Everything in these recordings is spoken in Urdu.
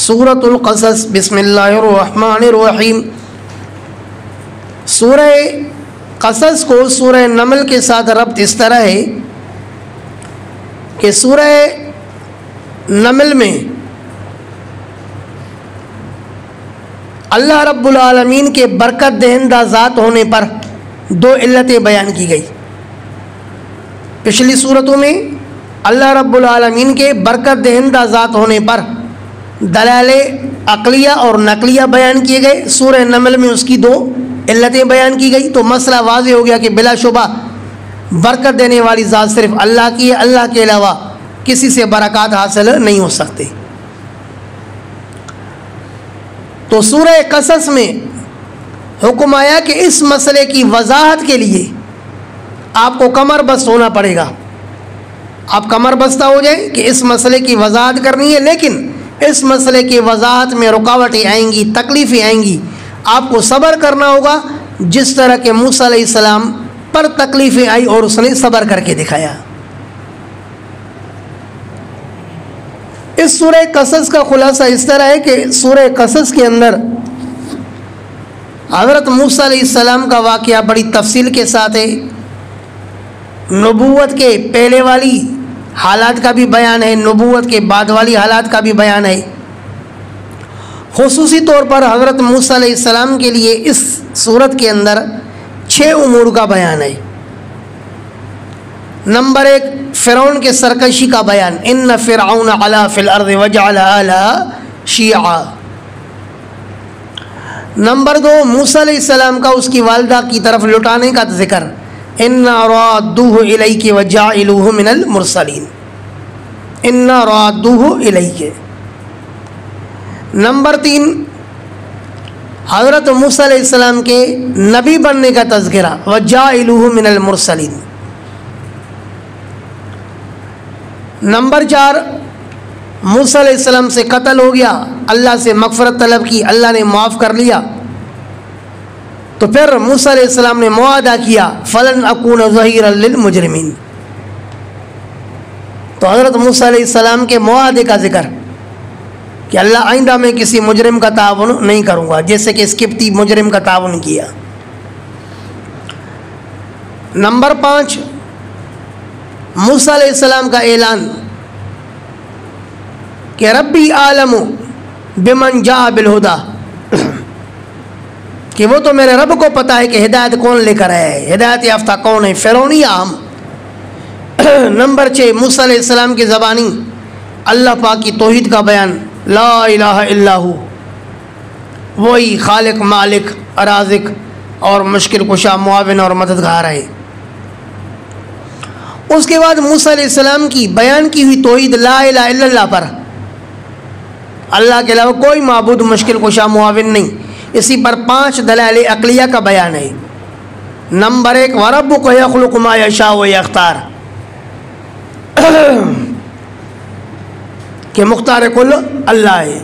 سورۃ القصص بسم اللہ الرحمن الرحیم۔ سورہ قصص کو سورہ نمل کے ساتھ ربط اس طرح ہے کہ سورہ نمل میں اللہ رب العالمین کے برکت دہندہ ذات ہونے پر دو علتیں بیان کی گئی۔ پچھلی صورتوں میں اللہ رب العالمین کے برکت دہندہ ذات ہونے پر دلائل عقلیہ اور نقلیہ بیان کیے گئے، سورہ نمل میں اس کی دو علتیں بیان کی گئی، تو مسئلہ واضح ہو گیا کہ بلا شبہ برکت دینے والی ذات صرف اللہ کی ہے، اللہ کے علاوہ کسی سے برکات حاصل نہیں ہو سکتے۔ تو سورہ قصص میں حکم آیا کہ اس مسئلے کی وضاحت کے لیے آپ کو کمر بست ہونا پڑے گا، آپ کمر بستہ ہو جائیں کہ اس مسئلے کی وضاحت کرنی ہے، لیکن اس مسئلے کی وضاحت میں رکاوٹیں آئیں گی، تکلیفیں آئیں گی، آپ کو صبر کرنا ہوگا، جس طرح کہ موسیٰ علیہ السلام پر تکلیفیں آئی اور اس نے صبر کر کے دکھایا۔ اس سورہ قصص کا خلاصہ اس طرح ہے کہ سورہ قصص کے اندر حضرت موسیٰ علیہ السلام کا واقعہ بڑی تفصیل کے ساتھ ہے، نبوت کے پہلے والی حالات کا بھی بیان ہے، نبوت کے بعد والی حالات کا بھی بیان ہے۔ خصوصی طور پر حضرت موسیٰ علیہ السلام کے لیے اس سورت کے اندر 6 امور کا بیان ہے۔ نمبر 1، فرعون کے سرکشی کا بیان، ان فرعون علا فی الارض وجعل اہلہا شیعا۔ نمبر 2، موسیٰ علیہ السلام کا اس کی والدہ کی طرف لٹانے کا ذکر، انا رادوہ الیک وجاعلوہ من المرسلین، انا رادوہ الیک۔ نمبر 3، حضرت موسیٰ علیہ السلام کے نبی بننے کا تذکرہ، وجاعلوہ من المرسلین۔ نمبر 4، موسیٰ علیہ السلام سے قتل ہو گیا، اللہ سے مغفرت طلب کی، اللہ نے معاف کر لیا، تو پھر موسیٰ علیہ السلام نے معاہدہ کیا، فلن اکون ظہیرا للمجرمین۔ تو حضرت موسیٰ علیہ السلام کے معاہدے کا ذکر کہ اللہ آئندہ میں کسی مجرم کا تعاون نہیں کروں گا، جیسے کہ اس قبطی مجرم کا تعاون کیا۔ نمبر 5، موسیٰ علیہ السلام کا اعلان کہ ربی عالم بمن جاء بالہدی، کہ وہ تو میرے رب کو پتہ ہے کہ ہدایت کون لے کر آیا ہے، ہدایت یافتہ کون ہے، فرعون یا ہم۔ نمبر 6، موسیٰ علیہ السلام کی زبانی اللہ پاک کی توحید کا بیان، لا الہ الا ہو، وہی خالق، مالک، رازق اور مشکل کشا، معاون اور مددگار ہے۔ اس کے بعد موسیٰ علیہ السلام کی بیان کی ہوئی توحید لا الہ الا اللہ پر، اللہ کے علاوہ کوئی معبود، مشکل کشا، معاون نہیں، اسی پر 5 دلائل عقلیہ کا بیان ہے۔ نمبر 1، وَرَبُّكَ يَخْلُقُ مَا يَشَاءُ وَيَخْتَارُ، کہ مختار کل اللہ ہے۔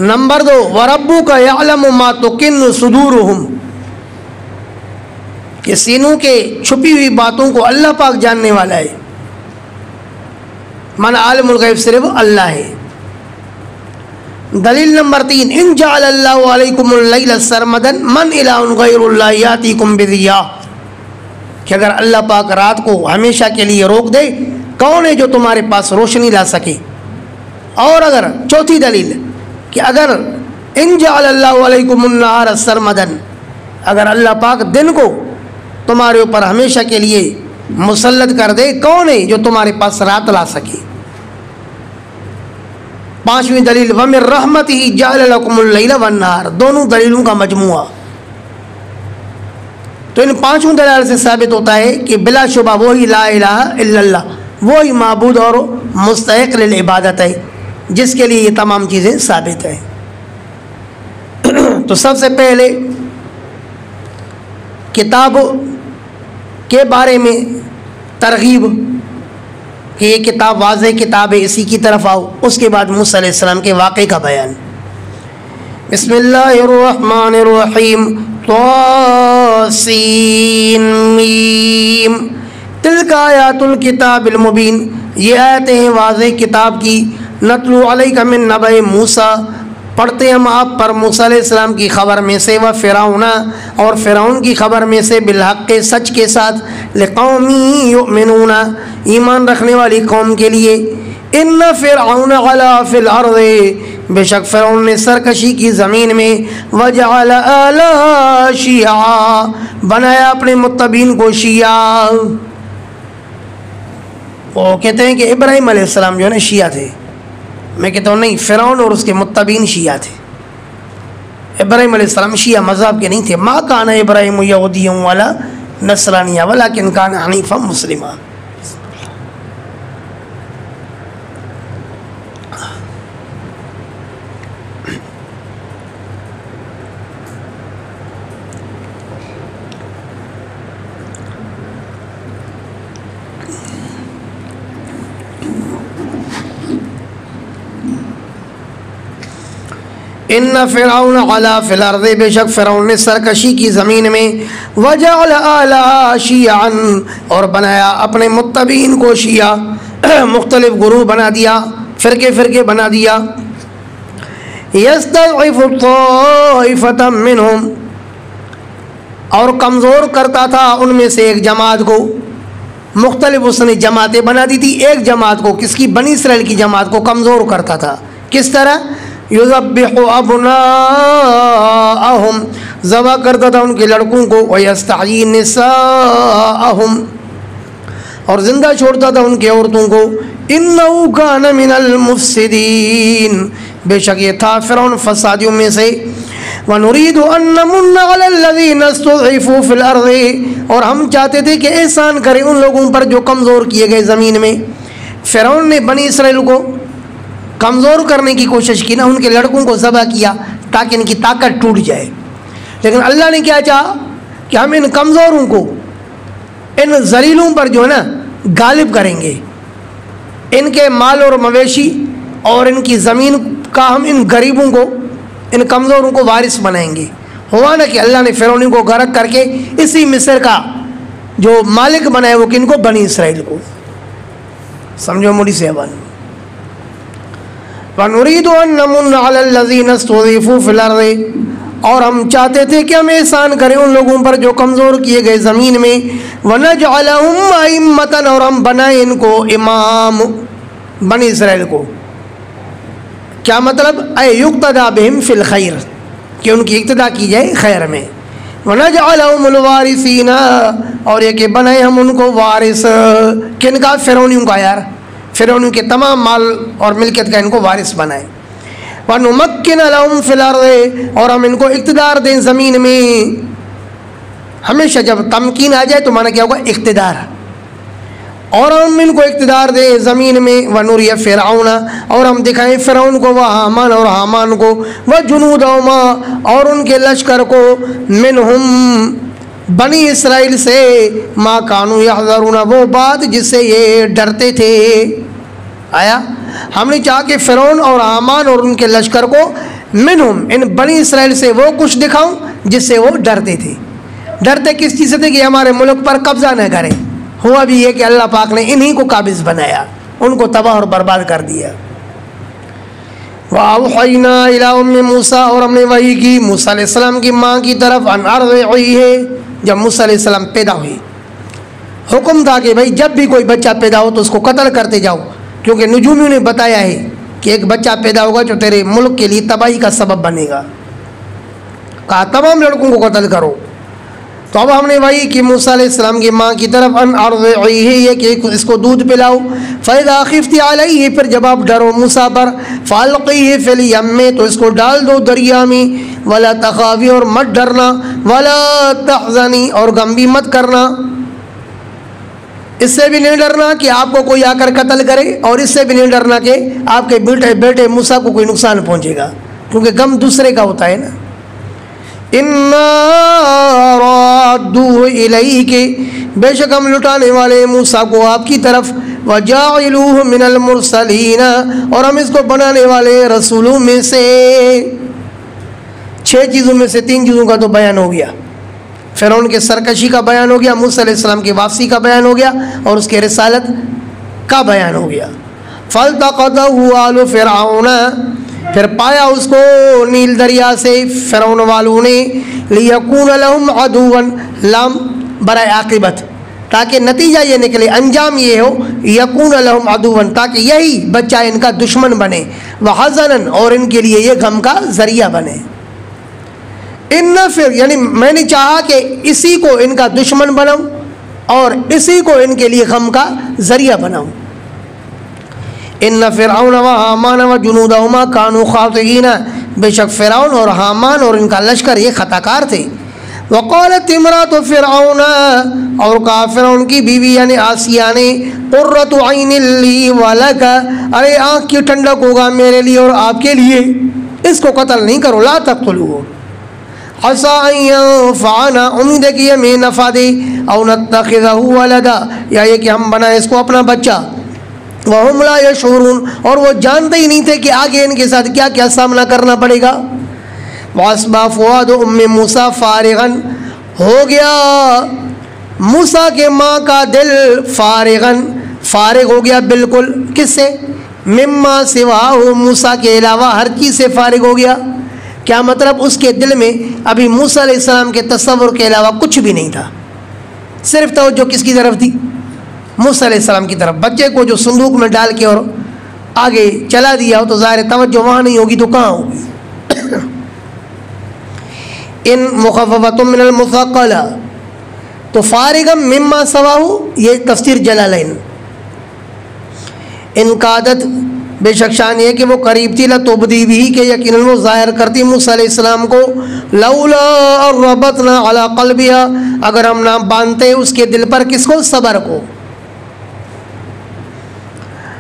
نمبر 2، وَرَبُّكَ يَعْلَمُ مَا تُكِنُّ صُدُورُهُمْ، کہ سینوں کے چھپی ہوئی باتوں کو اللہ پاک جاننے والا ہے، من عالم الغیب صرف اللہ ہے۔ دلیل نمبر 3، ان جعل اللہ علیکم اللیل سرمدا من الہ غیر اللہ یاتیکم بضیاء، کہ اگر اللہ پاک رات کو ہمیشہ کے لیے روک دے، کون ہے جو تمہارے پاس روشنی لا سکے۔ اور اگر چوتھی دلیل کہ اگر ان جعل اللہ علیکم النہار سرمدا، اگر اللہ پاک دن کو تمہارے اوپر ہمیشہ کے لیے مسلط کر دے، کون ہے جو تمہارے پاس رات لا سکے۔ 5ویں دلیل، وَمِن رَحْمَتِهِ جَعَلَ لَكُمُ اللَّيْلَ وَالنَّهَارَ، دونوں دلیلوں کا مجموعہ۔ تو ان 5 دلائل سے ثابت ہوتا ہے کہ بلا شبہ وہی لا الہ الا اللہ، وہی معبود اور مستحق للعبادت ہے، جس کے لیے یہ تمام چیزیں ثابت ہیں۔ تو سب سے پہلے کتاب کے بارے میں ترغیب کہ یہ کتاب واضح کتاب ہے، اسی کی طرف آؤ۔ اس کے بعد موسیٰ علیہ السلام کے واقعے کا بیان۔ بسم اللہ الرحمن الرحیم، طاسین میم، تلک آیات الکتاب المبین، یہ آیتیں ہیں واضح کتاب کی، نتلو علیک من نبأ موسیٰ، پڑھتے ہم آپ پر موسیٰ علیہ السلام کی خبر میں سے، و فرعون، اور فرعون کی خبر میں سے، بالحق، سچ کے ساتھ، لقوم یؤمنون، ایمان رکھنے والی قوم کے لیے۔ ان فرعون علا فی الارض، بے شک فرعون نے سرکشی کی زمین میں، وجعل اہلہا شیعا، بنایا اپنے متبعین کو شیعہ۔ وہ کہتے ہیں کہ ابراہیم علیہ السلام جو ہے نا شیعہ تھے، میں کہتا ہوں نہیں، فرعون اور اس کے متبعین شیعہ تھے۔ ابراہیم علیہ السلام شیعہ مذہب کے نہیں تھے۔ ما کان ابراہیم یہودیا ولا نصرانیا ولکن کان حنیفا مسلما۔ ان فرعون علا فی الارض، بے شک فرعون نے سرکشی کی زمین میں، وجعل اہلہا شیعا، اور بنایا اپنے متبعین کو شیعہ، مختلف گروہ بنا دیا، فرقے فرقے بنا دیا۔ یستضعف طائفۃ منہم، اور کمزور کرتا تھا ان میں سے ایک جماعت کو، مختلف اس نے جماعتیں بنا دی تھی، ایک جماعت کو، کس کی؟ بنی اسرائیل کی جماعت کو کمزور کرتا تھا۔ کس طرح؟ یذبح ابناءہم، ذبح کرتا تھا ان کے لڑکوں کو، ویستحیی نساءہم، اور زندہ چھوڑتا تھا ان کے عورتوں کو۔ انہ کان من المفسدین، بے شک یہ تھا فرعون فسادیوں میں سے۔ وَنُرِيدُ أَن نَّمُنَّ عَلَى الَّذِينَ اسْتُضْعِفُوا فِي الْأَرْضِ، اور ہم چاہتے تھے کہ احسان کریں ان لوگوں پر جو کمزور کیے گئے زمین میں۔ فرعون نے بنی اسرائیل کو کمزور کرنے کی کوشش کی نا، ان کے لڑکوں کو ذبح کیا تاکہ ان کی طاقت ٹوٹ جائے، لیکن اللہ نے کیا چاہا کہ ہم ان کمزوروں کو، ان ذلیلوں پر جو ہے نا غالب کریں گے، ان کے مال اور مویشی اور ان کی زمین کا ہم ان غریبوں کو، ان کمزوروں کو وارث بنائیں گے۔ ہوا نا کہ اللہ نے فرعون کو غرق کر کے اسی مصر کا جو مالک بنایا، وہ کن کو؟ بنی اسرائیل کو۔ سمجھو موڑی سے حوالہ۔ وَنُرِيدُ أَن نَّمُنَّ عَلَى الَّذِينَ اسْتُضْعِفُوا فِي الْأَرْضِ، اور ہم چاہتے تھے کہ ہم احسان کریں ان لوگوں پر جو کمزور کیے گئے زمین میں۔ وَنَجْعَلَهُمْ أَئِمَّةً، اور ہم بنائیں ان کو امام، بنی اسرائیل کو۔ کیا مطلب؟ اے یقتدیٰ بہم فی الخیر، کہ ان کی اقتداء کی جائے خیر میں۔ وَنَجْعَلَهُمُ الْوَارِثِينَ، اور یہ کہ بنائیں ہم ان کو وارث، کن کا؟ فرعونیوں کا یار، فرعون کے تمام مال اور ملکیت کا ان کو وارث بنائے۔ وَنُمَكِّنَ لَهُمْ فِي الْأَرْضِ، اور ہم ان کو اقتدار دیں زمین میں۔ ہمیشہ جب تمکین آ جائے تو معنی کیا ہوگا؟ اقتدار۔ اور ہم ان کو اقتدار دیں زمین میں۔ وَنُرِيَ فِرْعَوْنَ، اور ہم دکھائیں فرعون کو، وَحَامَانَ، اور حامان کو، وَجُنُودَهُمَا، اور ان کے لشکر کو، مِنْهُمْ، بنی اسرائیل سے، مَا كَانُوا يَحْذَرُونَ، وہ بات جس سے یہ ڈرتے تھے۔ آیا ہم نے چاہا کہ فرعون اور حامان اور ان کے لشکر کو، منہم، ان بنی اسرائیل سے وہ کچھ دکھاؤں جس سے وہ ڈرتے تھے۔ ڈرتے کس چیز سے تھے؟ کہ ہمارے ملک پر قبضہ نہ کریں۔ ہوا بھی یہ کہ اللہ پاک نے انہی کو قابض بنایا، ان کو تباہ اور برباد کر دیا۔ وَأَوْحَيْنَا إِلَىٰ أُمِّ مُوسَىٰ، اور ہم نے وحی کی موسیٰ علیہ السلام کی ماں کی طرف، أَنْ أَرْضِعِيهِ، جب موسیٰ علیہ السلام پیدا ہوئی، حکم تھا کہ بھائی جب بھی کوئی بچہ پیدا ہو تو اس کو قتل کرتے جاؤ، کیونکہ نجومیوں نے بتایا ہے کہ ایک بچہ پیدا ہوگا جو تیرے ملک کے لیے تباہی کا سبب بنے گا۔ کہا تمام لڑکوں کو قتل کرو۔ تو اب ہم نے وحی کی موسیٰ علیہ السلام کی ماں کی طرف، ان ارضعیہ، یہ کہ اس کو دودھ پلاؤ۔ فَإِذَا خِفْتِ عَلَيْهِ، پھر جب آپ ڈرو موسیٰ پر، فَأَلْقِيهِ فِي الْيَمِّ، تو اس کو ڈال دو دریا میں، وَلَا تَخَافِي، اور مت ڈرنا، وَلَا تَحْزَنِي، اور غم بھی مت کرنا۔ اس سے بھی نہیں ڈرنا کہ آپ کو کوئی آ کر قتل کرے، اور اس سے بھی نہیں ڈرنا کہ آپ کے بیٹے موسیٰ کو کوئی نقصان پہنچے گا، کیونکہ غم دوسرے کا ہوتا ہے نا۔ اِنَّا رَادُّوهُ إِلَيْكِ، بے شک ہم لٹانے والے موسیٰ کو آپ کی طرف، وَجَاعِلُوهُ مِنَ الْمُرْسَلِينَ، اور ہم اس کو بنانے والے رسولوں میں سے۔ 6 چیزوں میں سے 3 چیزوں کا تو بیان ہو گیا۔ فرعون کے سرکشی کا بیان ہو گیا، موسیٰ علیہ السلام کی واپسی کا بیان ہو گیا، اور اس کے رسالت کا بیان ہو گیا۔ فَالْتَقَطَهُ آلُ فِرْعَوْنَ، پھر پایا اس کو نیل دریا سے فرعون والوں نے، لِيَكُونَ لَهُمْ عَدُوًا، لام برائے عاقبت، تاکہ نتیجہ یہ نکلے، انجام یہ ہو، یکون لہم عدوا، تاکہ یہی بچہ ان کا دشمن بنے، وحزنا، اور ان کے لیے یہ غم کا ذریعہ بنے۔ ان پھر یعنی میں نے چاہا کہ اسی کو ان کا دشمن بناؤں اور اسی کو ان کے لیے غم کا ذریعہ بناؤں۔ ان فرعون و حامان و جنودہما کانوا خاطئین، بے شک فرعون اور حامان اور ان کا لشکر یہ خطا کار تھے۔ وقالت امرات فرعون، اور کہا فرعون کی بیوی یعنی آسیہ نے، قرۃ عین لی ولک، ارے آنکھ کی ٹھنڈک ہوگا میرے لیے اور آپ کے لیے، اس کو قتل نہیں کرو، لا تقتلوہ، عسیٰ ان ینفعنا، امید ہے کہ یہ ہمیں نفع دے، او نتخذہ ولدا، یا یہ کہ ہم بنائیں اس کو اپنا بچہ، وہم لا یشعرون، اور وہ جانتے ہی نہیں تھے کہ آگے ان کے ساتھ کیا کیا سامنا کرنا پڑے گا۔ وَأَصْبَحَ فُؤَادُ أُمِّ مُوسَىٰ فَارِغًا، ہو گیا موسیٰ کے ماں کا دل فارغاً، فارغ ہو گیا بالکل، کس سے؟ مما سواہ، موسیٰ کے علاوہ ہر چیز سے فارغ ہو گیا۔ کیا مطلب؟ اس کے دل میں ابھی موسیٰ علیہ السلام کے تصور کے علاوہ کچھ بھی نہیں تھا، صرف توجہ کس کی طرف تھی؟ موسیٰ علیہ السلام کی طرف۔ بچے کو جو صندوق میں ڈال کے اور آگے چلا دیا ہو تو ظاہر توجہ وہاں نہیں ہوگی تو کہاں ہوگی؟ ان مخففۃ من المثقلہ، تو فارغا مما سواہ، یہ تفسیر جلالین۔ ان قادت، بے شک شان یہ کہ وہ قریب تھی، لتبدی بھی، کہ یقیناً وہ ظاہر کرتی موسیٰ علیہ السلام کو، لولا ربطنا علی قلبہا، اگر ہم نہ باندھتے اس کے دل پر، کس کو؟ صبر کو،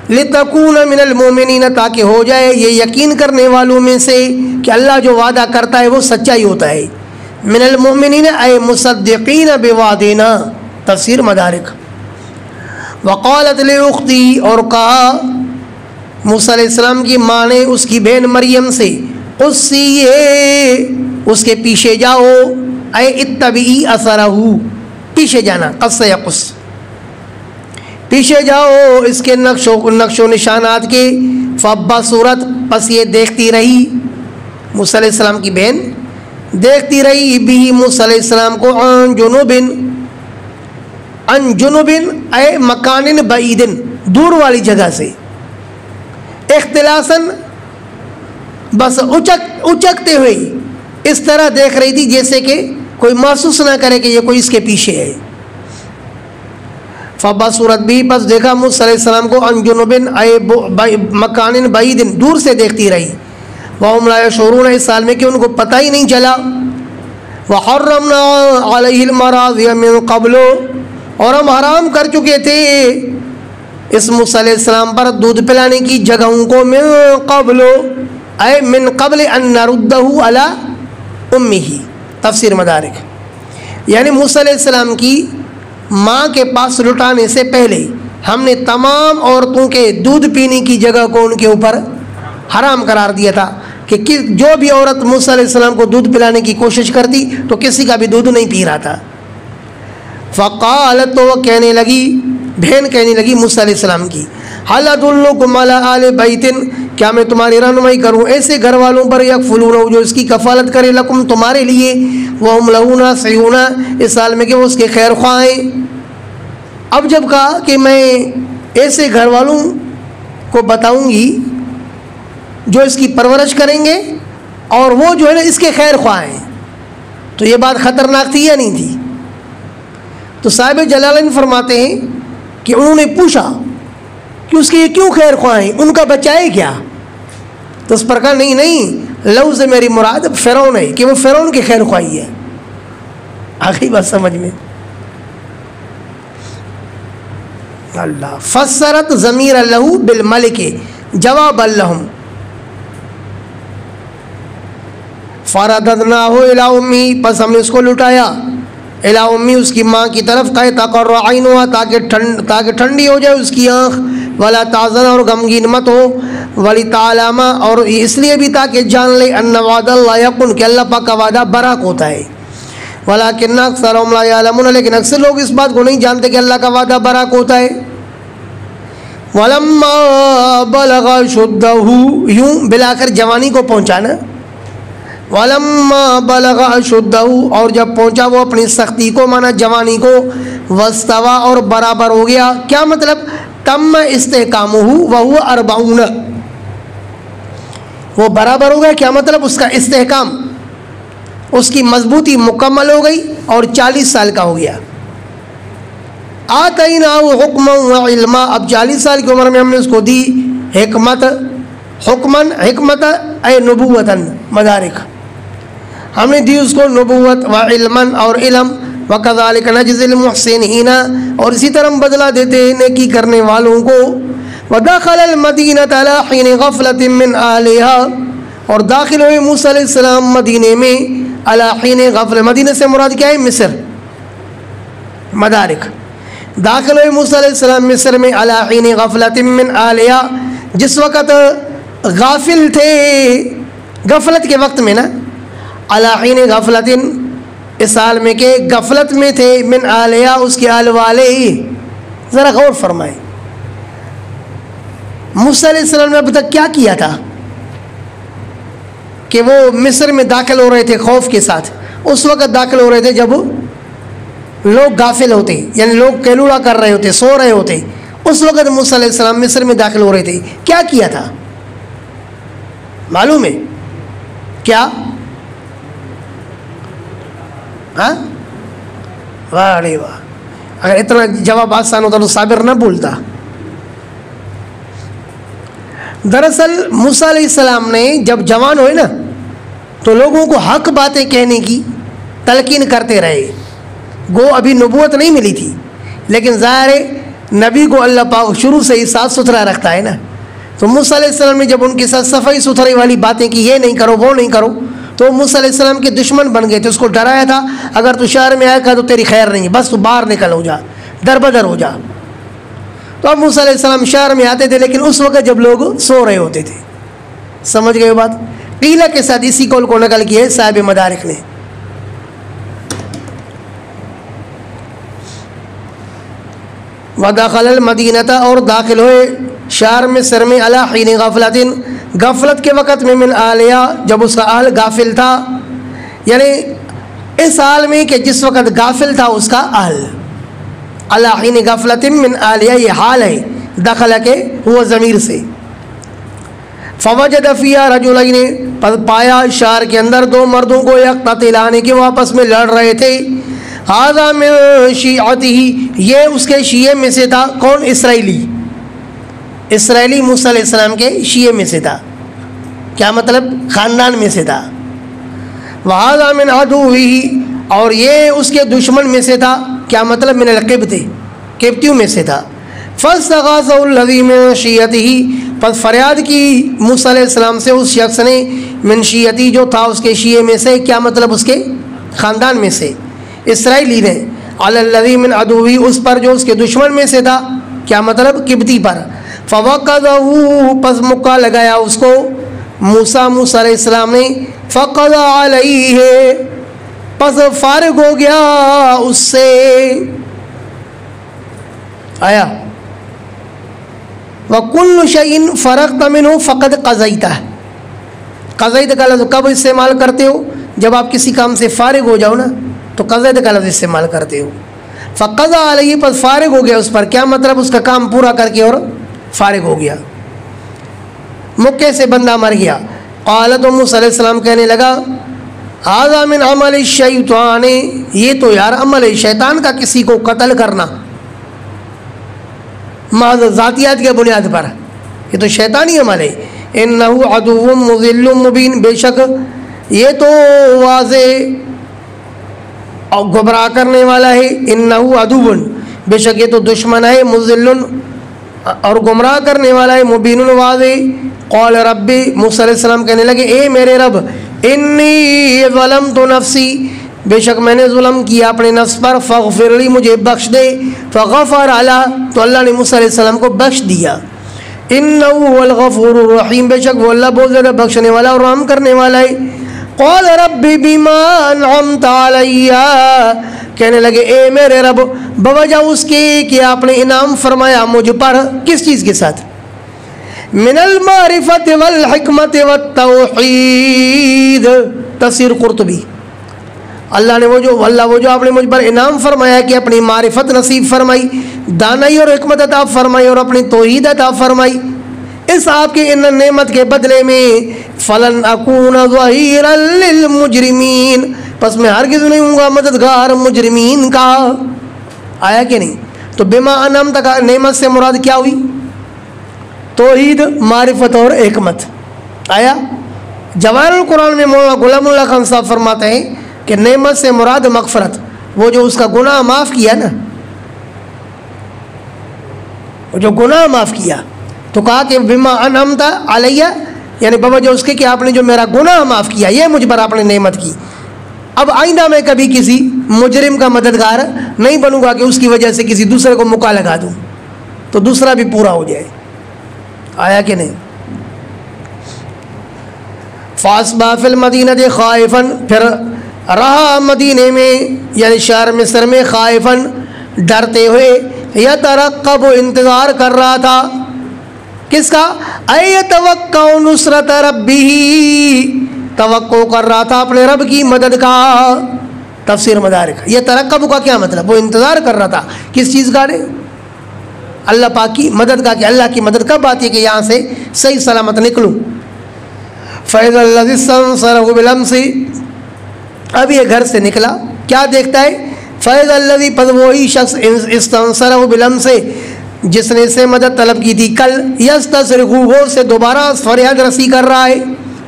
لتکون من المؤمنین، تاکہ ہو جائے یہ یقین کرنے والوں میں سے کہ اللہ جو وعدہ کرتا ہے وہ سچائی ہوتا ہے۔ من المؤمنین اے مصدقین بوعدنا، تفسیر مدارک۔ وقالت لاختی، اور کہا موسیٰ علیہ السلام کی ماں نے اس کی بہن مریم سے، قصی، اس کے پیچھے جاؤ، اے اتبعی اثرہ، پیچھے جانا، قص یا قص، پیچھے جاؤ اس کے نقش و نشانات کے۔ فبصرت، پس یہ دیکھتی رہی، موسیٰ علیہ السلام کی بہن دیکھتی رہی، بھی موسیٰ علیہ السلام کو، عن جنوب، اے مکان بعید، دور والی جگہ سے، اختلاساً، بس اچکتے ہوئے اس طرح دیکھ رہی تھی جیسے کہ کوئی محسوس نہ کرے کہ یہ کوئی اس کے پیچھے ہے۔ فبصرت بھی، پس دیکھا موسیٰ علیہ السلام کو، عن جنوب، اے مکان بعید، دور سے دیکھتی رہی، وہم لا یشعرون، اس حال میں کہ ان کو پتہ ہی نہیں چلا۔ وحرمنا علیہ المراضع من قبل، اور ہم حرام کر چکے تھے اس موسیٰ علیہ السلام پر دودھ پلانے کی جگہوں کو، من قبل، اے من قبل ان نردہ علی امہ، تفسیر مدارک، یعنی موسیٰ علیہ السلام کی ماں کے پاس لٹانے سے پہلے ہم نے تمام عورتوں کے دودھ پینے کی جگہ کو ان کے اوپر حرام قرار دیا تھا کہ جو بھی عورت موسیٰ علیہ السلام کو دودھ پلانے کی کوشش کرتی تو کسی کا بھی دودھ نہیں پی رہا تھا۔ فقالت، تو وہ کہنے لگی، بہن کہنے لگی موسیٰ علیہ السلام کی، هل ادلکم علی آل بیت، کیا میں تمہاری رہنمائی کروں ایسے گھر والوں پر، یکفلون، جو اس کی کفالت کرے، لکم، تمہارے لیے، وہم لہ ناصحون، اس حال میں کہ وہ اس کے خیر خواہ ہیں۔ اب جب کہا کہ میں ایسے گھر والوں کو بتاؤں گی جو اس کی پرورش کریں گے اور وہ جو ہے نا اس کے خیر خواہ ہیں، تو یہ بات خطرناک تھی یا نہیں تھی؟ تو صاحب جلالین فرماتے ہیں کہ انہوں نے پوچھا کہ اس کے یہ کیوں خیر خواہ ہیں، ان کا بچہ ہے کیا؟ تو اس پر کہا نہیں، لو سے میری مراد فرعون ہے، کہ وہ فرعون کی خیر خواہی ہے۔ آخری بات سمجھ میں؟ اللہ فسرت ضمیر لہو بالملک جواب لہم، فرددناہ الی امی، پس ہم نے اس کو لٹایا، الی امی، اس کی ماں کی طرف، تقر عینہا، تاکہ ٹھنڈی ہو جائے اس کی آنکھ، ولا تحزن، اور غمگین مت ہو، ولتعلم، اور اس لیے بھی تاکہ جان لے، ان وعد اللہ یقن، کہ اللہ پاک کا وعدہ برحق ہوتا ہے، ولکن اکثرهم لا یعلمون، لیکن اکثر لوگ اس بات کو نہیں جانتے کہ اللہ کا وعدہ برحق ہوتا ہے۔ ولما بلغ شدہ، یوں بلا کر جوانی کو پہنچانا، ولما بلغ شدہ، اور جب پہنچا وہ اپنی سختی کو، مانا جوانی کو، واستوى، اور برابر ہو گیا، کیا مطلب؟ تم استحکامہ وہو 40، وہ برابر ہو گیا، کیا مطلب؟ اس کا استحکام، اس کی مضبوطی مکمل ہو گئی اور 40 سال کا ہو گیا۔ آتیناہ حکما وعلما، اب 40 سال کی عمر میں ہم نے اس کو دی حکمت، حکمن، حکمت اے نبوتاً، مدارک، ہم نے دی اس کو نبوت، وعلمن، اور علم، وکذالک نجزی المحسنین، اور اسی طرح ہم بدلہ دیتے ہیں نیکی کرنے والوں کو۔ ودخل المدینۃ علی حین غفلۃ من اہلہا، اور داخل ہوئے موسیٰ علیہ السلام مدینے میں علی حین غفلۃ، مدینہ سے مراد کیا ہے؟ مصر، مدارک، داخل ہوئے موسیٰ علیہ السلام مصر میں علی حین غفلۃ من اہلہا، جس وقت غافل تھے، غفلت کے وقت میں نا، علی حین غفلۃ، اس حال میں کہ غفلت میں تھے، من اہلہا، اس کے اہل والے۔ ذرا غور فرمائیں، موسیٰ علیہ السلام نے اب تک کیا کیا تھا کہ وہ مصر میں داخل ہو رہے تھے خوف کے ساتھ، اس وقت داخل ہو رہے تھے جب لوگ غافل ہوتے، یعنی لوگ قیلولہ کر رہے ہوتے، سو رہے ہوتے، اس وقت موسیٰ علیہ السلام مصر میں داخل ہو رہے تھے۔ کیا کیا تھا معلوم ہے؟ کیا؟ ہاں، واہ ارے واہ، اگر اتنا جواب آسان ہوتا تو صابر نہ بولتا۔ دراصل موسیٰ علیہ السلام نے جب جوان ہوئے نا تو لوگوں کو حق باتیں کہنے کی تلقین کرتے رہے، گو ابھی نبوت نہیں ملی تھی، لیکن ظاہر ہے نبی کو اللہ پاک شروع سے ہی صاف ستھرا رکھتا ہے نا، تو موسیٰ علیہ السلام نے جب ان کے ساتھ صفائی ستھرائی والی باتیں کی، یہ نہیں کرو وہ نہیں کرو، تو موسیٰ علیہ السلام کے دشمن بن گئے تھے، اس کو ڈرایا تھا اگر تو شہر میں آئے گا تو تیری خیر نہیں ہے، بس تو باہر نکل ہو جا، در بدر ہو جا۔ تو اب موسیٰ علیہ السلام شہر میں آتے تھے، لیکن اس وقت جب لوگ سو رہے ہوتے تھے۔ سمجھ گئے بات؟ قیلہ کے ساتھ اسی قول کو نقل کیا ہے صاحب مدارک نے۔ ودخل المدینۃ، اور داخل ہوئے شہر مصر میں علی حین غفلۃ، غفلت کے وقت میں، من اہلہا، جب اس کا اہل غافل تھا، یعنی اس حال میں کہ جس وقت غافل تھا اس کا اہل، علی حین غفلۃ من اہلہا، یہ حال ہے، دخل کے ہوا ضمیر سے۔ فوجد فیہا رجلین، پایا شہر کے اندر دو مردوں کو، یقتتلان، کے وہ آپس میں لڑ رہے تھے، ھذا من شیعتہ، یہ اس کے شیعے میں سے تھا، کون؟ اسرائیلی، اسرائیلی موسیٰ علیہ السلام کے شیعے میں سے تھا، کیا مطلب؟ خاندان میں سے تھا۔ وَھذا مِنْ عَدُوِّهِ، اور یہ اس کے دشمن میں سے تھا، کیا مطلب؟ من القبط، قبطیوں میں سے تھا۔ فَاسْتَغَاثَهُ الَّذِي مِنْ شِيَّتِهِ، پس فریاد کی موسیٰ علیہ السلام سے اس شخص نے، من شیعتی، جو تھا اس کے شیعے میں سے، کیا مطلب؟ اس کے خاندان میں سے، اسرائیلی نے، عَلَى الَّذِي مِنْ عَدُوِّهِ، اس پر جو اس کے دشمن میں سے تھا، کیا مطلب؟ قبطی پر۔ فَوَقَذَهُ، پس مکہ لگایا اس کو موسیٰ علیہ السلام نے، فَقَضَى عَلَيْهِ، پس فارغ ہو گیا اس سے۔ آیا وَكُلُّ شَيْءٍ فَرَغْتَ مِنْهُ فَقَدْ قَضَيْتَهُ، قضیت کا لفظ کب استعمال کرتے ہو؟ جب آپ کسی کام سے فارغ ہو جاؤ نا تو قضیت کا لفظ استعمال کرتے ہو۔ فَقَضَى عَلَيْهِ، پس فارغ ہو گیا اس پر، کیا مطلب؟ اس کا کام پورا کر کے اور فارغ ہو گیا، مکے سے بندہ مر گیا۔ قال، تو موسیٰ علیہ السلام کہنے لگا، ھذا من عمل الشیطان، یہ تو یار عمل شیطان کا، کسی کو قتل کرنا محض ذاتیات کے بنیاد پر، یہ تو شیطانی عمل ہے۔ انہ عدو مضل مبین، بے شک یہ تو واضح اور گمراہ کرنے والا ہے۔ انہ عدو، بے شک یہ تو دشمن ہے، مضل اور گمراہ کرنے والا ہے، مبین واضح۔ قال ربی، موسیٰ علیہ السلام کہنے لگے، اے میرے رب، انی ظلمت نفسی، بے شک میں نے ظلم کیا اپنے نفس پر، فاغفر لی، مجھے بخش دے۔ فغفر لی، تو اللہ نے موسیٰ علیہ السلام کو بخش دیا۔ انہ هو الغفور الرحیم، بے شک وہ اللہ بہت زیادہ بخشنے والا اور رحم کرنے والا ہے۔ قال رب بما انعمت علی، کہنے لگے اے میرے رب بوجہ اس کے کہ آپ نے انعام فرمایا مجھ پر کس چیز کے ساتھ؟ من المعرفت والحکمت والتوحید، تفسیر قرطبی۔ اللہ نے وہ جو آپ نے مجھ پر انعام فرمایا کہ اپنی معرفت نصیب فرمائی، دانائی اور حکمت عطا فرمائی اور اپنی توحید عطا فرمائی، اس آپ کے ان نعمت کے بدلے میں فلن اکون ظہیرا للمجرمین، پس میں ہرگز نہیں ہوں گا مددگار مجرمین کا۔ آیا کہ نہیں؟ تو بما انعمت کا نعمت سے مراد کیا ہوئی؟ توحید، معرفت اور حکمت۔ آیا؟ جواہر القرآن میں مولانا غلام اللہ خان صاحب فرماتے ہیں کہ نعمت سے مراد مغفرت، وہ جو اس کا گناہ معاف کیا نا، وہ جو گناہ معاف کیا، تو کہا کہ بما انعمت علیہ، یعنی بوجہ اس کے کہ آپ نے جو میرا گناہ معاف کیا، یہ مجھ پر آپ نے نعمت کی۔ اب آئندہ میں کبھی کسی مجرم کا مددگار نہیں بنوں گا کہ اس کی وجہ سے کسی دوسرے کو موقع لگا دوں تو دوسرا بھی پورا ہو جائے۔ آیا کہ نہیں؟ فاصبح فی المدینہ خائفا، پھر رہا مدینے میں یعنی شہر مصر میں خائفا، ڈرتے ہوئے، یترقب، انتظار کر رہا تھا کس کا؟ ایتوقع نصرت ربہ، توقع کر رہا تھا اپنے رب کی مدد کا۔ تفسیر مدارک، یہ ترقب کا کیا مطلب؟ وہ انتظار کر رہا تھا کس چیز کا؟ اللہ پاک کی مدد کا، کہ اللہ کی مدد کب آتی ہے کہ یہاں سے صحیح سلامت نکلوں۔ فَإِذَا الَّذِي اسْتَنصَرَهُ بِالْأَمْسِ، اب یہ گھر سے نکلا، کیا دیکھتا ہے؟ فَإِذَا الَّذِي، پس وہی شخص اسْتَنصَرَهُ بِالْأَمْسِ جس نے سے مدد طلب کی تھی کل، یستصرخُ، وہ سے دوبارہ فریاد رسی کر رہا ہے،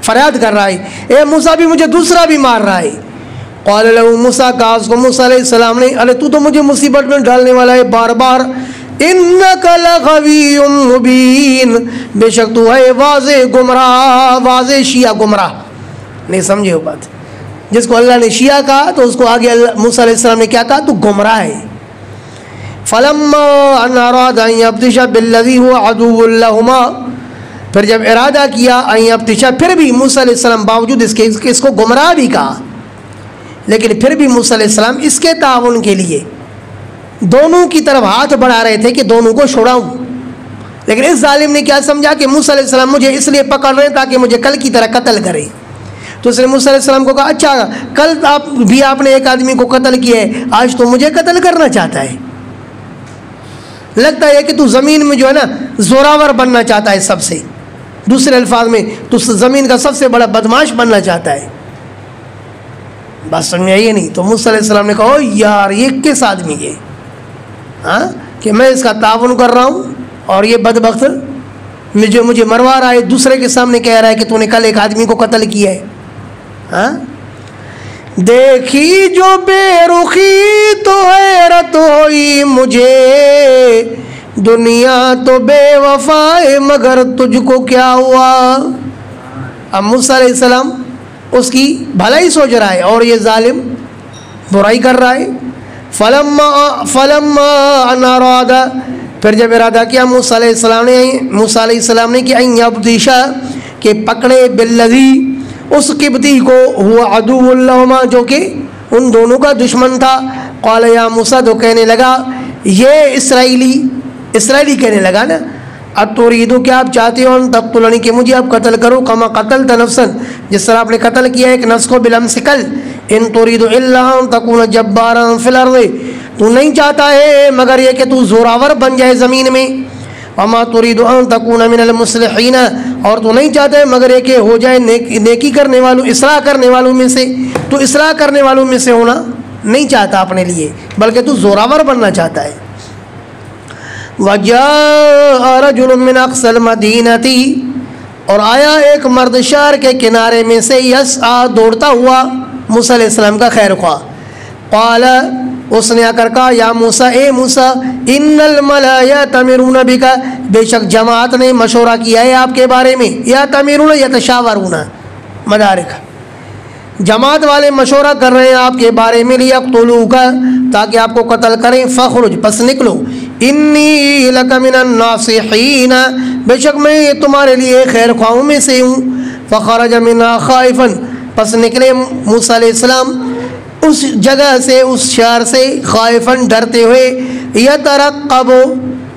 فریاد کر رہا ہے، اے موسیٰ بھی مجھے دوسرا بھی مار رہا ہے۔ قال له موسیٰ، کہا اس کو موسیٰ علیہ السلام نے، ارے تو مجھے مصیبت میں ڈالنے والا ہے بار بار، انک لغوی مبین، بے شک تو ہے واضح گمراہ، واضح شیعہ گمراہ۔ نہیں سمجھے وہ بات؟ جس کو اللہ نے شیعہ کہا تو اس کو آگے موسیٰ علیہ السلام نے کیا کہا؟ تو گمراہ ہے۔ فلما ان اراد ان یبطش بالذی هو عدو لہما، پھر جب ارادہ کیا ان یبطش، پھر بھی موسیٰ علیہ السلام باوجود اس کے اس کو گمراہ بھی کہا، لیکن پھر بھی موسیٰ علیہ السلام اس کے تعاون کے لیے دونوں کی طرف ہاتھ بڑھا رہے تھے کہ دونوں کو چھڑاؤں، لیکن اس ظالم نے کیا سمجھا کہ موسیٰ علیہ السلام مجھے اس لیے پکڑ رہے ہیں تاکہ مجھے کل کی طرح قتل کرے۔ تو اس نے موسیٰ علیہ السلام کو کہا اچھا کل آپ نے ایک آدمی کو قتل کیا ہے، آج تو مجھے قتل کرنا چاہتا ہے، لگتا ہے کہ تو زمین میں جو ہے نا زوراور بننا چاہتا ہے سب سے، دوسرے الفاظ میں تو زمین کا سب سے بڑا بدماش بننا چاہتا ہے۔ بات سمجھ میں آئی نہیں؟ تو موسیٰ علیہ السلام نے کہا او یار یہ کس آدمی ہے کہ میں اس کا تعاون کر رہا ہوں اور یہ بدبخت مجھے مروا رہا ہے، دوسرے کے سامنے کہہ رہا ہے کہ تو نے کل ایک آدمی کو قتل کیا ہے۔ دیکھی جو بے رخی تو حیرت ہوئی مجھے، دنیا تو بے وفا ہے مگر تجھ کو کیا ہوا۔ اب موسیٰ علیہ السلام اس کی بھلائی سوچ رہا ہے اور یہ ظالم برائی کر رہا ہے۔ فلما ان اراد، پھر جب ارادہ کیا موسیٰ علیہ السلام نے کہ ان یبطش، کہ پکڑے بالذی، اس قبطی کو، ہوا عدو لہما، جو کہ ان دونوں کا دشمن تھا۔ قال یا موسیٰ، تو کہنے لگا یہ اسرائیلی کہنے لگا نا، اتریدو، کیا آپ چاہتے ہو ان تقتلنی، کہ مجھے آپ قتل کرو، کما قتلت نفسا، جس طرح آپ نے قتل کیا ایک نفس کو، بالامس، کل، ان تريد الا ان تكون جبارا في الارض، تو نہیں چاہتا ہے مگر یہ کہ تو زوراور بن جائے زمین میں، وما تريد ان تكون من المصلحين، اور تو نہیں چاہتا ہے مگر یہ کہ ہو جائے نیکی کرنے والوں، اصلاح کرنے والوں میں سے، تو اصلاح کرنے والوں میں سے ہونا نہیں چاہتا اپنے لیے، بلکہ تو زوراور بننا چاہتا ہے۔ وجاء رجل من اقصى المدينة، اور آیا ایک مرد شہر کے کنارے میں سے، یسعی، دوڑتا ہوا، موسیٰ علیہ السلام کا خیر خواہ۔ قال، اس نے آ کر کہا یا موسیٰ، اے موسیٰ، ان الملأ یأتمرون بک، بے شک جماعت نے مشورہ کیا ہے آپ کے بارے میں، یأتمرون یتشاورون، مدارک، جماعت والے مشورہ کر رہے ہیں آپ کے بارے میں، لیقتلوک، تاکہ آپ کو قتل کریں، فخرج، پس نکلو، انی لک من الناصحین، بے شک میں تمہارے لیے خیر خواہوں میں سے ہوں۔ فخرج منها خائفا، پس نکلے موسیٰ علیہ السلام اس جگہ سے اس شہر سے خائفاً ڈرتے ہوئے یترقب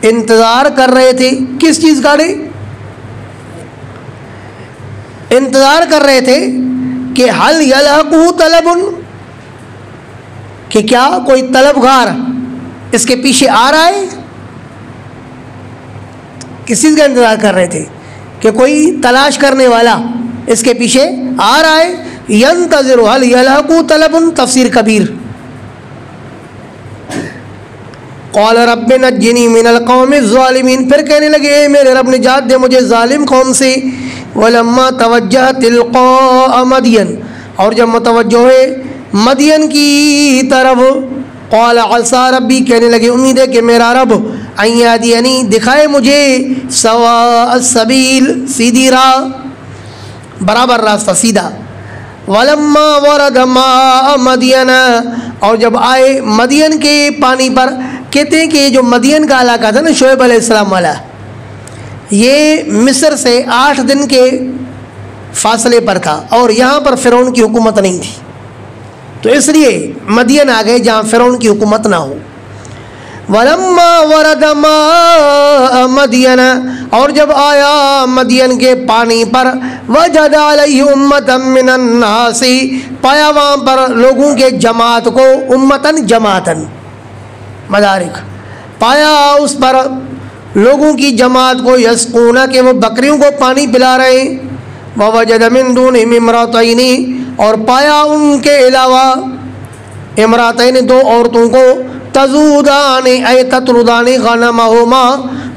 انتظار کر رہے تھے. کس چیز کا نہیں؟ انتظار کر رہے تھے کہ حل یلحقہ طلب، کہ کیا کوئی طلبگار اس کے پیچھے آ رہا ہے. کس چیز کا انتظار کر رہے تھے؟ کہ کوئی تلاش کرنے والا اس کے پیچھے آ رہا ہے. ینتظر حل یلحقہ طلب، تفسیر کبیر. قال رب نجنی من القوم الظالمین، پھر کہنے لگے اے میرے رب نجات دے مجھے ظالم قوم سے. ولما توجہ تلقاء مدین، اور جب متوجہ ہوئے مدین کی طرف، قال عسى ربی، کہنے لگے امید ہے کہ میرا رب ان یہدینی دکھائے مجھے سواء السبیل، سیدھی راہ، برابر راستہ سیدھا. ولما ورد ماء مدین، اور جب آئے مدین کے پانی پر. کہتے ہیں کہ جو مدین کا علاقہ تھا نا شعیب علیہ السلام والا، یہ مصر سے 8 دن کے فاصلے پر تھا، اور یہاں پر فرعون کی حکومت نہیں تھی، تو اس لیے مدین آ گئے جہاں فرعون کی حکومت نہ ہو. ولما ورد ماء مدین، اور جب آیا مدین کے پانی پر، وجد علیہ امتا من الناس، پایا وہاں پر لوگوں کے جماعت کو، امتن جماعتن مدارک، پایا اس پر لوگوں کی جماعت کو، یسقون، کہ وہ بکریوں کو پانی پلا رہے ہیں. ووجد من دونہم امرأتین، اور پایا ان کے علاوہ امرأتین 2 عورتوں کو، تذودان ای تطردان غنمہما،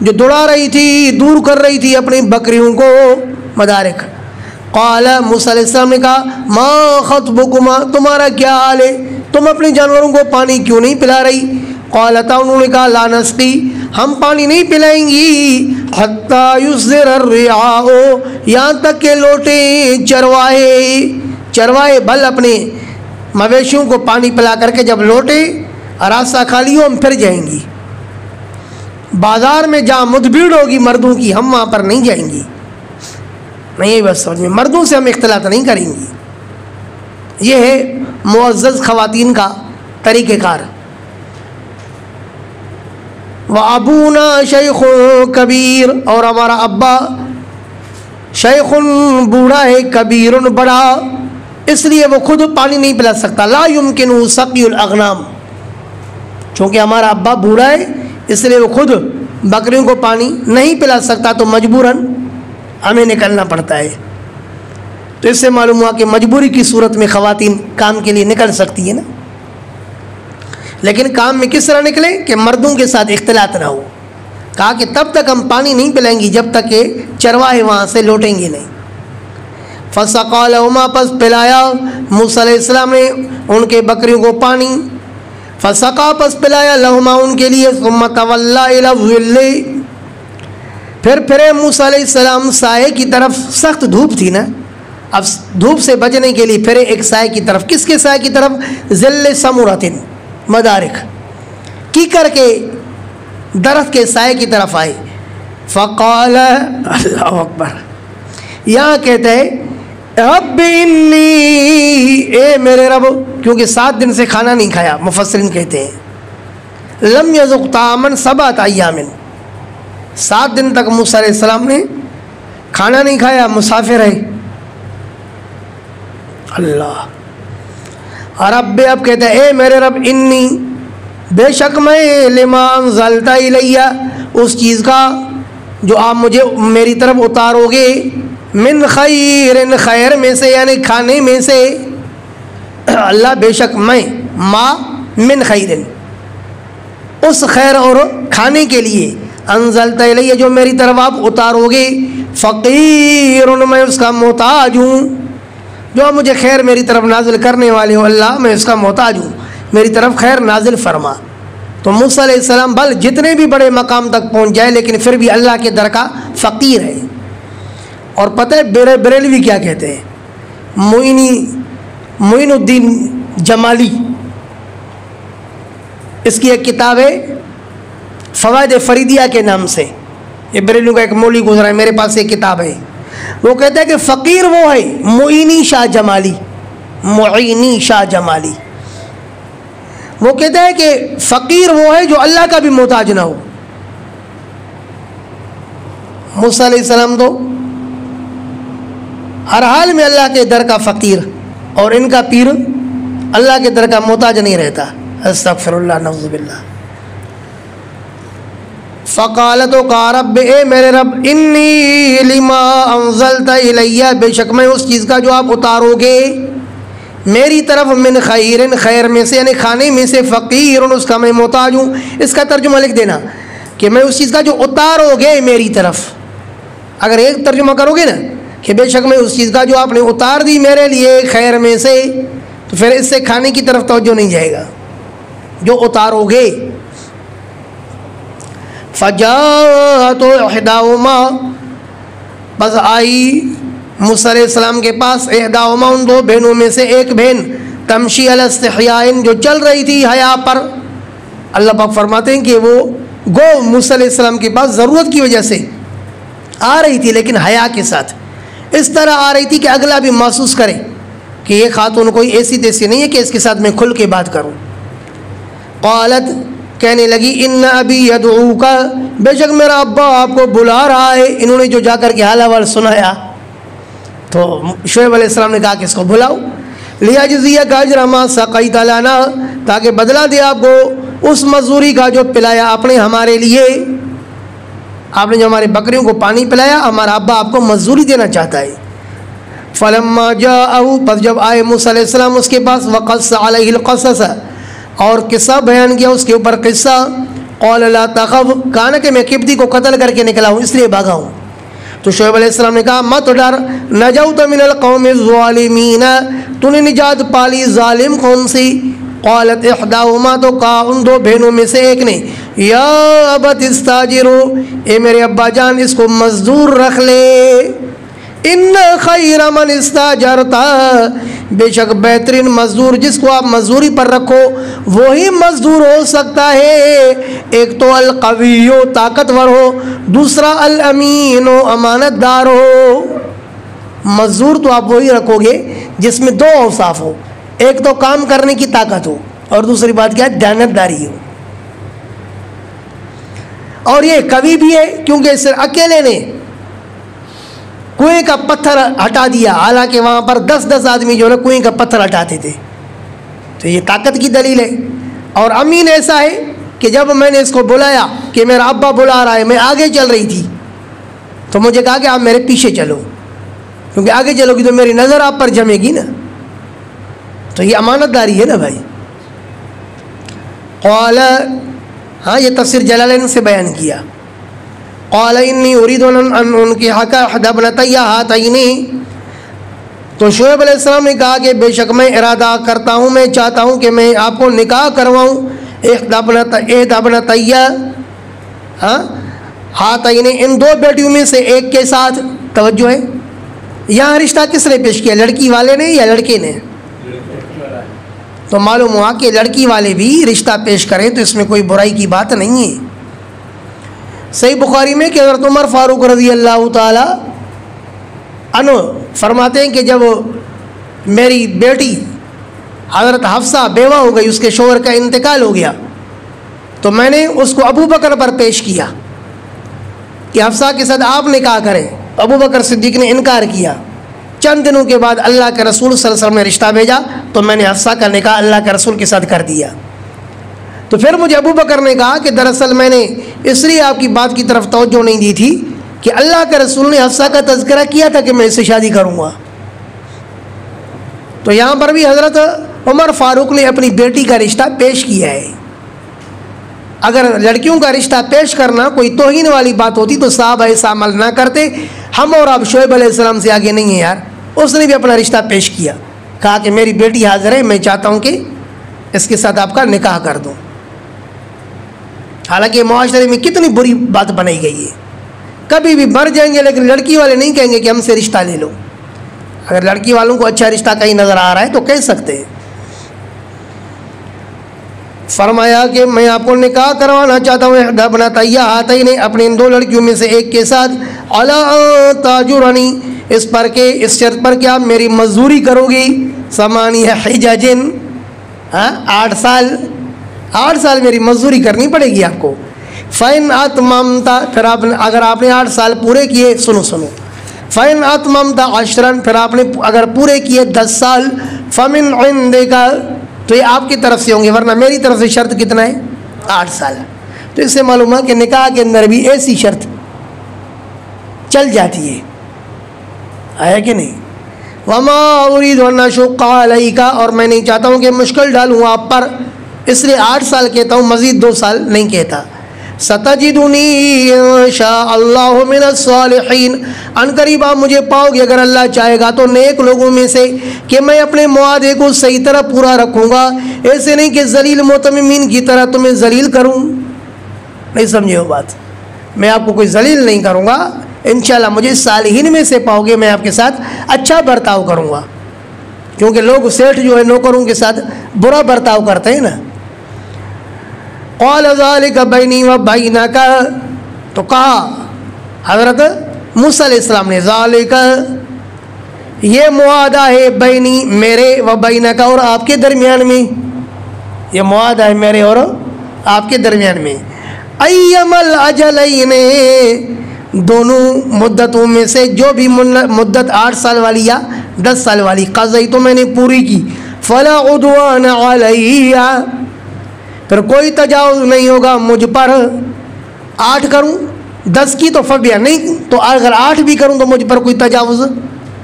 جو دوڑا رہی تھی، دور کر رہی تھی اپنی بکریوں کو. مدارک. قال موسیٰ علیہ السلام نے کہا ما خطبکما، تمہارا کیا حال ہے، تم اپنے جانوروں کو پانی کیوں نہیں پلا رہی؟ قالتا، انہوں نے کہا لا نسقی، ہم پانی نہیں پلائیں گی، حتی یصدر الرعاء، یہاں تک کہ لوٹیں چرواہے بل اپنے مویشیوں کو پانی پلا کر کے جب لوٹے، راستہ خالی ہو، ہم پھر جائیں گی. بازار میں جہاں مدبھیڑ ہوگی مردوں کی، ہم وہاں پر نہیں جائیں گی. نہیں بس سمجھ میں، مردوں سے ہم اختلاط نہیں کریں گی. یہ ہے معزز خواتین کا طریقہ کار. وَأَبُونَا شَيْخٌ کبیر، اور ہمارا ابا شیخ بوڑھا ہے، کبیر بڑا، اس لیے وہ خود پانی نہیں پلا سکتا. لا يمكن سقي الاغنام، چونکہ ہمارا ابا بوڑھا ہے اس لیے وہ خود بکریوں کو پانی نہیں پلا سکتا، تو مجبوراً ہمیں نکلنا پڑتا ہے. تو اس سے معلوم ہوا کہ مجبوری کی صورت میں خواتین کام کے لیے نکل سکتی ہے نا، لیکن کام میں کس طرح نکلیں کہ مردوں کے ساتھ اختلاط نہ ہو. کہا کہ تب تک ہم پانی نہیں پلائیں گی جب تک کہ چرواہے وہاں سے لوٹیں گے نہیں. فسقا لہما، پس پلایا موسیٰ علیہ السلام نے ان کے بکریوں کو پانی. فسقا، پس پلایا لہما ان کے لیے. ثم تولی الی الظل، پھر پھرے موسیٰ علیہ السلام سائے کی طرف. سخت دھوپ تھی نا، اب دھوپ سے بچنے کے لیے پھرے ایک سائے کی طرف. کس کے سائے کی طرف؟ ظل سمورتن. مدارک. کیکر کے درخت کے سائے کی طرف آئے. فقال، اللہ اکبر، یہاں کہتے ہیں رب انی، اے میرے رب، کیونکہ 7 دن سے کھانا نہیں کھایا. مفسرین کہتے ہیں لم یذق طعاما 7 ایام، 7 دن تک موسیٰ علیہ السلام نے کھانا نہیں کھایا، مسافر ہے. اللہ رب، اب کہتے ہیں اے میرے رب، انی، بے شک میں، لما انزلت الیہ، اس چیز کا جو آپ مجھے میری طرف اتارو گے، من خیر، خیر میں سے یعنی کھانے میں سے. اللہ بے شک میں، ما من خیر، اس خیر اور کھانے کے لیے، انزلت الیہ جو میری طرف آپ اتارو گے، فقیر، میں اس کا محتاج ہوں. جو مجھے خیر میری طرف نازل کرنے والے ہو اللہ، میں اس کا محتاج ہوں، میری طرف خیر نازل فرما. تو موسیٰ علیہ السلام بل جتنے بھی بڑے مقام تک پہنچ جائے لیکن پھر بھی اللہ کے در کا فقیر ہے. اور پتہ ہے بریلوی کیا کہتے ہیں؟ معین الدین جمالی، اس کی ایک کتاب ہے فوائد فریدیہ کے نام سے، یہ بریلوی کا ایک مولوی گزرا ہے، میرے پاس ایک کتاب ہے. وہ کہتا ہے کہ فقیر وہ ہے معینی شاہ جمالی، معینی شاہ جمالی. وہ کہتا ہے کہ فقیر وہ ہے جو اللہ کا بھی محتاج نہ ہو. موسیٰ علیہ السلام تو ہر حال میں اللہ کے در کا فقیر، اور ان کا پیر اللہ کے در کا محتاج نہیں رہتا. استغفر اللہ، نعوذ باللہ. فقالت و قال رب، اے میرے رب، انی لما انزلت الی، بے شک میں اس چیز کا جو آپ اتارو گے میری طرف، من خیر، خیر میں سے یعنی کھانے میں سے، فقیر، اس کا میں محتاج ہوں. اس کا ترجمہ لکھ دینا کہ میں اس چیز کا جو اتارو گے میری طرف. اگر ایک ترجمہ کرو گے نا کہ بے شک میں اس چیز کا جو آپ نے اتار دی میرے لیے خیر میں سے، تو پھر اس سے کھانے کی طرف توجہ نہیں جائے گا، جو اتارو گے. فجاءت احداہما، بس آئی موسیٰ علیہ السلام کے پاس، احداہما، ان دو بہنوں میں سے ایک بہن، تمشی علی استحیاء، جو چل رہی تھی حیا پر. اللہ پاک فرماتے ہیں کہ وہ گو موسیٰ علیہ السلام کے پاس ضرورت کی وجہ سے آ رہی تھی، لیکن حیا کے ساتھ. اس طرح آ رہی تھی کہ اگلا بھی محسوس کرے کہ یہ خاتون کوئی ایسی تیسی نہیں ہے کہ اس کے ساتھ میں کھل کے بات کروں. قالت، کہنے لگی، ان ابی یدعوک، بے شک میرا ابا آپ کو بلا رہا ہے. انہوں نے جو جا کر کے حال احوال سنایا تو شعیب علیہ السلام نے کہا کہ اس کو بلاؤ. لیجزیک اجر ما سقیت لنا، تاکہ بدلہ دے آپ کو اس مزدوری کا جو پلایا آپ نے ہمارے لیے. آپ نے جو ہمارے بکریوں کو پانی پلایا، ہمارا ابا آپ کو مزدوری دینا چاہتا ہے. فلما جاءہ، پس جب آئے موسیٰ علیہ السلام اس کے پاس، وقص علیہ القصص، اور قصہ بیان کیا اس کے اوپر قصہ. قال لا تخف، کہا نا کہ میں قبطی کو قتل کر کے نکلا ہوں اس لیے بھاگا ہوں. تو شعیب علیہ السلام نے کہا مت ڈر، نجوت من القوم الظالمین، تو نے نجات پالی ظالم قوم سے. قالت احداہما، تو کہا ان دو بہنوں میں سے ایک نے، یا ابت استاجرو، اے میرے ابا جان اس کو مزدور رکھ لے. ان خیر من استاجرتا، بے شک بہترین مزدور جس کو آپ مزدوری پر رکھو وہی مزدور ہو سکتا ہے. ایک تو القوی، طاقتور ہو، دوسرا الامین، امانت دار ہو. مزدور تو آپ وہی رکھو گے جس میں دو اوصاف ہو، ایک تو کام کرنے کی طاقت ہو، اور دوسری بات کیا ہے، دیانتداری ہو. اور یہ قوی بھی ہے کیونکہ اس سے اکیلے نے کنویں کا پتھر ہٹا دیا، حالانکہ وہاں پر 10 آدمی جو ہے کنویں کا پتھر ہٹاتے تھے. تو یہ طاقت کی دلیل ہے. اور امین ایسا ہے کہ جب میں نے اس کو بلایا کہ میرا ابا بلا رہا ہے، میں آگے چل رہی تھی تو مجھے کہا کہ آپ میرے پیچھے چلو، کیونکہ آگے چلو گی تو میری نظر آپ پر جمے گی نا. تو یہ امانت داری ہے نا بھائی. قال، ہاں یہ تفسیر جلالین سے بیان کیا. قال انی اريد ان انکحک احدی ابنتی ہاتین، تو شعیب علیہ السلام نے کہا کہ بے شک میں ارادہ کرتا ہوں، میں چاہتا ہوں کہ میں آپ کو نکاح کرواؤں احدی ابنتی، ہاں ہاتین، ان دو بیٹیوں میں سے ایک کے ساتھ. توجہ ہے، یہاں رشتہ کس نے پیش کیا، لڑکی والے نے یا لڑکے نے؟ تو معلوم ہوا کہ لڑکی والے بھی رشتہ پیش کریں تو اس میں کوئی برائی کی بات نہیں ہے. صحیح بخاری میں کہ حضرت عمر فاروق رضی اللہ تعالی عنہ فرماتے ہیں کہ جب میری بیٹی حضرت حفصہ بیوہ ہو گئی، اس کے شوہر کا انتقال ہو گیا، تو میں نے اس کو ابو بکر پر پیش کیا کہ حفصہ کے ساتھ آپ نکاح کریں. ابو بکر صدیق نے انکار کیا. چند دنوں کے بعد اللہ کے رسول صلی اللہ علیہ وسلم نے رشتہ بھیجا تو میں نے حفصہ کا نکاح اللہ کے رسول کے ساتھ کر دیا. تو پھر مجھے ابو بکر نے کہا کہ دراصل میں نے اس لیے آپ کی بات کی طرف توجہ نہیں دی تھی کہ اللہ کے رسول نے حفصہ کا تذکرہ کیا تھا کہ میں اس سے شادی کروں گا. تو یہاں پر بھی حضرت عمر فاروق نے اپنی بیٹی کا رشتہ پیش کیا ہے. اگر لڑکیوں کا رشتہ پیش کرنا کوئی توہین والی بات ہوتی تو صحابہ ایسا عمل نہ کرتے. ہم اور آپ شعیب علیہ السلام سے آگے نہیں ہیں یار. اس نے بھی اپنا رشتہ پیش کیا، کہا کہ میری بیٹی حاضر ہے، میں چاہتا ہوں کہ اس کے ساتھ آپ کا نکاح کر دوں. حالانکہ معاشرے میں کتنی بری بات بنائی گئی ہے. کبھی بھی مر جائیں گے لیکن لڑکی والے نہیں کہیں گے کہ ہم سے رشتہ لے لو. اگر لڑکی والوں کو اچھا رشتہ کہیں نظر آ رہا ہے تو کہہ سکتے ہیں. فرمایا کہ میں آپ کو نکاح کروانا چاہتا ہوں احدی ابنتی ہاتین، اپنی ان دو لڑکیوں میں سے ایک کے ساتھ، علی ان تاجرنی، اس پر کہ اس شرط پر کہ آپ میری مزدوری کرو گی، 8 حجج، 8 سال 8 سال میری مزدوری کرنی پڑے گی آپ کو. فَإِنْ أَتْمَمْتَ پھر آپ نے اگر آپ نے 8 سال پورے کیے, سنو فَإِنْ أَتْمَمْتَ عَشْرًا پھر آپ نے اگر پورے کیے 10 سال, فَمِنْ عِنْدِكَ تو یہ آپ کی طرف سے ہوں گے, ورنہ میری طرف سے شرط کتنا ہے 8 سال. تو اس سے معلوم ہے کہ نکاح کے اندر بھی ایسی شرط چل جاتی ہے کہ نہیں. وَمَا أُرِيدُ أَنْ أَشُقَّ عَلَيْكَ اور میں نہیں چاہتا ہوں کہ مشکل ڈالوں آپ پر, اس لیے 8 سال کہتا ہوں, مزید 2 سال نہیں کہتا. سَتَجِدُنِي إِن شَاءَ اللَّهُ مِنَ الصَّالِحِينَ ان قریب آپ مجھے پاؤ گے اگر اللہ چاہے گا تو نیک لوگوں میں سے, کہ میں اپنے معاہدے کو صحیح طرح پورا رکھوں گا, ایسے نہیں کہ ذلیل متممین کی طرح تمہیں ذلیل کروں. نہیں سمجھے وہ بات, میں آپ کو کوئی ذلیل نہیں کروں گا. انشاءاللہ مجھے صالحین میں سے پاؤ گے, میں آپ کے ساتھ اچھا برتاؤ کروں گا, کیونکہ لوگ سیٹھ جو ہے نوکروں کے ساتھ برا برتاؤ کرتے ہیں نا. قال ذلك بینی و بینک تو کہا حضرت موسیٰ علیہ السلام نے, ذالک یہ معاہدہ ہے, بینی میرے, و بینک اور آپ کے درمیان میں, یہ معاہدہ ہے میرے اور آپ کے درمیان میں. ایم الاجلین دونوں مدتوں میں سے جو بھی مدت 8 سال والی یا 10 سال والی قضائی تو میں نے پوری کی, فلا عدوان علیہ پھر کوئی تجاوز نہیں ہوگا مجھ پر. 8 کروں 10 کی تو فبیا نہیں, تو اگر 8 بھی کروں تو مجھ پر کوئی تجاوز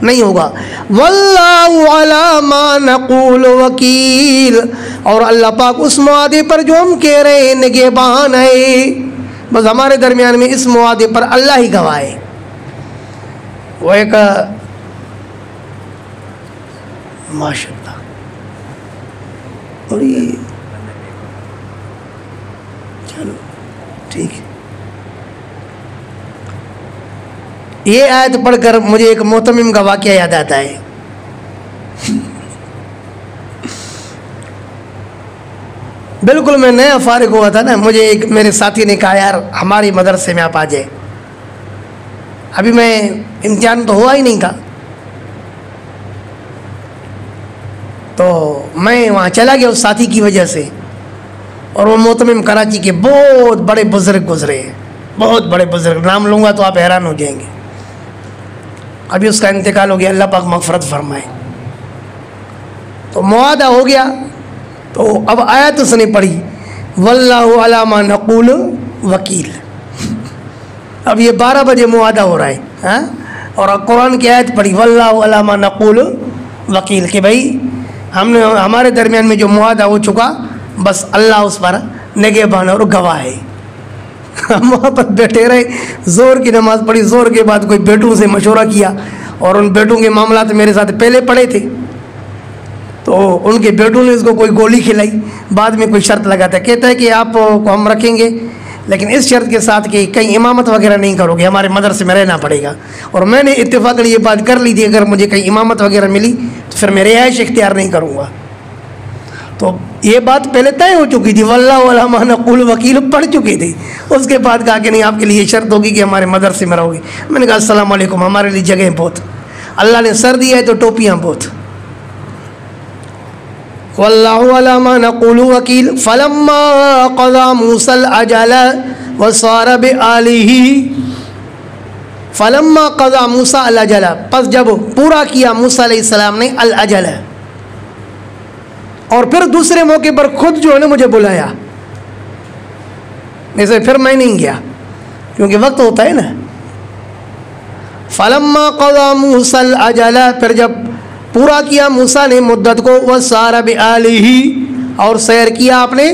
نہیں ہوگا. واللہ علی ما نقول وکیل اور اللہ پاک اس معاہدے پر جو ہم کہہ رہے ہیں نگہبان ہے. بس ہمارے درمیان میں اس معاہدے پر اللہ ہی گواہ ہے. وہ ایک ماشاء اللہ, اور یہ چلو ٹھیک ہے. یہ آیت پڑھ کر مجھے ایک محتمم کا واقعہ یاد آتا ہے. بالکل میں نیا فارغ ہوا تھا نا, مجھے ایک میرے ساتھی نے کہا یار ہماری مدرسے میں آپ آ جائیں. ابھی میں امتحان تو ہوا ہی نہیں تھا, تو میں وہاں چلا گیا اس ساتھی کی وجہ سے. اور وہ محتمم کراچی کے بہت بڑے بزرگ گزرے ہیں, بہت بڑے بزرگ, نام لوں گا تو آپ حیران ہو جائیں گے. ابھی اس کا انتقال ہو گیا, اللہ پاک مغفرت فرمائے. تو معاہدہ ہو گیا, تو اب آیت اس نے پڑھی, واللہ علی ما نقول وکیل. اب یہ 12 بجے معاہدہ ہو رہا ہے, اور قرآن کی آیت پڑھی واللہ علی ما نقول وکیل, کہ بھائی ہم نے ہمارے درمیان میں جو معاہدہ ہو چکا بس اللہ اس پر نگہبان اور گواہ ہے. ہم وہاں پر بیٹھے رہے, زور کی نماز پڑھی, زور کے بعد کوئی بیٹوں سے مشورہ کیا, اور ان بیٹوں کے معاملات میرے ساتھ پہلے پڑے تھے, تو ان کے بیٹوں نے اس کو کوئی گولی کھلائی. بعد میں کوئی شرط لگاتا ہے, کہتا ہے کہ آپ کو ہم رکھیں گے لیکن اس شرط کے ساتھ کہ کہیں امامت وغیرہ نہیں کرو گے, ہمارے مدرسے میں رہنا پڑے گا. اور میں نے اتفاقاً یہ بات کر لی تھی, اگر مجھے کہیں امامت وغیرہ ملی تو پھر میں رہائش اختیار نہیں کروں گا. تو یہ بات پہلے طے ہو چکی تھی, واللہ علی ما نقول وکیل پڑھ چکی تھی. اس کے بعد کہا کہ نہیں آپ کے لیے یہ شرط ہوگی کہ ہمارے مدرسے میں رہو گے. میں نے کہا السلام علیکم, ہمارے لیے جگہیں بہت, اللہ نے سر دیا ہے تو ٹوپیاں بہت. واللہ علی ما نقول وکیل. فلما قضى موسى الاجل وصار بآلہ, فلما قضى موسیٰ الاجل پس جب پورا کیا موسیٰ علیہ السلام نے الاجل, اور پھر دوسرے موقع پر خود جو ہے نا مجھے بلایا, جیسے پھر میں نہیں گیا کیونکہ وقت ہوتا ہے نا. فلما قضى موسیٰ الاجل پھر جب پورا کیا موسیٰ نے مدت کو, وصار بآلہ اور سیر کیا اپنے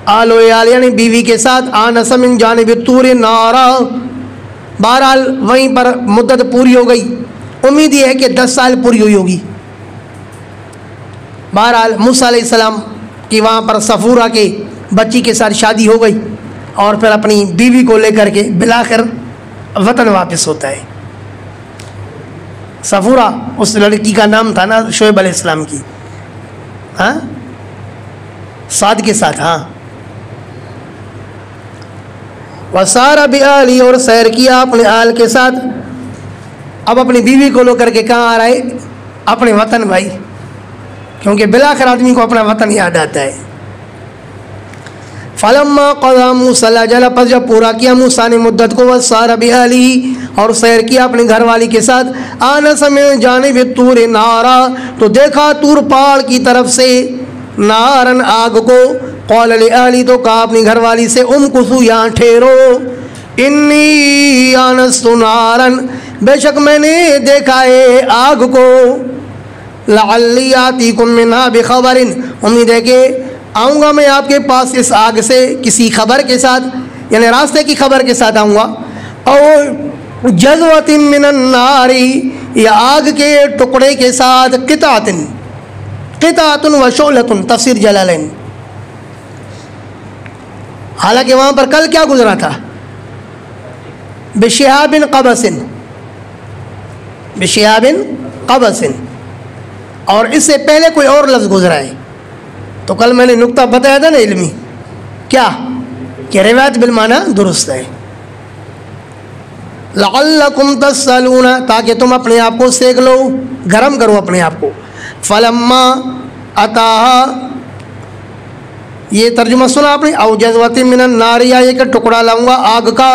آل و عیال یعنی بیوی کے ساتھ, آنس من جانب طور نارا. بہرحال وہیں پر مدت پوری ہو گئی, امید یہ ہے کہ 10 سال پوری ہوئی ہوگی. بہرحال موسیٰ علیہ السلام کی وہاں پر صفورہ کے بچی کے ساتھ شادی ہو گئی, اور پھر اپنی بیوی کو لے کر کے بالآخر وطن واپس ہوتا ہے. صفورہ اس لڑکی کا نام تھا نا شعیب علیہ السلام کی, ہاں سعد کے ساتھ. ہاں وصار بآلہ اور سیر کیا اپنے آل کے ساتھ. اب اپنی بیوی کو لے کر کے کہاں آ رہا ہے, اپنے وطن بھائی, کیونکہ بالآخر آدمی کو اپنا وطن یاد آتا ہے. فلما قضى موسى الأجل، پس جب پورا کیا موسیٰ نے مدت کو، وسار بأهله، اور سیر کیا اپنے گھر والی کے ساتھ، آنس من جانب الطور نارا، تو دیکھا طور پہاڑ کی طرف سے نارن آگ کو، قال لأهلی، تو کہا اپنی گھر والی سے، امکثوا یہاں ٹھہرو، انی آنست نارن، بے شک میں نے دیکھا ہے آگ کو، لعلی آتیکم منہا بخبر، امید ہے کہ آؤں گا میں آپ کے پاس اس آگ سے کسی خبر کے ساتھ، یعنی راستے کی خبر کے ساتھ آؤں گا، اور جذوۃ من النار، یا آگ کے ٹکڑے کے ساتھ، قطعۃ و شعلۃ، تفسیر جلالین۔ حالانکہ وہاں پر کل کیا گزرا تھا؟ بشہاب قبس، بشہاب قبس، اور اس سے پہلے کوئی اور لفظ گزرا ہے۔ تو کل میں نے نقطہ بتایا تھا نا علمی، کیا کہ روایت بالمعنی درست ہے، لعلکم تسألون، تاکہ تم اپنے آپ کو سیک لو، گرم کرو اپنے آپ کو۔ فلما اتاہا، یہ ترجمہ سنا آپ نے، او جذوۃ من النار، یا یہ کہ ٹکڑا لاؤں گا آگ کا،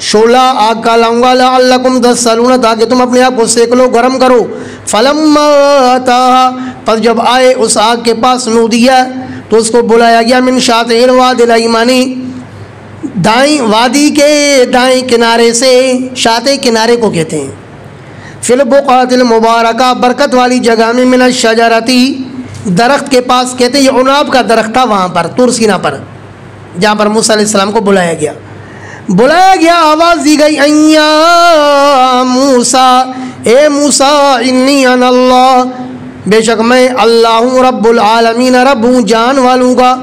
شعلہ آگ کا لاؤں گا، لعلکم تسألون، تاکہ تم اپنے آپ کو سیک لو، گرم کرو۔ فلما اتاہا، پس جب آئے اس آگ کے پاس، نودیا، تو اس کو بلایا گیا، من شاطئ الوادی الایمانی، دائیں وادی کے دائیں کنارے سے، شاطئ کنارے کو کہتے ہیں، فی البقعۃ المبارکہ، برکت والی جگہ میں، من الشجرتی، درخت کے پاس، کہتے ہیں یہ عناب کا درخت تھا وہاں پر طور سینا پر، جہاں پر موسیٰ علیہ السلام کو بلایا گیا، آواز دی گئی، یا موسیٰ، اے موسیٰ، انی انا اللہ، بے شک میں اللہ ہوں، رب العالمین، رب ہوں جان والوں کا،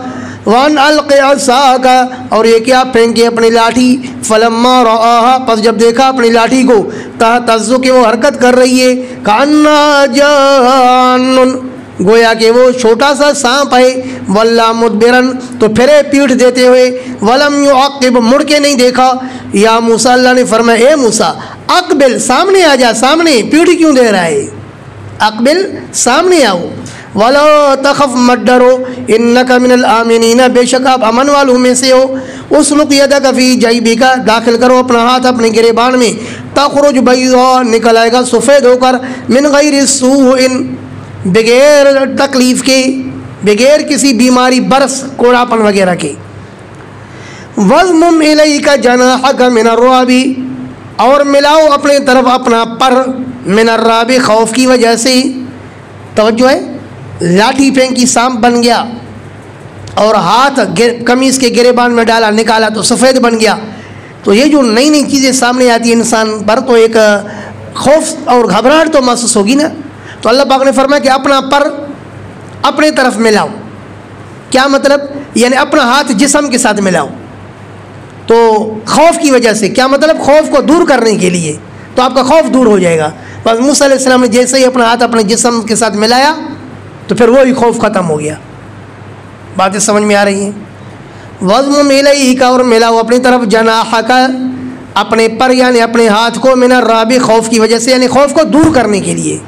وان الق عصاک، اور یہ کیا پھینکے اپنی لاٹھی، فلما رآہا، پس جب دیکھا اپنی لاٹھی کو، تہتز، کہ وہ حرکت کر رہی ہے، کأنہا جان، گویا کہ وہ چھوٹا سا سانپ ہے، ولا مدبرن، تو پھرے پیٹھ دیتے ہوئے، ولم یعقب، مڑ کے نہیں دیکھا، یا موسیٰ، اللہ نے فرمایا، اے موسیٰ، اقبل، سامنے آ جا، سامنے پیٹھ کیوں دے رہا ہے، اقبل، سامنے آؤ، ولا تخف، مت ڈرو، انک من الآمنین، بے شک آپ امن والوں میں سے ہو، اسلک یدک فی جیبک، داخل کرو اپنا ہاتھ اپنے گریبان میں، تخرج بیضاء، نکل آئے گا سفید ہو کر، من غیر سوء، بغیر تکلیف کے، بغیر کسی بیماری، برس، کوڑاپن وغیرہ کے، وَضْمُمْ إِلَيْكَ جَنَاحَكَ مِنَ الرُّعْبِ، اور ملاؤ اپنے طرف اپنا پر، من الرعب، خوف کی وجہ سے، توجہ ہے، لاٹھی پھینکی، سانپ بن گیا، اور ہاتھ قمیص کے گریبان میں ڈالا، نکالا تو سفید بن گیا، تو یہ جو نئی نئی چیزیں سامنے آتی ہیں انسان پر، تو ایک خوف اور گھبراہٹ تو محسوس ہوگی نا، تو اللہ پاک نے فرمایا کہ اپنا پر اپنے طرف ملاؤ، کیا مطلب، یعنی اپنا ہاتھ جسم کے ساتھ ملاؤ، تو خوف کی وجہ سے، کیا مطلب، خوف کو دور کرنے کے لیے، تو آپ کا خوف دور ہو جائے گا۔ بس موسیٰ علیہ السلام نے جیسے ہی اپنا ہاتھ اپنے جسم کے ساتھ ملایا تو پھر وہی خوف ختم ہو گیا۔ باتیں سمجھ میں آ رہی ہیں؟ وَضْمُمْ إِلَيْكَ، اور ملاؤ اپنی طرف، جناحَكَ، اپنے پر، یعنی اپنے ہاتھ کو، من الرعب، خوف کی وجہ سے، یعنی خوف کو دور کرنے کے لیے۔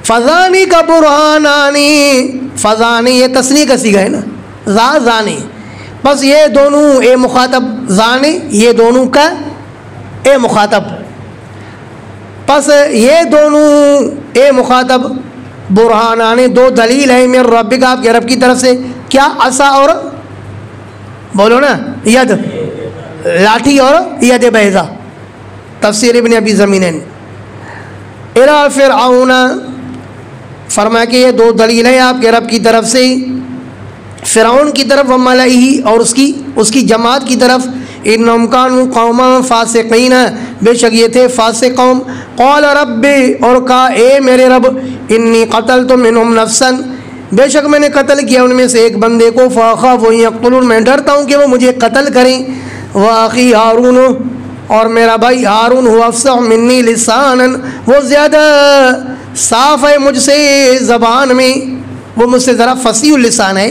فَذَانِ کا برہانانی، فَذَانِ یہ تصنیع کا صیغہ ہے نا، زانی، بس یہ دونوں، اے مخاطب، زانی، یہ دونوں کا اے مخاطب، پس یہ دونوں اے مخاطب، برہانانی، دو دلیل ہیں، من ربک، آپ کے رب کی طرف سے، کیا، عصا اور، بولو نا، ید، لاٹھی اور ید بیضا، تفسیر ابن ابی زمینین، الی فرعون، فرمایا کہ یہ دو دلیل ہیں آپ کے رب کی طرف سے، فرعون کی طرف، وملئہ، اور اس کی جماعت کی طرف، انہم کانوا قوما فاسقین، بے شک یہ تھے فاسق قوم، قال رب، اور کہا اے میرے رب، انی قتلت منہم نفسا، بے شک میں نے قتل کیا ان میں سے ایک بندے کو، فاخاف ان یقتلون، میں ڈرتا ہوں کہ وہ مجھے قتل کریں، واخی ہارون، اور میرا بھائی ہارون، ہوا افصح منی لسانا، وہ زیادہ صاف ہے مجھ سے زبان میں، وہ مجھ سے ذرا فصیح اللسان ہے،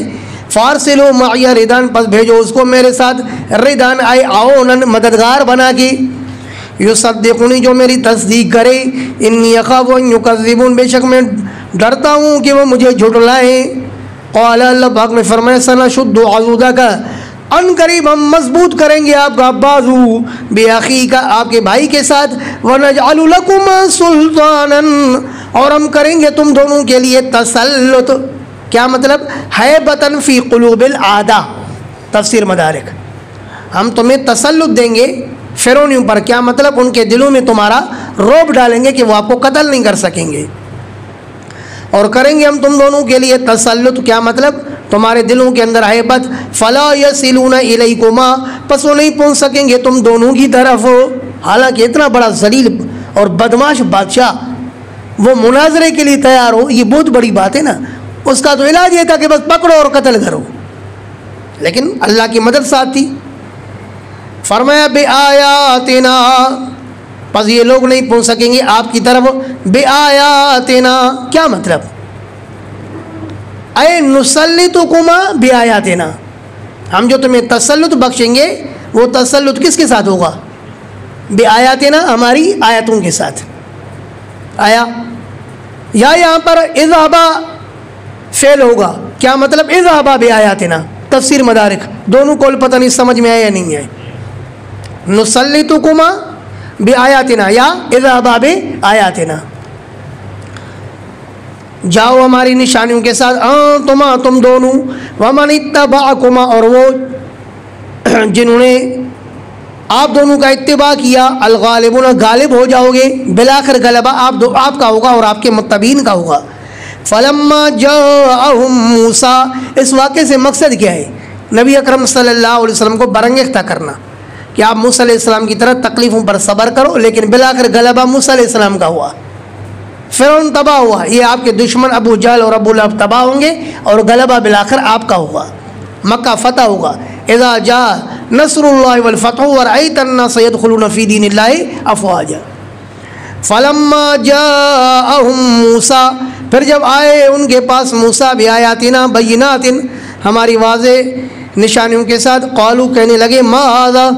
فارسلو معی ردان، پس بھیجو اس کو میرے ساتھ، ردان آئے عونن، مددگار بنا کے، یصدقونی، جو میری تصدیق کرے، انی اخاف ان یکذبون، بے شک میں ڈرتا ہوں کہ وہ مجھے جھٹلائیں۔ قال، اللہ پاک نے فرمایا، سنشد عضدک، ان قریب ہم مضبوط کریں گے آپ کا بازو بِأَخِيكَ کا آپ کے بھائی کے ساتھ، وَنَجْعَلُ لَكُمَا سُلْطَانًا اور ہم کریں گے تم دونوں کے لیے تسلط. کیا مطلب؟ ہیبتاً فی قلوب العادہ. تفسیر مدارک، ہم تمہیں تسلط دیں گے فرعونیوں پر. کیا مطلب؟ ان کے دلوں میں تمہارا رعب ڈالیں گے کہ وہ آپ کو قتل نہیں کر سکیں گے. اور کریں گے ہم تم دونوں کے لیے تسلط. کیا مطلب؟ تمہارے دلوں کے اندر ہیبت. فلا یصلون الیکما پس وہ نہیں پہنچ سکیں گے تم دونوں کی طرف. حالانکہ اتنا بڑا ذلیل اور بدمعاش بادشاہ وہ مناظرے کے لیے تیار ہو، یہ بہت بڑی بات ہے نا. اس کا تو علاج یہ تھا کہ بس پکڑو اور قتل کرو، لیکن اللہ کی مدد ساتھ تھی. فرمایا بِآیاتنا پس یہ لوگ نہیں پہنچ سکیں گے آپ کی طرف. بِآیاتنا کیا مطلب؟ اے نسلطکما بِآیاتنا، ہم جو تمہیں تسلط بخشیں گے وہ تسلط کس کے ساتھ ہوگا؟ بِآیاتنا ہماری آیتوں کے ساتھ. آیا یا یہاں پر اذهبا فعل ہوگا. کیا مطلب اذهبا بِآیاتنا؟ تفسیر مدارک دونوں کو پتہ نہیں سمجھ میں آیا یا نہیں ہے. نسلطکما بِآیاتنا یا اذهبا بِآیاتنا، جاؤ ہماری نشانیوں کے ساتھ. تم دونوں ومن اتبعکما اور وہ جنہوں نے آپ دونوں کا اتباع کیا، الغالبون غالب ہو جاؤ گے. بلاخر غلبہ آپ کا ہوگا اور آپ کے متبعین کا ہوگا. فلما جاءہم موسیٰ، اس واقعے سے مقصد کیا ہے؟ نبی اکرم صلی اللہ علیہ وسلم کو برانگیختہ کرنا کہ آپ موسیٰ علیہ السلام کی طرح تکلیفوں پر صبر کرو، لیکن بلاخر غلبہ موسیٰ علیہ السلام کا ہوا. فرعون تباہ ہوا، یہ آپ کے دشمن ابو جہل اور ابو لہب تباہ ہوں گے اور غلبہ بلاخر آپ کا ہوگا. مکہ فتح ہوگا. اذا جاء نصر اللہ والفتح ورأیت الناس يدخلون فی دین اللہ افواجا. فلما جاءہم موسیٰ پھر جب آئے ان کے پاس موسیٰ بآیاتنا بینات ہماری واضح نشانیوں کے ساتھ، قالوا کہنے لگے ما ھذا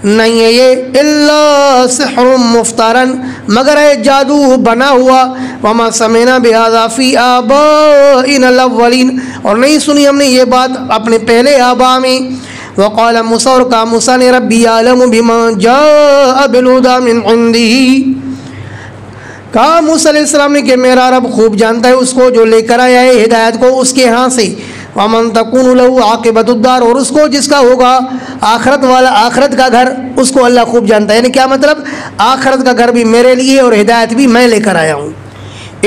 نہیں ہے یہ الا سحر مفترا مگر ہے جادو بنا ہوا. وما سمعنا بہذا فی آبائنا الاولین اور نہیں سنی ہم نے یہ بات اپنے پہلے آباء میں. وقال موسیٰ اور کہا موسیٰ نے ربی یعلم بما جاء بالہدی من عندہ، کہا موسیٰ علیہ السلام نے کہ میرا رب خوب جانتا ہے اس کو جو لے کر آیا ہے ہدایت کو اس کے ہاں سے. ومن تکون له عاقبۃ الدار اور اس کو جس کا ہوگا آخرت والا آخرت کا گھر اس کو اللہ خوب جانتا ہے. یعنی کیا مطلب؟ آخرت کا گھر بھی میرے لیے اور ہدایت بھی میں لے کر آیا ہوں.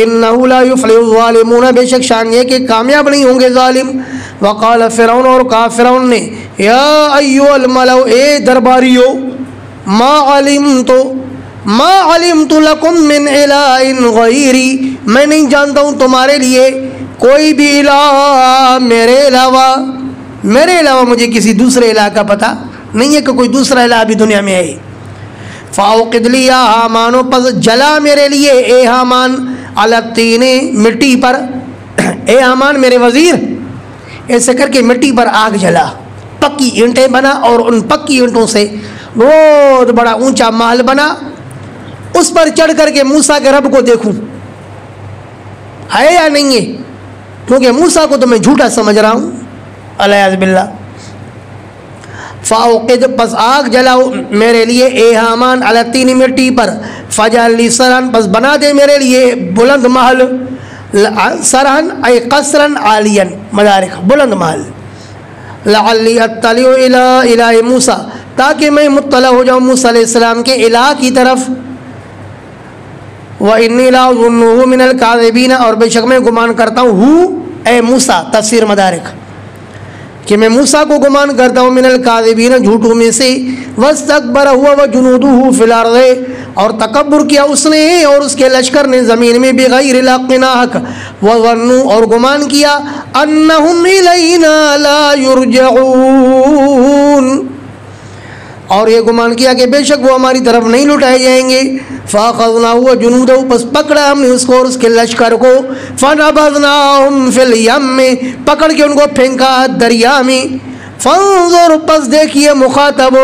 انہ لا یفلح الظالمون بے شک شان یہ کہ کامیاب نہیں ہوں گے ظالم. وقال فرعون اور کہا فرعون نے یا ایھا الملأ اے درباریو ما علمت لکم من الہ غیری میں نہیں جانتا ہوں تمہارے لیے کوئی بھی الہ میرے علاوہ مجھے کسی دوسرے الہ کا پتہ نہیں ہے کہ کوئی دوسرا الہ بھی دنیا میں ہے. فاوقد لی یا حامان پس جلا میرے لیے اے حامان علی الطین مٹی پر. اے حامان میرے وزیر ایسے کر کے مٹی پر آگ جلا، پکی اینٹیں بنا اور ان پکی اینٹوں سے بہت بڑا اونچا محل بنا. اس پر چڑھ کر کے موسیٰ کے رب کو دیکھوں ہے یا نہیں ہے، کیونکہ موسیٰ کو تو میں جھوٹا سمجھ رہا ہوں. الیاذ باللہ. فاوقد پس آگ جلاؤ میرے لیے اے حامان علی الطین مٹی پر. فجعل لی سرحن پس بنا دے میرے لیے بلند محل. سرحن اے قصرن عالین مدارک بلند محل. لعلی اطلع الی الہ موسیٰ تاکہ میں مطلع ہو جاؤں موسیٰ علیہ السلام کے الہ کی طرف. وَإِنِّي لَأَظُنُّهُ مِنَ الْكَاذِبِينَ اور بے شک میں گمان کرتا ہوں اے موسیٰ تفسیر مدارک کہ میں موسیٰ کو گمان کرتا ہوں من الکاذبین جھوٹوں میں سے. واستکبر ہوا وجنودہ فی الارض اور تکبر کیا اس نے اور اس کے لشکر نے زمین میں بغیر الحق ناحق. وظنوا اور گمان کیا انہم الینا لا یرجعون اور یہ گمان کیا کہ بے شک وہ ہماری طرف نہیں لٹائے جائیں گے. فاخذناہ وجنودہ پس پکڑا ہم نے اس کو اور اس کے لشکر کو. فنبذناہم فی الیم پکڑ کے ان کو پھینکا دریا میں. فانظر پس دیکھیے مخاطب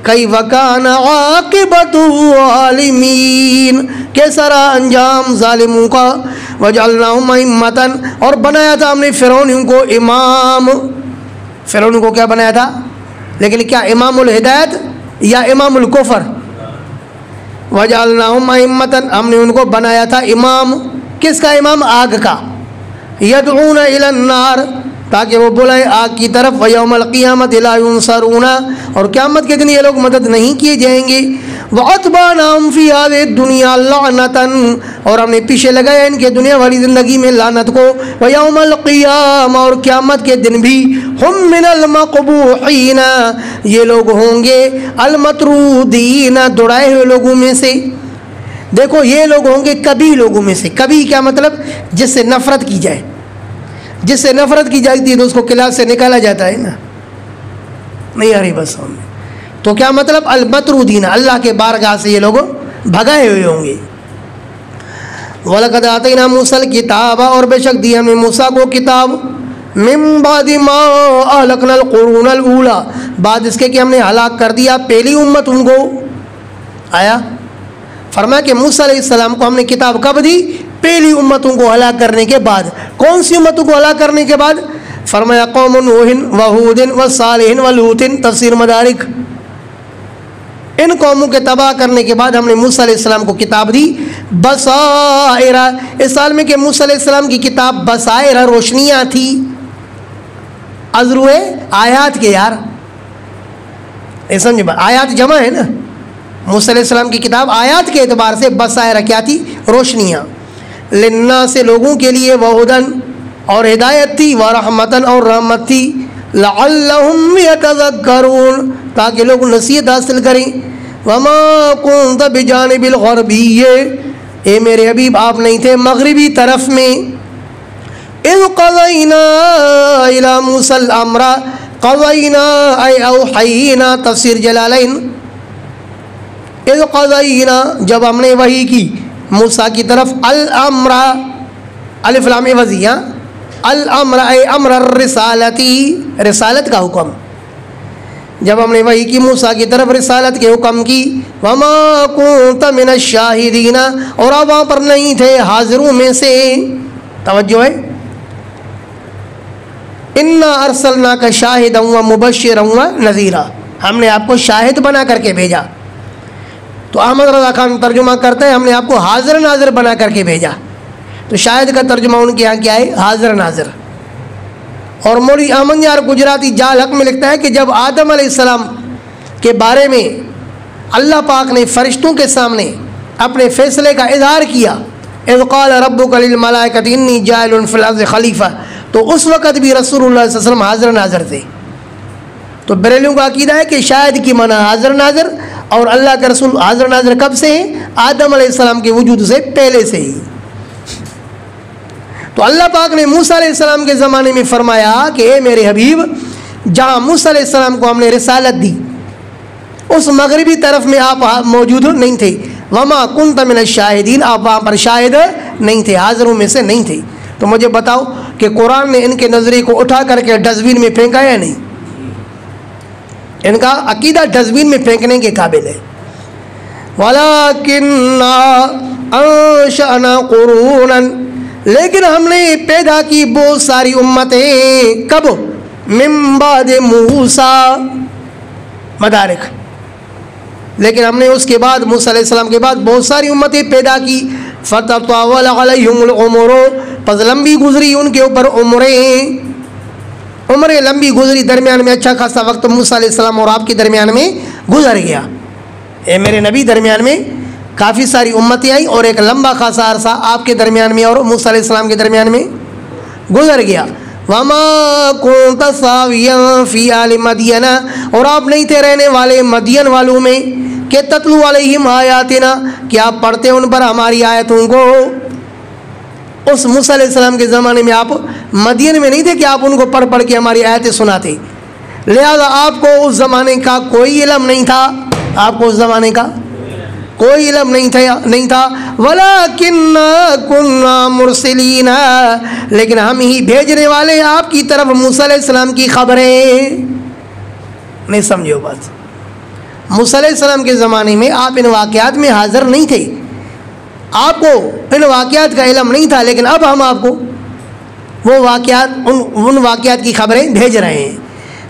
کیف کان عاقبۃ الظالمین کیسا رہا انجام ظالموں کا. وجعلناہم ائمۃ اور بنایا تھا ہم نے فرعونیوں کو امام. فرعون کو کیا بنایا تھا؟ لیکن کیا امام الہدایت یا امام الکفر؟ وجعلناہم ائمۃ، ہم نے ان کو بنایا تھا امام. کس کا امام؟ آگ کا. یدعون الی النار، تاکہ وہ بلائیں آگ کی طرف. ویوم القیامۃ لا ینصرون، اور قیامت کے دن یہ لوگ مدد نہیں کیے جائیں گے. وَأَتْبَعْنَاهُمْ فِي هَذِهِ الدُّنْيَا لَعْنَةً، اور ہم نے پیچھے لگایا ان کے دنیا والی زندگی میں لعنت کو. وَيَوْمَ الْقِيَامَةِ، اور قیامت کے دن بھی. ہم من المقبوحین، یہ لوگ ہوں گے المطرودین، دوڑائے ہوئے لوگوں میں سے. دیکھو یہ لوگ ہوں گے کبھی لوگوں میں سے. کبھی کیا مطلب؟ جس سے نفرت کی جائے. جس سے نفرت کی جاتی ہے تو اس کو کلاس سے نکالا جاتا ہے نا. نہیں آ رہی بس ہم. تو کیا مطلب؟ المطرودین، اللہ کے بارگاہ سے یہ لوگ بھگائے ہوئے ہوں گے. وَلَقَدْ آتَيْنَا مُوسَى الْكِتَابَ، اور بے شک دی ہم نے موسیٰ کو کتاب. مِن بَعْدِ مَا أَهْلَكْنَا الْقُرُونَ الْأُولَى، بعد اس کے کہ ہم نے ہلاک کر دیا پہلی امت ان کو. آیا فرمایا کہ موسیٰ علیہ السلام کو ہم نے کتاب کب دی؟ پہلی امتوں کو ہلاک کرنے کے بعد. کون سی امتوں کو ہلاک کرنے کے بعد؟ فرمایا قوم نوح وہود وصالح ولوط، تفسیر مدارک. ان قوموں کے تباہ کرنے کے بعد ہم نے موسیٰ علیہ السلام کو کتاب دی بصائر. اس حال میں کہ موسیٰ علیہ السلام کی کتاب بصائر، روشنیاں تھی. ازروے آیات کے یار، سمجھے؟ آیات جمع ہے نا. موسیٰ علیہ السلام کی کتاب آیات کے اعتبار سے بصائر کیا تھی؟ روشنیاں. للناس، لوگوں کے لیے. وہدن، اور ہدایت تھی. ورحمتن، اور رحمت تھی. لعلہم یتذکرون، تاکہ لوگ نصیحت حاصل کریں. وما کنت بجانب الغربی، اے میرے حبیب آپ نہیں تھے مغربی طرف میں. اذ قضینا الی موسیٰ الامر، قضینا ای اوحینا، تفسیر جلالین. اذ قضینا، جب ہم نے وحی کی موسیٰ کی طرف. الامر، الف لام عوضی، الامر ای امر الرسالتی، رسالت کا حکم. جب ہم نے وحی کی موسیٰ کی طرف رسالت کے حکم کی. وما کنت من الشاہدین، اور آپ وہاں پر نہیں تھے حاضروں میں سے. توجہ ہے. انا ارسلناک شاہدا ومبشرا ونذیرا، ہم نے آپ کو شاہد بنا کر کے بھیجا. تو احمد رضا خان ترجمہ کرتے ہیں ہم نے آپ کو حاضر ناظر بنا کر کے بھیجا. تو شاہد کا ترجمہ ان کے یہاں کیا ہے؟ حاضر ناظر. اور مولوی احمد یار گجراتی جال حق میں لکھتا ہے کہ جب آدم علیہ السلام کے بارے میں اللہ پاک نے فرشتوں کے سامنے اپنے فیصلے کا اظہار کیا، اذ قال ربک للملائکۃ انی جاعل فی الارض خلیفہ، تو اس وقت بھی رسول اللہ صلی اللہ علیہ وسلم حاضر ناظر تھے. تو بریلیوں کا عقیدہ ہے کہ شاہد کی معنی حاضر ناظر، اور اللہ کے رسول حاضر ناظر کب سے ہیں؟ آدم علیہ السلام کے وجود سے پہلے سے ہی. تو اللہ پاک نے موسیٰ علیہ السلام کے زمانے میں فرمایا کہ اے میرے حبیب، جہاں موسیٰ علیہ السلام کو ہم نے رسالت دی اس مغربی طرف میں آپ موجود نہیں تھے. وما کنت من الشاہدین، آپ وہاں پر شاہد نہیں تھے، حاضروں میں سے نہیں تھے. تو مجھے بتاؤ کہ قرآن نے ان کے نظریے کو اٹھا کر کے ڈسٹبن میں پھینکا یا نہیں؟ ان کا عقیدہ ڈسٹبن میں پھینکنے کے قابل ہے. وَلَكِنَّا أَنشَأْنَا قُرُونًا، لیکن ہم نے پیدا کی بہت ساری امتیں. کب؟ من بعد موسیٰ، مدارک. لیکن ہم نے اس کے بعد موسیٰ علیہ السلام کے بعد بہت ساری امتیں پیدا کی. فَتَطَاوَلَ عَلَيْهِمُ الْعُمُرُ، پس لمبی گزری ان کے اوپر عمریں لمبی گزری. درمیان میں اچھا خاصا وقت موسیٰ علیہ السلام اور آپ کے درمیان میں گزر گیا. اے میرے نبی، درمیان میں کافی ساری امتیں آئیں اور ایک لمبا خاصا عرصہ آپ کے درمیان میں اور موسیٰ علیہ السلام کے درمیان میں گزر گیا. وَمَا كُنْتَ ثَاوِيًا فِي آلِ مَدْيَنَ، اور آپ نہیں تھے رہنے والے مدین والوں میں. کہ تتلو علیہم آیاتنا، کہ آپ پڑھتے ان پر ہماری آیتوں کو. اس موسیٰ علیہ السلام کے زمانے میں آپ مدین میں نہیں تھے کہ آپ ان کو پڑھ پڑھ کے ہماری آیتیں سناتے. لہذا آپ کو اس زمانے کا کوئی علم نہیں تھا. آپ کو اس زمانے کا کوئی علم نہیں تھا. وَلَكِنَّا كُنَّا مُرْسِلِينَ، لیکن ہم ہی بھیجنے والے آپ کی طرف موسیٰ علیہ السلام کی خبریں. نہیں سمجھو بات. موسیٰ علیہ السلام کے زمانے میں آپ ان واقعات میں حاضر نہیں تھے، آپ کو ان واقعات کا علم نہیں تھا. لیکن اب ہم آپ کو وہ واقعات ان واقعات کی خبریں بھیج رہے ہیں.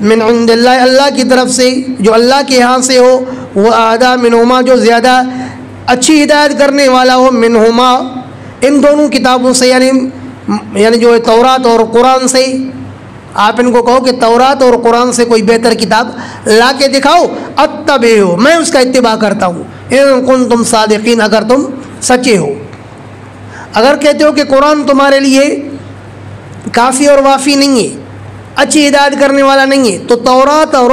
من عند اللہ، اللہ کی طرف سے جو اللہ کے یہاں سے ہو، وہ اہدی منہما جو زیادہ اچھی ہدایت کرنے والا ہو، منہما ان دونوں کتابوں سے، یعنی جو تورات اور قرآن سے۔ آپ ان کو کہو کہ تورات اور قرآن سے کوئی بہتر کتاب لا کے دکھاؤ، اتبعو میں اس کا اتباع کرتا ہوں، ان کنتم صادقین اگر تم سچے ہو۔ اگر کہتے ہو کہ قرآن تمہارے لیے کافی اور وافی نہیں ہے، اچھی ہدایت کرنے والا نہیں ہے، تو تورات اور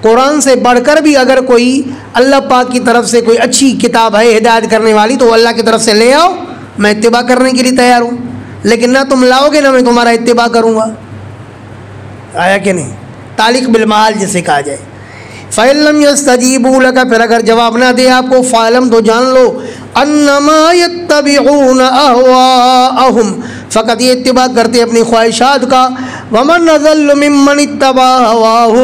قرآن سے بڑھ کر بھی اگر کوئی اللہ پاک کی طرف سے کوئی اچھی کتاب ہے ہدایت کرنے والی تو وہ اللہ کی طرف سے لے آؤ، میں اتباع کرنے کے لیے تیار ہوں، لیکن نہ تم لاؤ گے نہ میں تمہارا اتباع کروں گا۔ آیا کہ نہیں؟ تعلق بالمحال جسے کہا جائے۔ فَإِن لَّمْ يَسْتَجِيبُوا لَكَ، پھر اگر جواب نہ دے آپ کو، فَاعْلَمْ تو جان لو، أَنَّمَا يَتَّبِعُونَ أَهْوَاءَهُمْ فقط یہ اتباع کرتے اپنی خواہشات کا، وَمَنْ أَضَلُّ مِمَّنِ اتَّبَعَ هَوَاهُ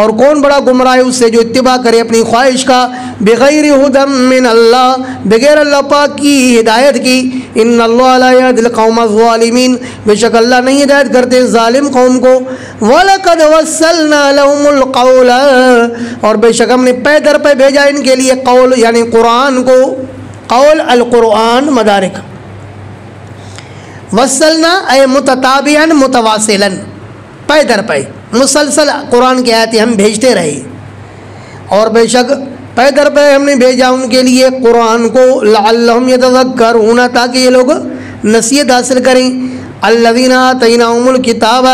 اور کون بڑا گمراہ ہے اس سے جو اتباع کرے اپنی خواہش کا، بغیر هدى من اللہ بغیر اللہ پاک کی ہدایت کی، ان اللہ لا يهدي القوم الظالمین بے شک اللہ نہیں ہدایت کرتے ظالم قوم کو، وَلَقَدْ وَصَّلْنَا لَهُمُ الْقَوْلَ اور بے شک ہم نے پے در پہ بھیجا ان کے لیے قول یعنی قرآن کو، قول القرآن مدارک، وصلنا اے متتابعا متواصلا، پے در پے مسلسل قرآن کی آیتیں ہم بھیجتے رہے، اور بے شک پے در پے ہم نے بھیجا ان کے لیے قرآن کو، لعلہم یتذکرون تاکہ یہ لوگ نصیحت حاصل کریں، الذین آتیناہم الکتاب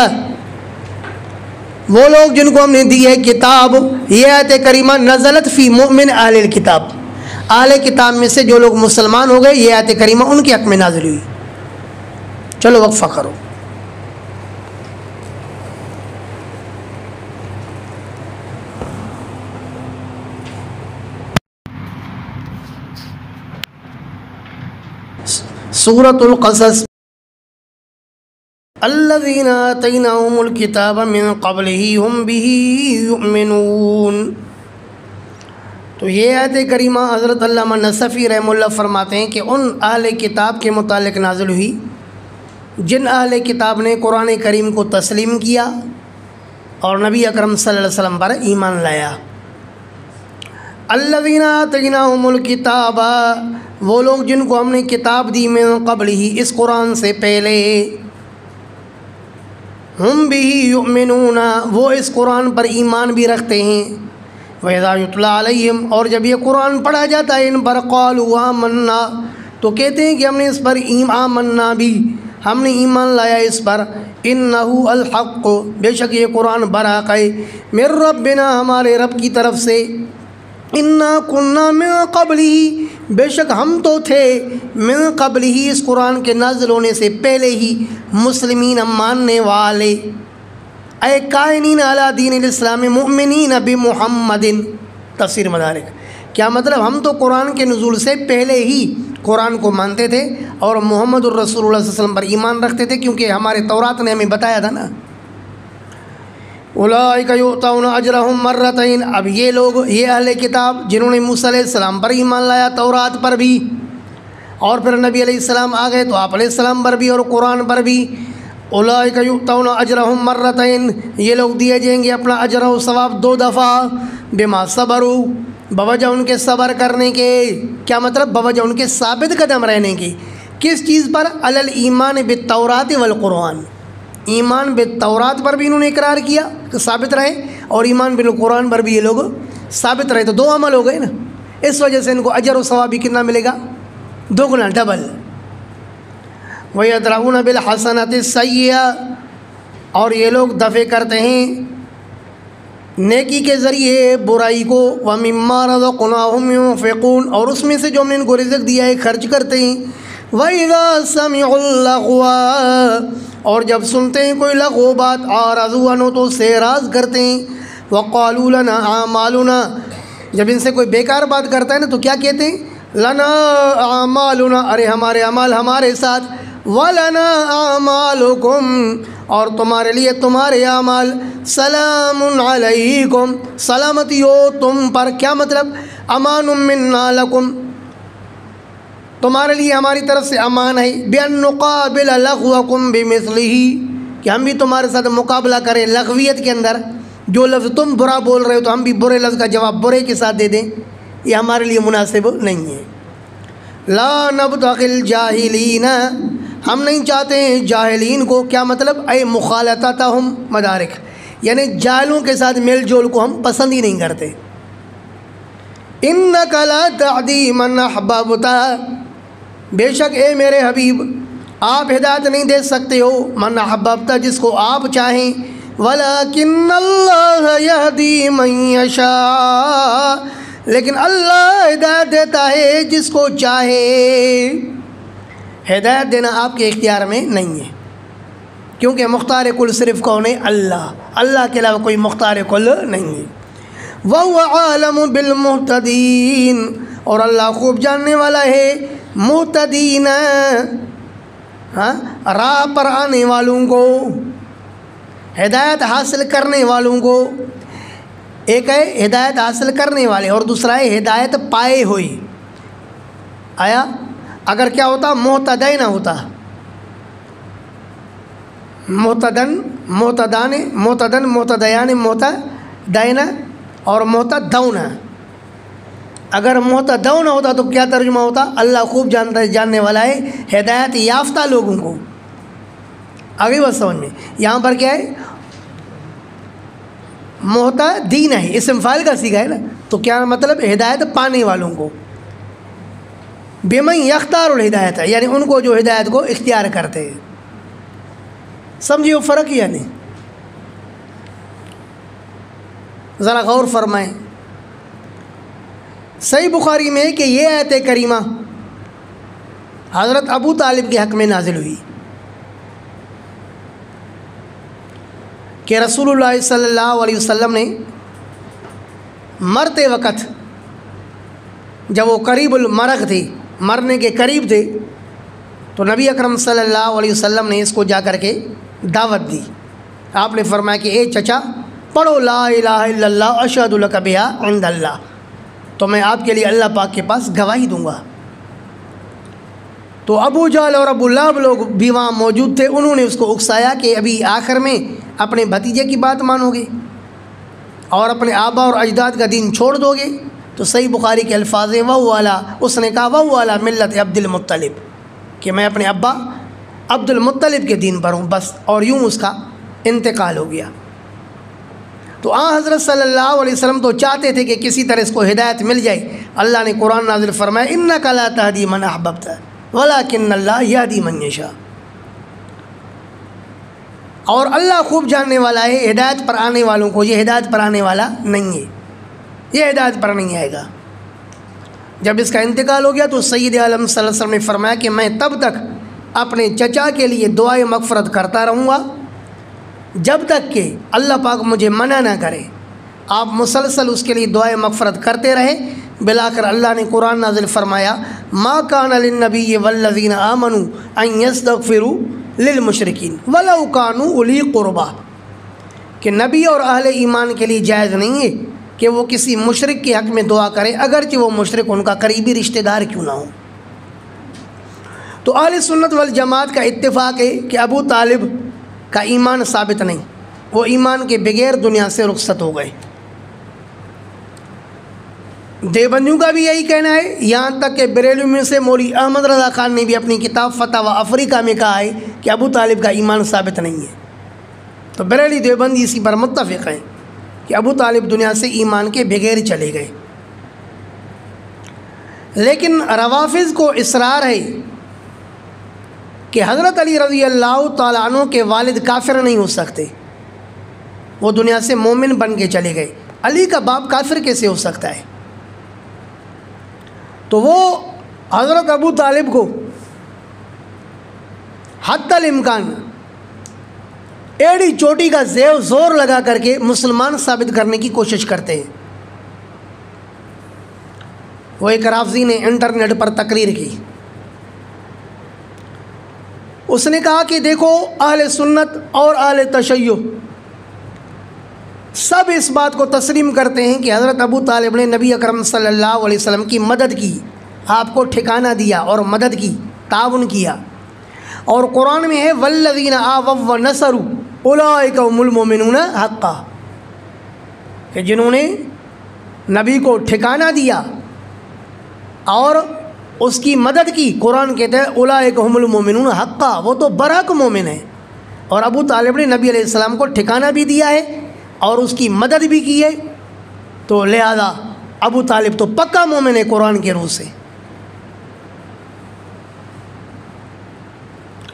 وہ لوگ جن کو ہم نے دی ہے کتاب، یہ آیت کریمہ نزلت فی مؤمن اہل الکتاب، اہل کتاب میں سے جو لوگ مسلمان ہو گئے یہ آیت کریمہ ان کے حق میں نازل ہوئی۔ چلو وقفہ کرو۔ سورۃ القصص، الذین آتیناہم الکتاب من قبلہ ہم بہ یؤمنون۔ تو یہ آیت کریمہ حضرت علامہ نصفی رحمہ اللہ فرماتے ہیں کہ ان اہل کتاب کے متعلق نازل ہوئی جن اہل کتاب نے قرآن کریم کو تسلیم کیا اور نبی اکرم صلی اللہ علیہ وسلم پر ایمان لایا۔ الذین آتیناہم الکتاب وہ لوگ جن کو ہم نے کتاب دی من قبل ہی اس قرآن سے پہلے، ہم بہ یؤمنون وہ اس قرآن پر ایمان بھی رکھتے ہیں، وَإِذَا يُتْلَىٰ عَلَيْهِمْ اور جب یہ قرآن پڑھا جاتا ہے ان پر، قَالُوا آمَنَّا تو کہتے ہیں کہ ہم نے اس پر آمنا بھی ہم نے ایمان لایا اس پر، انہو الحق بے شک یہ قرآن برحق ہے، من ربنا ہمارے رب کی طرف سے، انا کننا من قبلہ بے شک ہم تو تھے، من قبلہ اس قرآن کے نازل ہونے سے پہلے ہی، مسلمین ماننے والے، اے قائنین علی دین الاسلام مؤمنین بمحمد۔ تفسیر مدارک کیا مطلب؟ ہم تو قرآن کے نزول سے پہلے ہی قرآن کو مانتے تھے اور محمد الرسول اللہ صلی اللہ علیہ وسلم پر ایمان رکھتے تھے، کیونکہ ہمارے تورات نے ہمیں بتایا تھا نا۔ اولئک یؤتون اجرہم مرتین اب یہ لوگ یہ اہل کتاب جنہوں نے موسیٰ علیہ السلام پر ایمان لایا تورات پر بھی، اور پھر نبی علیہ السلام آ گئے تو آپ علیہ السلام پر بھی اور قرآن پر بھی، اولئک یؤتون اجرہم مرتین یہ لوگ دیے جائیں گے اپنا اجر و ثواب 2 دفعہ، بما صبروا بوجہ ان کے صبر کرنے کے، کیا مطلب؟ بوجہ ان کے ثابت قدم رہنے کی، کس چیز پر؟ علی الایمان بالتورات والقرآن، ایمان بالتورات پر بھی انہوں نے اقرار کیا کہ ثابت رہے، اور ایمان بالقرآن پر بھی یہ لوگ ثابت رہے، تو 2 عمل ہو گئے نا، اس وجہ سے ان کو اجر و ثواب بھی کتنا ملے گا؟ 2 گنا، ڈبل۔ وَيَدْرَؤُونَ بِالْحَسَنَةِ السَّيِّئَةَ اور یہ لوگ دفع کرتے ہیں نیکی کے ذریعے برائی کو، وَمِمَّا رَزَقْنَاهُمْ يُنْفِقُونَ اور اس میں سے جو ہم نے ان کو رزق دیا ہے خرچ کرتے ہیں، وَإِذَا سَمِعُوا اللَّغْوَ اور جب سنتے ہیں کوئی لغو بات، عَارَضُوا عَنْهُ تو سے اعراض کرتے ہیں، وَقَالُوا لَنَا أَعْمَالُنَا جب ان سے کوئی بیکار بات کرتا ہے نا تو کیا کہتے ہیں؟ لَنَا أَعْمَالُنَا ارے ہمارے اعمال ہمارے ساتھ، وَلَنَا أَعْمَالُكُمْ اور تمہارے لیے تمہارے اعمال، سلام علیکم سلامتی ہو تم پر، کیا مطلب؟ امان منا لکم تمہارے لیے ہماری طرف سے امان ہے، بِأَن نُقَابِلَ لَغْوَكُمْ بِمِثْلِهِ کہ ہم بھی تمہارے ساتھ مقابلہ کریں لغویت کے اندر، جو لفظ تم برا بول رہے ہو تو ہم بھی برے لفظ کا جواب برے کے ساتھ دے دیں، یہ ہمارے لیے مناسب نہیں ہے۔ لا نبتغی الجاہلین، ہم نہیں چاہتے ہیں جاہلین کو، کیا مطلب؟ اے مخالطتہم مدارک، یعنی جاہلوں کے ساتھ میل جول کو ہم پسند ہی نہیں کرتے۔ انک لا تہدی من احببت، بے شک اے میرے حبیب آپ ہدایت نہیں دے سکتے ہو من احببت، جس کو آپ چاہیں، ولکن اللہ یہدی من یشاء، لیکن اللہ ہدایت دیتا ہے جس کو چاہے۔ ہدایت دینا آپ کے اختیار میں نہیں ہے، کیونکہ مختار کل صرف کون ہے؟ اللہ، اللہ کے علاوہ کوئی مختار کل نہیں ہے۔ وَهُوَ عَالَمُ بِالْمُهْتَدِينَ، اور اللہ خوب جاننے والا ہے مہتدین، راہ پر آنے والوں کو، ہدایت حاصل کرنے والوں کو۔ ایک ہے ہدایت حاصل کرنے والے اور دوسرا ہے ہدایت پائے ہوئے۔ آیا اگر کیا ہوتا؟ مہتدین ہوتا، مہتدیان مہتدین اور مہتدون۔ اگر مہتدون ہوتا تو کیا ترجمہ ہوتا؟ اللہ خوب جاننے والا ہے ہدایت یافتہ لوگوں کو۔ آگے بات سمجھ میں؟ یہاں پر کیا ہے؟ مہتدین ہے، اسم فاعل کا صیغہ ہے نا، تو کیا مطلب؟ ہدایت پانے والوں کو۔ بمن یختار الہدایت، یعنی ان کو جو ہدایت کو اختیار کرتے ہیں۔ سمجھیے وہ فرق یا نہیں؟ ذرا غور فرمائیں۔ صحیح بخاری میں کہ یہ آیت کریمہ حضرت ابو طالب کے حق میں نازل ہوئی کہ رسول اللہ صلی اللہ علیہ وسلم نے مرتے وقت جب وہ قریب المرغ تھے، مرنے کے قریب تھے، تو نبی اکرم صلی اللہ علیہ وسلم نے اس کو جا کر کے دعوت دی۔ آپ نے فرمایا کہ اے چچا پڑھو لا الہ الا اللہ اشہد لک بہا عند اللہ، تو میں آپ کے لیے اللہ پاک کے پاس گواہی دوں گا۔ تو ابو جہل اور ابو لہب لوگ بھی وہاں موجود تھے، انہوں نے اس کو اکسایا کہ ابھی آخر میں اپنے بھتیجے کی بات مانو گے اور اپنے آبا اور اجداد کا دین چھوڑ دو گے؟ تو صحیح بخاری کے الفاظ ہیں وہ والا، اس نے کہا وہ والا ملت عبد المطلب، کہ میں اپنے ابا عبد المطلب کے دین پر ہوں بس، اور یوں اس کا انتقال ہو گیا۔ تو حضرت صلی اللہ علیہ وسلم تو چاہتے تھے کہ کسی طرح اس کو ہدایت مل جائے۔ اللہ نے قرآن نازل فرمایا انک لا تہدی من احببت ولکن اللہ یہدی من یشاء، اور اللہ خوب جاننے والا ہے ہدایت پر آنے والوں کو، یہ ہدایت پر آنے والا نہیں ہے، یہ ہدایت پر نہیں آئے گا۔ جب اس کا انتقال ہو گیا تو سید عالم صلی اللہ علیہ وسلم نے فرمایا کہ میں تب تک اپنے چچا کے لیے دعائے مغفرت کرتا رہوں گا جب تک کہ اللہ پاک مجھے منع نہ کرے۔ آپ مسلسل اس کے لیے دعائے مغفرت کرتے رہے، بلاخر اللہ نے قرآن نازل فرمایا ما کان للنبی والذین آمنوا ان یستغفروا للمشرکین ولو کانوا اولی قربا، کہ نبی اور اہل ایمان کے لیے جائز نہیں ہے کہ وہ کسی مشرک کے حق میں دعا کرے اگرچہ وہ مشرک ان کا قریبی رشتہ دار کیوں نہ ہو۔ تو اہل سنت والجماعت کا اتفاق ہے کہ ابو طالب کا ایمان ثابت نہیں، وہ ایمان کے بغیر دنیا سے رخصت ہو گئے۔ دیوبندیوں کا بھی یہی کہنا ہے، یہاں تک کہ بریلوی میں سے مولوی احمد رضا خان نے بھی اپنی کتاب فتاوی افریقہ میں کہا ہے کہ ابو طالب کا ایمان ثابت نہیں ہے۔ تو بریلی دیوبندی اسی پر متفق ہیں کہ ابو طالب دنیا سے ایمان کے بغیر چلے گئے۔ لیکن روافض کو اصرار ہے کہ حضرت علی رضی اللہ تعالیٰ عنہ کے والد کافر نہیں ہو سکتے، وہ دنیا سے مومن بن کے چلے گئے، علی کا باپ کافر کیسے ہو سکتا ہے؟ تو وہ حضرت ابو طالب کو حتی الامکان ایڑی چوٹی کا زور لگا کر کے مسلمان ثابت کرنے کی کوشش کرتے ہیں۔ وہ ایک رافضی نے انٹرنیٹ پر تقریر کی، اس نے کہا کہ دیکھو اہل سنت اور اہل تشیع سب اس بات کو تسلیم کرتے ہیں کہ حضرت ابو طالب نے نبی اکرم صلی اللہ علیہ وسلم کی مدد کی، آپ کو ٹھکانہ دیا اور مدد کی، تعاون کیا، اور قرآن میں ہے والذین آووا ونصروا اولئک هم المؤمنون حقا، کہ جنہوں نے نبی کو ٹھکانہ دیا اور اس کی مدد کی، قرآن کہتا ہے اولئک هم المؤمنون حقا، وہ تو برحق مومن ہیں۔ اور ابو طالب نے نبی علیہ السلام کو ٹھکانہ بھی دیا ہے اور اس کی مدد بھی کی ہے، تو لہذا ابو طالب تو پکا مومن ہے قرآن کے روح سے۔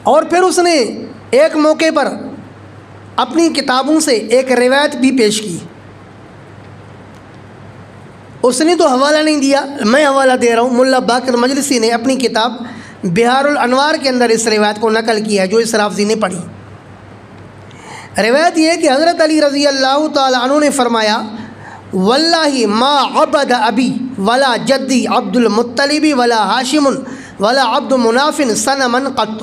اور پھر اس نے ایک موقع پر اپنی کتابوں سے ایک روایت بھی پیش کی۔ اس نے تو حوالہ نہیں دیا، میں حوالہ دے رہا ہوں۔ ملا باقر مجلسی نے اپنی کتاب بہار الانوار کے اندر اس روایت کو نقل کیا ہے جو اس رافضی نے پڑھی۔ روایت یہ ہے کہ حضرت علی رضی اللہ تعالی عنہ نے فرمایا واللہ ما عبد ابی ولا جدی عبد المطلب ولا ہاشم ولا عبد مناف صنما قط،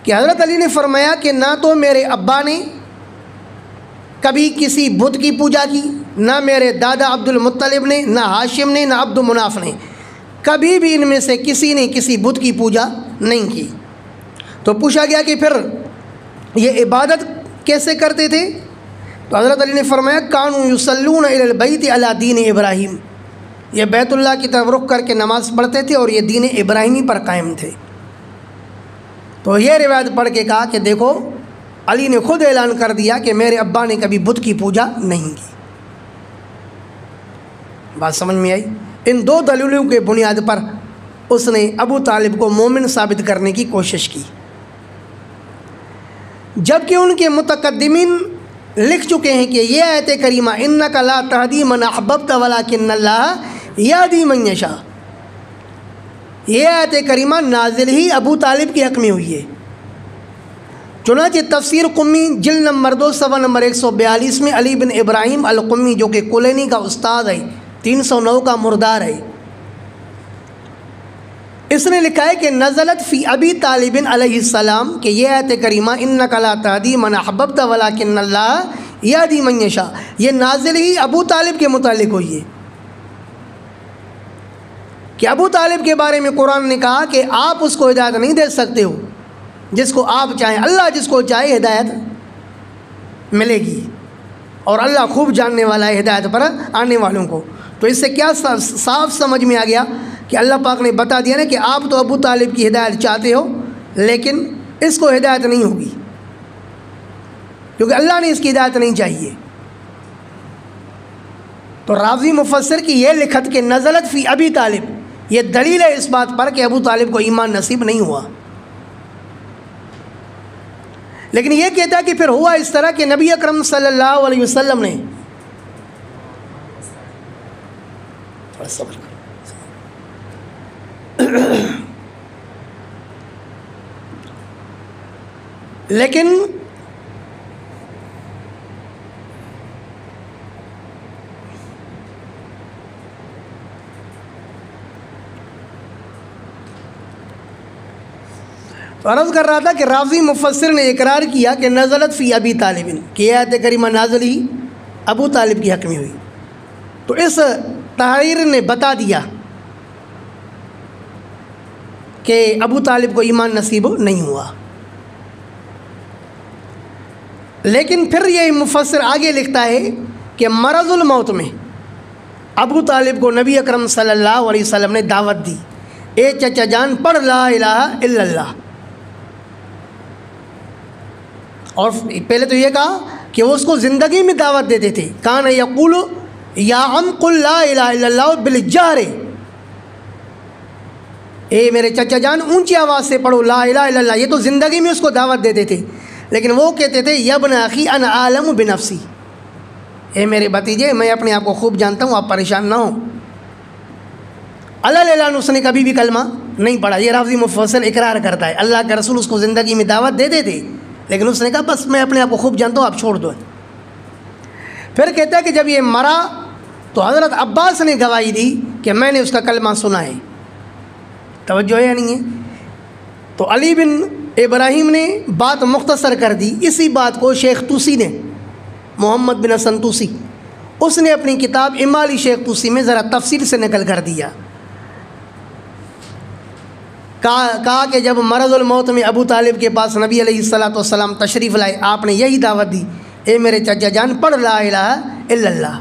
کہ حضرت علی نے فرمایا کہ نہ تو میرے ابا نے کبھی کسی بت کی پوجا کی، نہ میرے دادا عبد المطلب نے، نہ ہاشم نے، نہ عبد مناف نے، کبھی بھی ان میں سے کسی نے کسی بت کی پوجا نہیں کی۔ تو پوچھا گیا کہ پھر یہ عبادت کیسے کرتے تھے؟ تو حضرت علی نے فرمایا کانوا یصلون الی البیت علی دین ابراہیم، یہ بیت اللہ کی طرف رخ کر کے نماز پڑھتے تھے اور یہ دین ابراہیمی پر قائم تھے۔ تو یہ روایت پڑھ کے کہا کہ دیکھو علی نے خود اعلان کر دیا کہ میرے ابا نے کبھی بت کی پوجا نہیں کی۔ بات سمجھ میں آئی؟ ان دو دلیلوں کے بنیاد پر اس نے ابو طالب کو مومن ثابت کرنے کی کوشش کی، جبکہ ان کے متقدمین لکھ چکے ہیں کہ یہ آیت کریمہ انک لا تہدی من احببت ولکن اللہ یہدی من یشاء، یہ آیت کریمہ نازل ہی ابو طالب کے حق میں ہوئی ہے۔ چنانچہ تفسیر قمی جلد نمبر 2 صفحہ نمبر 142 میں علی بن ابراہیم القمی جو کہ کلینی کا استاد ہے، 309 کا مردار ہے، اس نے لکھا ہے کہ نزلت فی ابی طالب علیہ السلام کہ یہ آیت کریمہ انک لا تہدی من احببت ولکن اللہ یہدی من یشاء، یہ نازل ہی ابو طالب کے متعلق ہوئی ہے، کہ ابو طالب کے بارے میں قرآن نے کہا کہ آپ اس کو ہدایت نہیں دے سکتے ہو، جس کو آپ چاہیں، اللہ جس کو چاہے ہدایت ملے گی، اور اللہ خوب جاننے والا ہے ہدایت پر آنے والوں کو۔ تو اس سے کیا صاف سمجھ میں آ گیا کہ اللہ پاک نے بتا دیا نا کہ آپ تو ابو طالب کی ہدایت چاہتے ہو لیکن اس کو ہدایت نہیں ہوگی، کیونکہ اللہ نے اس کی ہدایت نہیں چاہیے۔ تو رازی مفسر کی یہ لکھت کہ نزلت فی ابی طالب، یہ دلیل ہے اس بات پر کہ ابو طالب کو ایمان نصیب نہیں ہوا۔ لیکن یہ کہتا ہے کہ پھر ہوا اس طرح کہ نبی اکرم صلی اللہ علیہ وسلم نے لیکن عرض کر رہا تھا کہ راضی مفسر نے اقرار کیا کہ نزلت فی ابی طالب، کہ یہ آیت کریمہ نازل ہی ابو طالب کی حق میں ہوئی۔ تو اس تحریر نے بتا دیا کہ ابو طالب کو ایمان نصیب نہیں ہوا۔ لیکن پھر یہ مفسر آگے لکھتا ہے کہ مرض الموت میں ابو طالب کو نبی اکرم صلی اللہ علیہ وسلم نے دعوت دی، اے چچا جان پڑھ لا الہ الا اللہ، اور پہلے تو یہ کہا کہ وہ اس کو زندگی میں دعوت دیتے تھے، کان یقول یا عم قل لا الہ الا اللہ بالجہر، اے میرے چچا جان اونچی آواز سے پڑھو لا الہ الا اللہ، یہ تو زندگی میں اس کو دعوت دیتے تھے، لیکن وہ کہتے تھے یا ابن اخی انا عالم بنفسی، اے میرے بھتیجے میں اپنے آپ کو خوب جانتا ہوں، آپ پریشان نہ ہوں۔ اللہ اعلان اس نے کبھی بھی کلمہ نہیں پڑھا، یہ رافضی مفسر اقرار کرتا ہے، اللہ کے رسول اس کو زندگی میں دعوت دیتے تھے لیکن اس نے کہا بس میں اپنے آپ کو خوب جانتا ہوں، آپ چھوڑ دو۔ پھر کہتا ہے کہ جب یہ مرا تو حضرت عباس نے گواہی دی کہ میں نے اس کا کلمہ سنا ہے، توجہ ہے یا نہیں ہے؟ تو علی بن ابراہیم نے بات مختصر کر دی۔ اسی بات کو شیخ طوسی نے، محمد بن حسن طوسی، اس نے اپنی کتاب امالی شیخ طوسی میں ذرا تفصیل سے نقل کر دیا۔ کہا کہ جب مرض الموت میں ابو طالب کے پاس نبی علیہ الصلوۃ والسلام تشریف لائے، آپ نے یہی دعوت دی، اے میرے چچا جان پڑھ لا الہ الا اللہ۔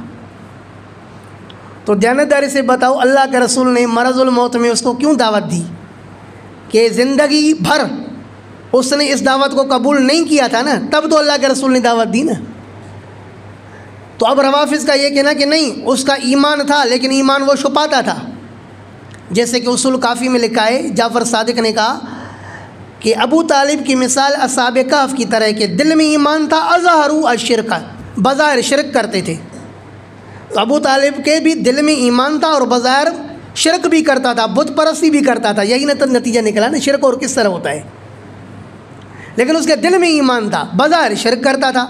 تو دیانتداری سے بتاؤ اللہ کے رسول نے مرض الموت میں اس کو کیوں دعوت دی؟ کہ زندگی بھر اس نے اس دعوت کو قبول نہیں کیا تھا نا، تب تو اللہ کے رسول نے دعوت دی نا۔ تو اب روافظ کا یہ کہنا کہ نہیں، اس کا ایمان تھا لیکن ایمان وہ چھپاتا تھا، جیسے کہ اصول کافی میں لکھا ہے، جعفر صادق نے کہا کہ ابو طالب کی مثال اصحاب کہف کی طرح کے دل میں ایمان تھا، اظہروا الشرک، بظاہر شرک کرتے تھے۔ ابو طالب کے بھی دل میں ایمان تھا اور بظاہر شرک بھی کرتا تھا، بت پرستی بھی کرتا تھا، یہی نتیجہ نکلا نا شرک اور کس طرح ہوتا ہے۔ لیکن اس کے دل میں ایمان تھا، بظاہر شرک کرتا تھا۔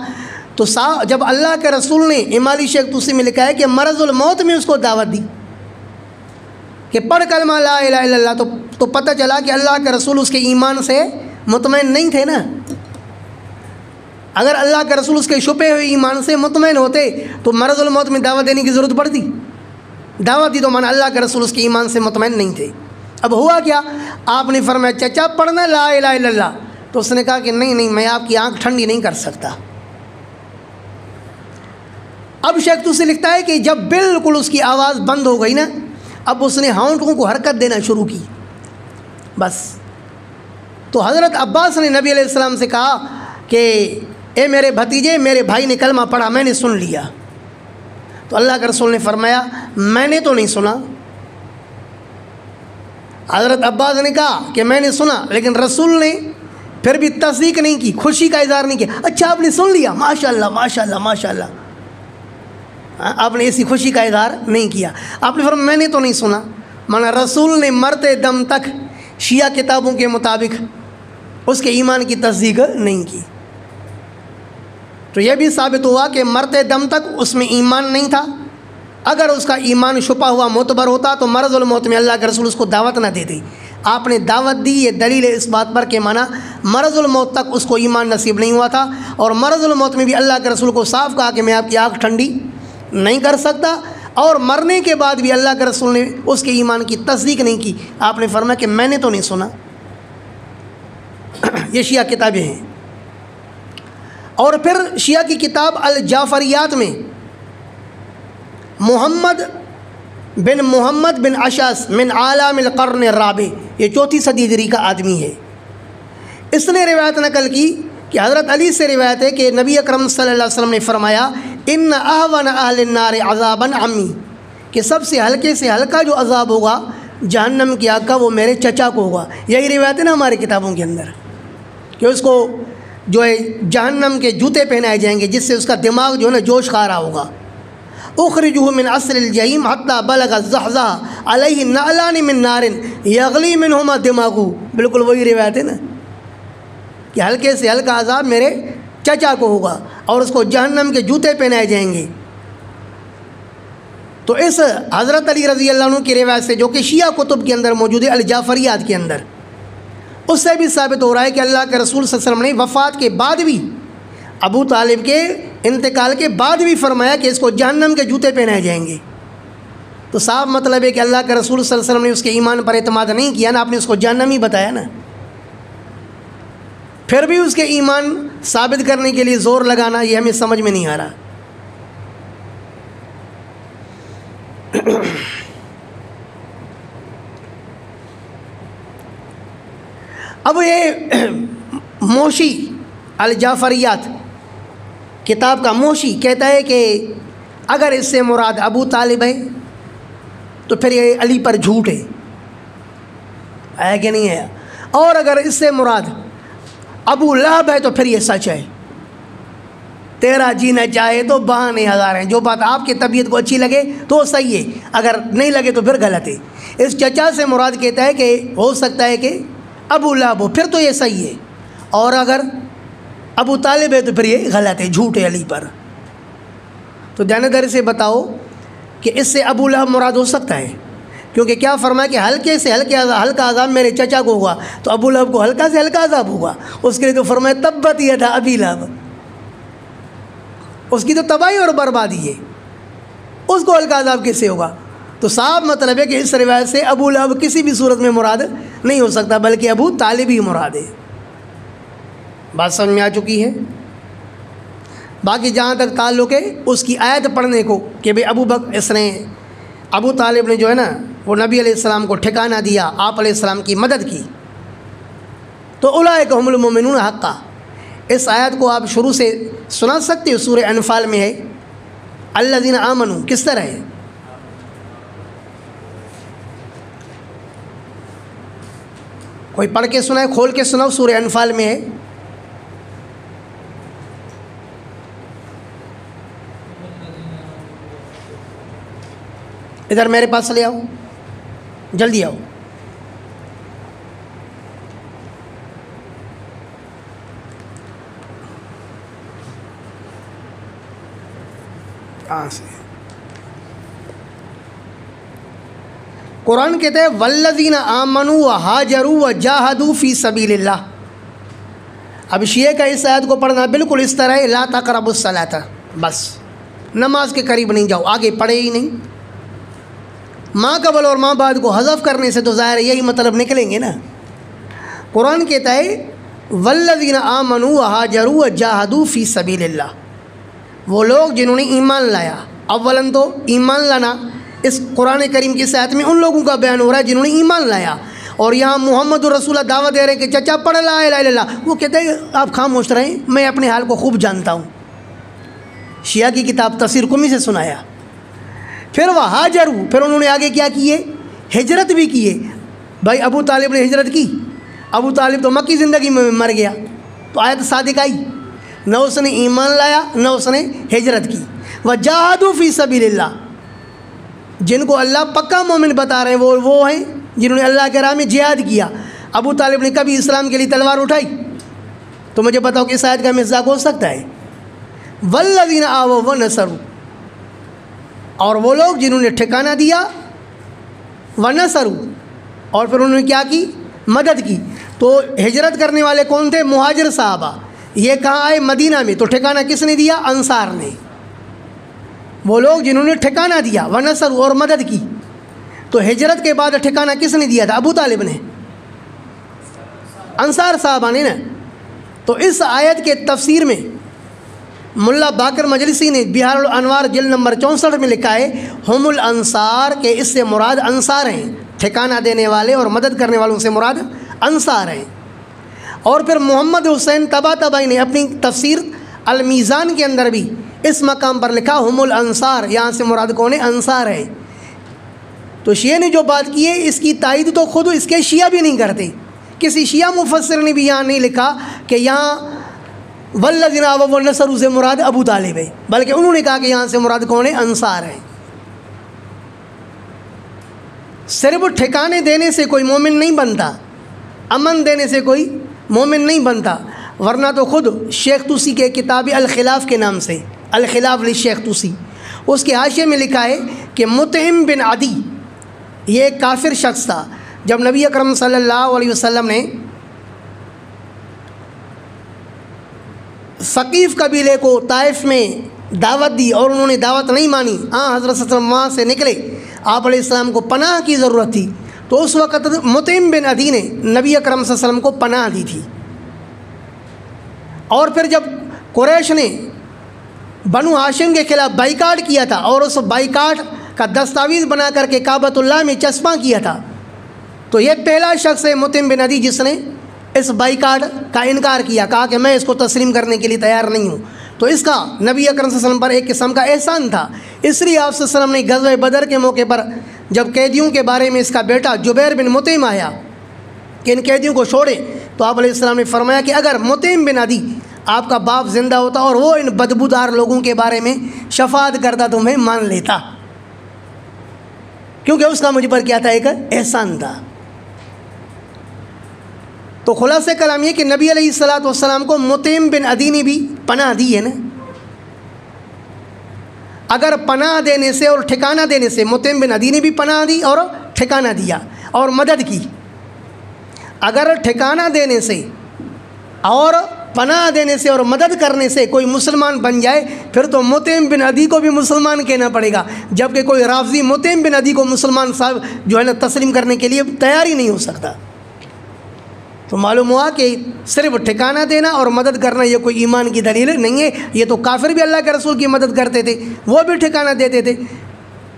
تو جب اللہ کے رسول نے امالی شیخ توسی میں لکھا ہے کہ مرض الموت میں اس کو دعوت دی کہ پڑھ کلمہ لا الہ الا اللہ، تو پتہ چلا کہ اللہ کے رسول اس کے ایمان سے مطمئن نہیں تھے نا۔ اگر اللہ کے رسول اس کے چھپے ہوئے ایمان سے مطمئن ہوتے تو مرض الموت میں دعوت دینے کی ضرورت پڑتی؟ دعوت دی تو مانا اللہ کے رسول اس کے ایمان سے مطمئن نہیں تھے۔ اب ہوا کیا؟ آپ نے فرمایا چچا پڑھنا لا الہ الا اللہ، تو اس نے کہا کہ نہیں میں آپ کی آنکھ ٹھنڈی نہیں کر سکتا۔ اب شیخ توسی لکھتا ہے کہ جب بالکل اس کی آواز بند ہو گئی نا، اب اس نے ہونٹوں کو حرکت دینا شروع کی بس۔ تو حضرت عباس نے نبی علیہ السلام سے کہا کہ اے میرے بھتیجے، میرے بھائی نے کلمہ پڑھا، میں نے سن لیا۔ تو اللہ کے رسول نے فرمایا میں نے تو نہیں سنا۔ حضرت عباس نے کہا کہ میں نے سنا، لیکن رسول نے پھر بھی تصدیق نہیں کی، خوشی کا اظہار نہیں کیا۔ اچھا آپ نے سن لیا، ماشاء اللہ ماشاء اللہ ماشاء اللہ۔ آپ نے ایسی خوشی کا اظہار نہیں کیا۔ آپ نے فرمایا میں نے تو نہیں سنا، مانا رسول نے مرتے دم تک شیعہ کتابوں کے مطابق اس کے ایمان کی تصدیق نہیں کی۔ تو یہ بھی ثابت ہوا کہ مرتے دم تک اس میں ایمان نہیں تھا۔ اگر اس کا ایمان چھپا ہوا معتبر ہوتا تو مرض الموت میں اللہ کے رسول اس کو دعوت نہ دیتے۔ آپ نے دعوت دی، یہ دلیل ہے اس بات پر کہ مانا مرض الموت تک اس کو ایمان نصیب نہیں ہوا تھا، اور مرض الموت میں بھی اللہ کے رسول کو صاف کہا کہ میں آپ کی آنکھ ٹھنڈی نہیں کر سکتا، اور مرنے کے بعد بھی اللہ کے رسول نے اس کے ایمان کی تصدیق نہیں کی۔ آپ نے فرمایا کہ میں نے تو نہیں سنا۔ یہ شیعہ کتابیں ہیں۔ اور پھر شیعہ کی کتاب الجعفریات میں محمد بن اشعث من عالم القرن الرابع، یہ 4 صدی ہجری کا آدمی ہے، اس نے روایت نقل کی کہ حضرت علی سے روایت ہے کہ نبی اکرم صلی اللہ علیہ وسلم نے فرمایا ان اہون اہل النار عذابا عمی، کہ سب سے ہلکے سے ہلکا جو عذاب ہوگا جہنم کی آگ کا وہ میرے چچا کو ہوگا۔ یہی روایت ہے نا ہماری کتابوں کے اندر کہ اس کو جو ہے جہنم کے جوتے پہنائے جائیں گے جس سے اس کا دماغ جو ہے نا جوش کھا رہا ہوگا۔ اخرجوہ من اصل الجحیم حتی بلغ الزحزح علیہ نعلان من نار یغلی منہما دماغو، بالکل وہی روایت ہے نا کہ ہلکے سے ہلکا عذاب میرے چچا کو ہوگا اور اس کو جہنم کے جوتے پہنائے جائیں گے۔ تو اس حضرت علی رضی اللہ عنہ کی روایت سے جو کہ شیعہ کتب کے اندر موجود ہے الجعفریات کے اندر، اس سے بھی ثابت ہو رہا ہے کہ اللہ کے رسول صلی اللہ علیہ وسلم نے وفات کے بعد بھی، ابو طالب کے انتقال کے بعد بھی فرمایا کہ اس کو جہنم کے جوتے پہنائے جائیں گے۔ تو صاف مطلب ہے کہ اللہ کے رسول صلی اللہ علیہ وسلم نے اس کے ایمان پر اعتماد نہیں کیا نا، آپ نے اس کو جہنم ہی بتایا نا۔ پھر بھی اس کے ایمان ثابت کرنے کے لیے زور لگانا یہ ہمیں سمجھ میں نہیں آ رہا۔ اب یہ موشی الجعفریات کتاب کا موشی کہتا ہے کہ اگر اس سے مراد ابو طالب ہے تو پھر یہ علی پر جھوٹ ہے کہ نہیں ہے، اور اگر اس سے مراد ابو لہب ہے تو پھر یہ سچ ہے۔ تیرا جینا چاہے تو بہانے ہزار ہیں، جو بات آپ کی طبیعت کو اچھی لگے تو صحیح ہے، اگر نہیں لگے تو پھر غلط ہے۔ اس چچا سے مراد کہتا ہے کہ ہو سکتا ہے کہ ابو لہب ہو، پھر تو یہ صحیح ہے، اور اگر ابو طالب ہے تو پھر یہ غلط ہے، جھوٹ ہے علی پر۔ تو دیانتداری سے بتاؤ کہ اس سے ابو لہب مراد ہو سکتا ہے، کیونکہ کیا فرمایا کہ ہلکے سے ہلکا عذاب میرے چچا کو ہوگا، تو ابو لہب کو ہلکا سے ہلکا عذاب ہوگا، اس کے لیے تو فرمایا تبت یدا ابی لہب، اس کی تو تباہی اور بربادی ہے، اس کو ہلکا عذاب کیسے ہوگا؟ تو صاف مطلب ہے کہ اس روایت سے ابو لہب کسی بھی صورت میں مراد نہیں ہو سکتا، بلکہ ابو طالب ہی مراد ہے۔ بات سمجھ میں آ چکی ہے؟ باقی جہاں تک تعلق ہے اس کی آیت پڑھنے کو کہ بھئی ابو طالب نے جو ہے نا وہ نبی علیہ السلام کو ٹھکانہ دیا، آپ علیہ السلام کی مدد کی، تو اولئک هم المؤمنون حقا، اس آیت کو آپ شروع سے سنا سکتے ہو؟ سورہ انفال میں ہے الذین آمنوا، کس طرح ہے؟ کوئی پڑھ کے سنائے، کھول کے سناؤ، سورہ انفال میں ہے۔ ادھر میرے پاس لے آؤ، جلدی آؤ۔ قرآن کہتے ہیں والذین آمنوا وہاجروا وجاہدوا فی سبیل اللہ۔ اب شیعہ کا اس آیت کو پڑھنا بالکل اس طرح ہے لا تقربوا الصلاۃ، بس نماز کے قریب نہیں جاؤ، آگے پڑھے ہی نہیں۔ ماں قبل اور ماں بعد کو حذف کرنے سے تو ظاہر یہی مطلب نکلیں گے نا۔ قرآن کہتا ہے والذین آمنوا وہاجروا وجاہدوا فی سبیل اللہ، وہ لوگ جنہوں نے ایمان لایا۔ اولاً تو ایمان لانا اس قرآن کریم کی آیت میں ان لوگوں کا بیان ہو رہا ہے جنہوں نے ایمان لایا، اور یہاں محمد رسول اللہ دعوت دے رہے ہیں کہ چچا پڑھ لا الہ الا اللہ، وہ کہتے ہیں آپ خاموش رہیں، میں اپنے حال کو خوب جانتا ہوں۔ شیعہ کی کتاب تفسیر قمی سے سنایا۔ پھر وہاجروا، پھر انہوں نے آگے کیا کیے؟ ہجرت بھی کیے۔ بھائی ابو طالب نے ہجرت کی، ابو طالب تو مکی زندگی میں مر گیا، تو آیت صادق آئی، نہ اس نے ایمان لایا نہ اس نے ہجرت کی۔ وجاہدوا فی سبیل اللہ، جن کو اللہ پکا مومن بتا رہے ہیں وہ ہیں جنہوں نے اللہ کے راہ میں جہاد کیا۔ ابو طالب نے کبھی اسلام کے لیے تلوار اٹھائی؟ تو مجھے بتاؤ کہ اس آیت کا مصداق ہو سکتا ہے؟ والذین آووا ونصروا، اور وہ لوگ جنہوں نے ٹھکانہ دیا، ونصروا، اور پھر انہوں نے کیا کی؟ مدد کی۔ تو ہجرت کرنے والے کون تھے؟ مہاجر صحابہ۔ یہ کہاں آئے؟ مدینہ میں۔ تو ٹھکانہ کس نے دیا؟ انصار نے۔ وہ لوگ جنہوں نے ٹھکانہ دیا، ونصروا، اور مدد کی۔ تو ہجرت کے بعد ٹھکانہ کس نے دیا تھا؟ ابو طالب نے، انصار صحابہ نے نا۔ تو اس آیت کے تفسیر میں ملا باقر مجلسی نے بہار الانوار جلد نمبر 64 میں لکھا ہے ہم الانصار، کہ اس سے مراد انصار ہیں، ٹھکانہ دینے والے اور مدد کرنے والوں سے مراد انصار ہیں۔ اور پھر محمد حسین طباطبائی نے اپنی تفسیر المیزان کے اندر بھی اس مقام پر لکھا ہم الانصار، یہاں سے مراد کون ہے؟ انصار ہے۔ تو شیعہ نے جو بات کی ہے اس کی تائید تو خود اس کے شیعہ بھی نہیں کرتے۔ کسی شیعہ مفسر نے بھی یہاں نہیں لکھا کہ یہاں والذین آووا ونصروا سے مراد ابو طالب ہے، بلکہ انہوں نے کہا کہ یہاں سے مراد کون ہے؟ انصار ہے۔ صرف ٹھکانے دینے سے کوئی مومن نہیں بنتا، امن دینے سے کوئی مومن نہیں بنتا، ورنہ تو خود شیخ طوسی کے کتاب الخلاف کے نام سے، الخلاف للشیخ طوسی، اس کے حاشیے میں لکھا ہے کہ مطعم بن عدی یہ ایک کافر شخص تھا۔ جب نبی اکرم صلی اللہ علیہ وسلم نے ثقیف قبیلے کو طائف میں دعوت دی اور انہوں نے دعوت نہیں مانی، حضرت صلی اللہ علیہ وسلم وہاں سے نکلے، آپ علیہ السلام کو پناہ کی ضرورت تھی، تو اس وقت مطعم بن عدی نے نبی اکرم صلی اللہ علیہ وسلم کو پناہ دی تھی۔ اور پھر جب قریش نے بنو ہاشم کے خلاف بائیکاٹ کیا تھا اور اس بائیکاٹ کا دستاویز بنا کر کے کعبۃ اللہ میں چسپاں کیا تھا، تو یہ پہلا شخص ہے مطعم بن عدی جس نے اس بائیکاٹ کا انکار کیا، کہا کہ میں اس کو تسلیم کرنے کے لیے تیار نہیں ہوں۔ تو اس کا نبی اکرم صلی اللہ علیہ وسلم پر ایک قسم کا احسان تھا، اس لیے آپ صلی اللہ علیہ وسلم نے غزوہ بدر کے موقع پر جب قیدیوں کے بارے میں اس کا بیٹا جبیر بن مطعم آیا کہ ان قیدیوں کو چھوڑے، تو آپ علیہ السلام نے فرمایا کہ اگر مطعم بن عدی آپ کا باپ زندہ ہوتا اور وہ ان بدبودار لوگوں کے بارے میں شفاعت کرتا تو میں مان لیتا، کیونکہ اس کا مجھ پر کیا تھا؟ ایک احسان تھا۔ تو خلاصہ کلام یہ کہ نبی علیہ الصلوۃ والسلام کو مطعم بن عدی نے بھی پناہ دی ہے نا۔ اگر پناہ دینے سے اور ٹھکانہ دینے سے، مطعم بن عدی نے بھی پناہ دی اور ٹھکانہ دیا اور مدد کی، اگر ٹھکانہ دینے سے اور پناہ دینے سے اور مدد کرنے سے کوئی مسلمان بن جائے، پھر تو مطعم بن عدی کو بھی مسلمان کہنا پڑے گا، جبکہ کوئی رافضی مطعم بن عدی کو مسلمان صاحب جو ہے نا تسلیم کرنے کے لیے تیار ہی نہیں ہو سکتا۔ تو معلوم ہوا کہ صرف ٹھکانہ دینا اور مدد کرنا یہ کوئی ایمان کی دلیل نہیں ہے. یہ تو کافر بھی اللہ کے رسول کی مدد کرتے تھے, وہ بھی ٹھکانہ دیتے تھے.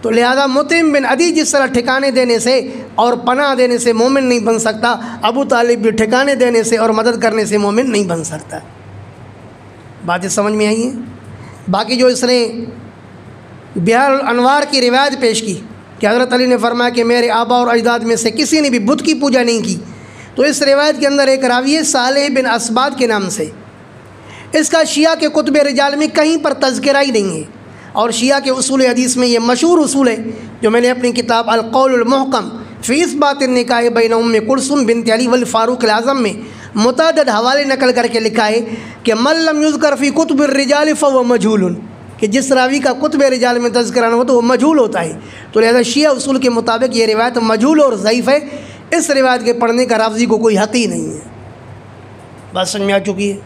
تو لہذا مطعم بن عدی جس طرح ٹھکانے دینے سے اور پناہ دینے سے مومن نہیں بن سکتا, ابو طالب بھی ٹھکانے دینے سے اور مدد کرنے سے مومن نہیں بن سکتا. باتیں سمجھ میں آئی ہیں؟ باقی جو اس نے بحار الانوار کی روایت پیش کی کہ حضرت علی نے فرمایا کہ میرے آبا اور اجداد میں سے کسی نے بھی بت کی پوجا نہیں کی, تو اس روایت کے اندر ایک راوی ہے صالح بن اسباد کے نام سے. اس کا شیعہ کے کتب رجال میں کہیں پر تذکرہ ہی نہیں ہے, اور شیعہ کے اصول حدیث میں یہ مشہور اصول ہے جو میں نے اپنی کتاب القول المحکم فی اثبات النکاح بین ام کلثوم بنت علی والفاروق الاعظم میں متعدد حوالے نقل کر کے لکھا ہے کہ من لم یذکر فی کتب الرجال فهو مجہول, کہ جس راوی کا کتب رجال میں تذکرہ نہ ہو تو وہ مجہول ہوتا ہے. تو لہذا شیعہ اصول کے مطابق یہ روایت مجہول اور ضعیف ہے. اس روایت کے پڑھنے کا رافضی کو کوئی حق ہی نہیں ہے. بات سمجھ میں آ چکی ہے؟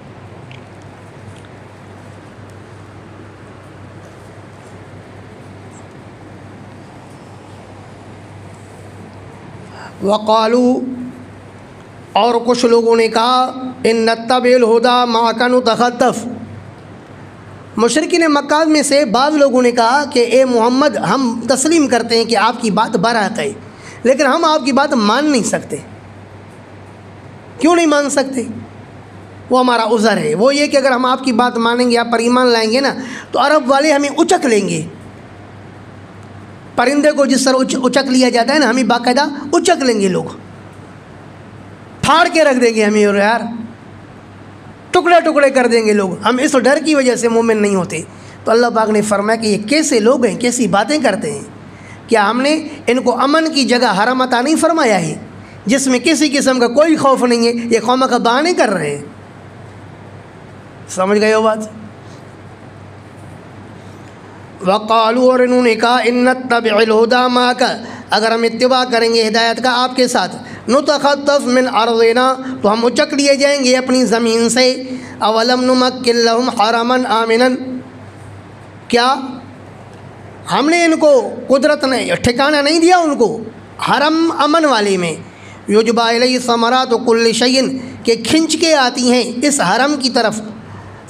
وقالو, اور کچھ لوگوں نے کہا ان نتبع الہدی ما کانوا تخطف. مشرکین مکہ میں سے بعض لوگوں نے کہا کہ اے محمد ہم تسلیم کرتے ہیں کہ آپ کی بات برحق ہے, لیکن ہم آپ کی بات مان نہیں سکتے. کیوں نہیں مان سکتے؟ وہ ہمارا عذر ہے. وہ یہ کہ اگر ہم آپ کی بات مانیں گے, آپ پر ایمان لائیں گے نا, تو عرب والے ہمیں اچک لیں گے. پرندے کو جس طرح اچک لیا جاتا ہے نا, ہمیں باقاعدہ اچک لیں گے لوگ, پھاڑ کے رکھ دیں گے ہمیں, اور یار ٹکڑے ٹکڑے کر دیں گے لوگ. ہم اس ڈر کی وجہ سے مومن نہیں ہوتے. تو اللہ پاک نے فرمایا کہ یہ کیسے لوگ ہیں, کیسی باتیں کرتے ہیں. کیا ہم نے ان کو امن کی جگہ حرم عطا نہیں فرمایا ہے جس میں کسی قسم کا کوئی خوف نہیں ہے؟ یہ قوم کا بہانے کر رہے ہیں. سمجھ گئے ہو بات؟ وقالوا, اور انہوں نے کہا ان نتبع الہدی معک, اگر ہم اتباع کریں گے ہدایت کا آپ کے ساتھ, نتخطف من ارضنا, تو ہم اچک لیے جائیں گے اپنی زمین سے. اولم نمکن لهم حرما آمنا, کیا ہم نے ان کو قدرت نے ٹھکانہ نہیں دیا ان کو حرم امن والے میں؟ یجبا الیہ ثمرات کل شیء, کہ کھنچ کے آتی ہیں اس حرم کی طرف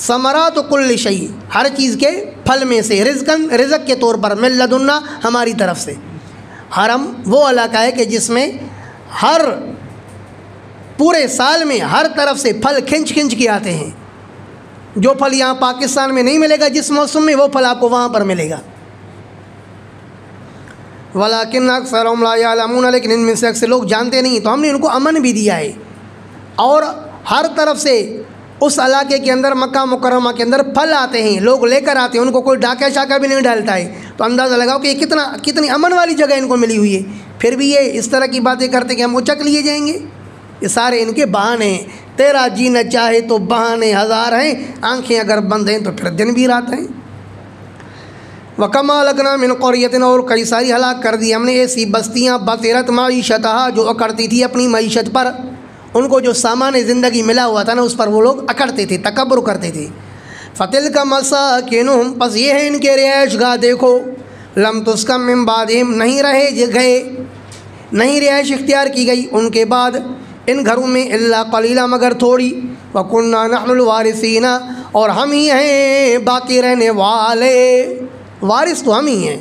ثمرات کل شیء, ہر چیز کے پھل میں سے, رزق کے طور پر, من لدنا, ہماری طرف سے. حرم وہ علاقہ ہے کہ جس میں ہر پورے سال میں ہر طرف سے پھل کھنچ کے آتے ہیں. جو پھل یہاں پاکستان میں نہیں ملے گا جس موسم میں, وہ پھل آپ کو وہاں پر ملے گا. ولیکن اکثرهم لا یعلمون, لیکن ان میں سے اکثر لوگ جانتے نہیں. تو ہم نے ان کو امن بھی دیا ہے, اور ہر طرف سے اس علاقے کے اندر, مکہ مکرمہ کے اندر پھل آتے ہیں, لوگ لے کر آتے ہیں, ان کو کوئی ڈاکہ شاکہ بھی نہیں ڈالتا ہے. تو اندازہ لگاؤ کہ یہ کتنی امن والی جگہ ان کو ملی ہوئی ہے. پھر بھی یہ اس طرح کی باتیں کرتے کہ ہم اچک لیے جائیں گے. یہ سارے ان کے بہانے ہیں. تیرا جینا چاہے تو بہانے ہزار ہیں, آنکھیں اگر بند ہیں تو پھر دن بھی رات ہیں. وَكَمَا لَكْنَا مِنْ قَرْيَةٍ, اور کئی ساری ہلاک کر دی ہم نے ایسی بستیاں, بطرت معیشتہا, جو اکڑتی تھی اپنی معیشت پر. ان کو جو سامان زندگی ملا ہوا تھا نا, اس پر وہ لوگ اکڑتے تھے, تکبر کرتے تھے. فَتِلْكَ مَسَاكِنُهُمْ, پس یہ ہے ان کے رہائش گاہ, دیکھو, لَمْ تُسْكَن مِّن بَعْدِهِمْ, نہیں رہے گئے, نہیں رہائش اختیار کی گئی ان کے بعد ان گھروں میں, الا قلیلا, مگر تھوڑی. وَكُنَّا نَحْنُ الْوَارِثِينَ, اور ہم ہی ہیں باقی رہنے والے, وارث تو ہم ہی ہیں.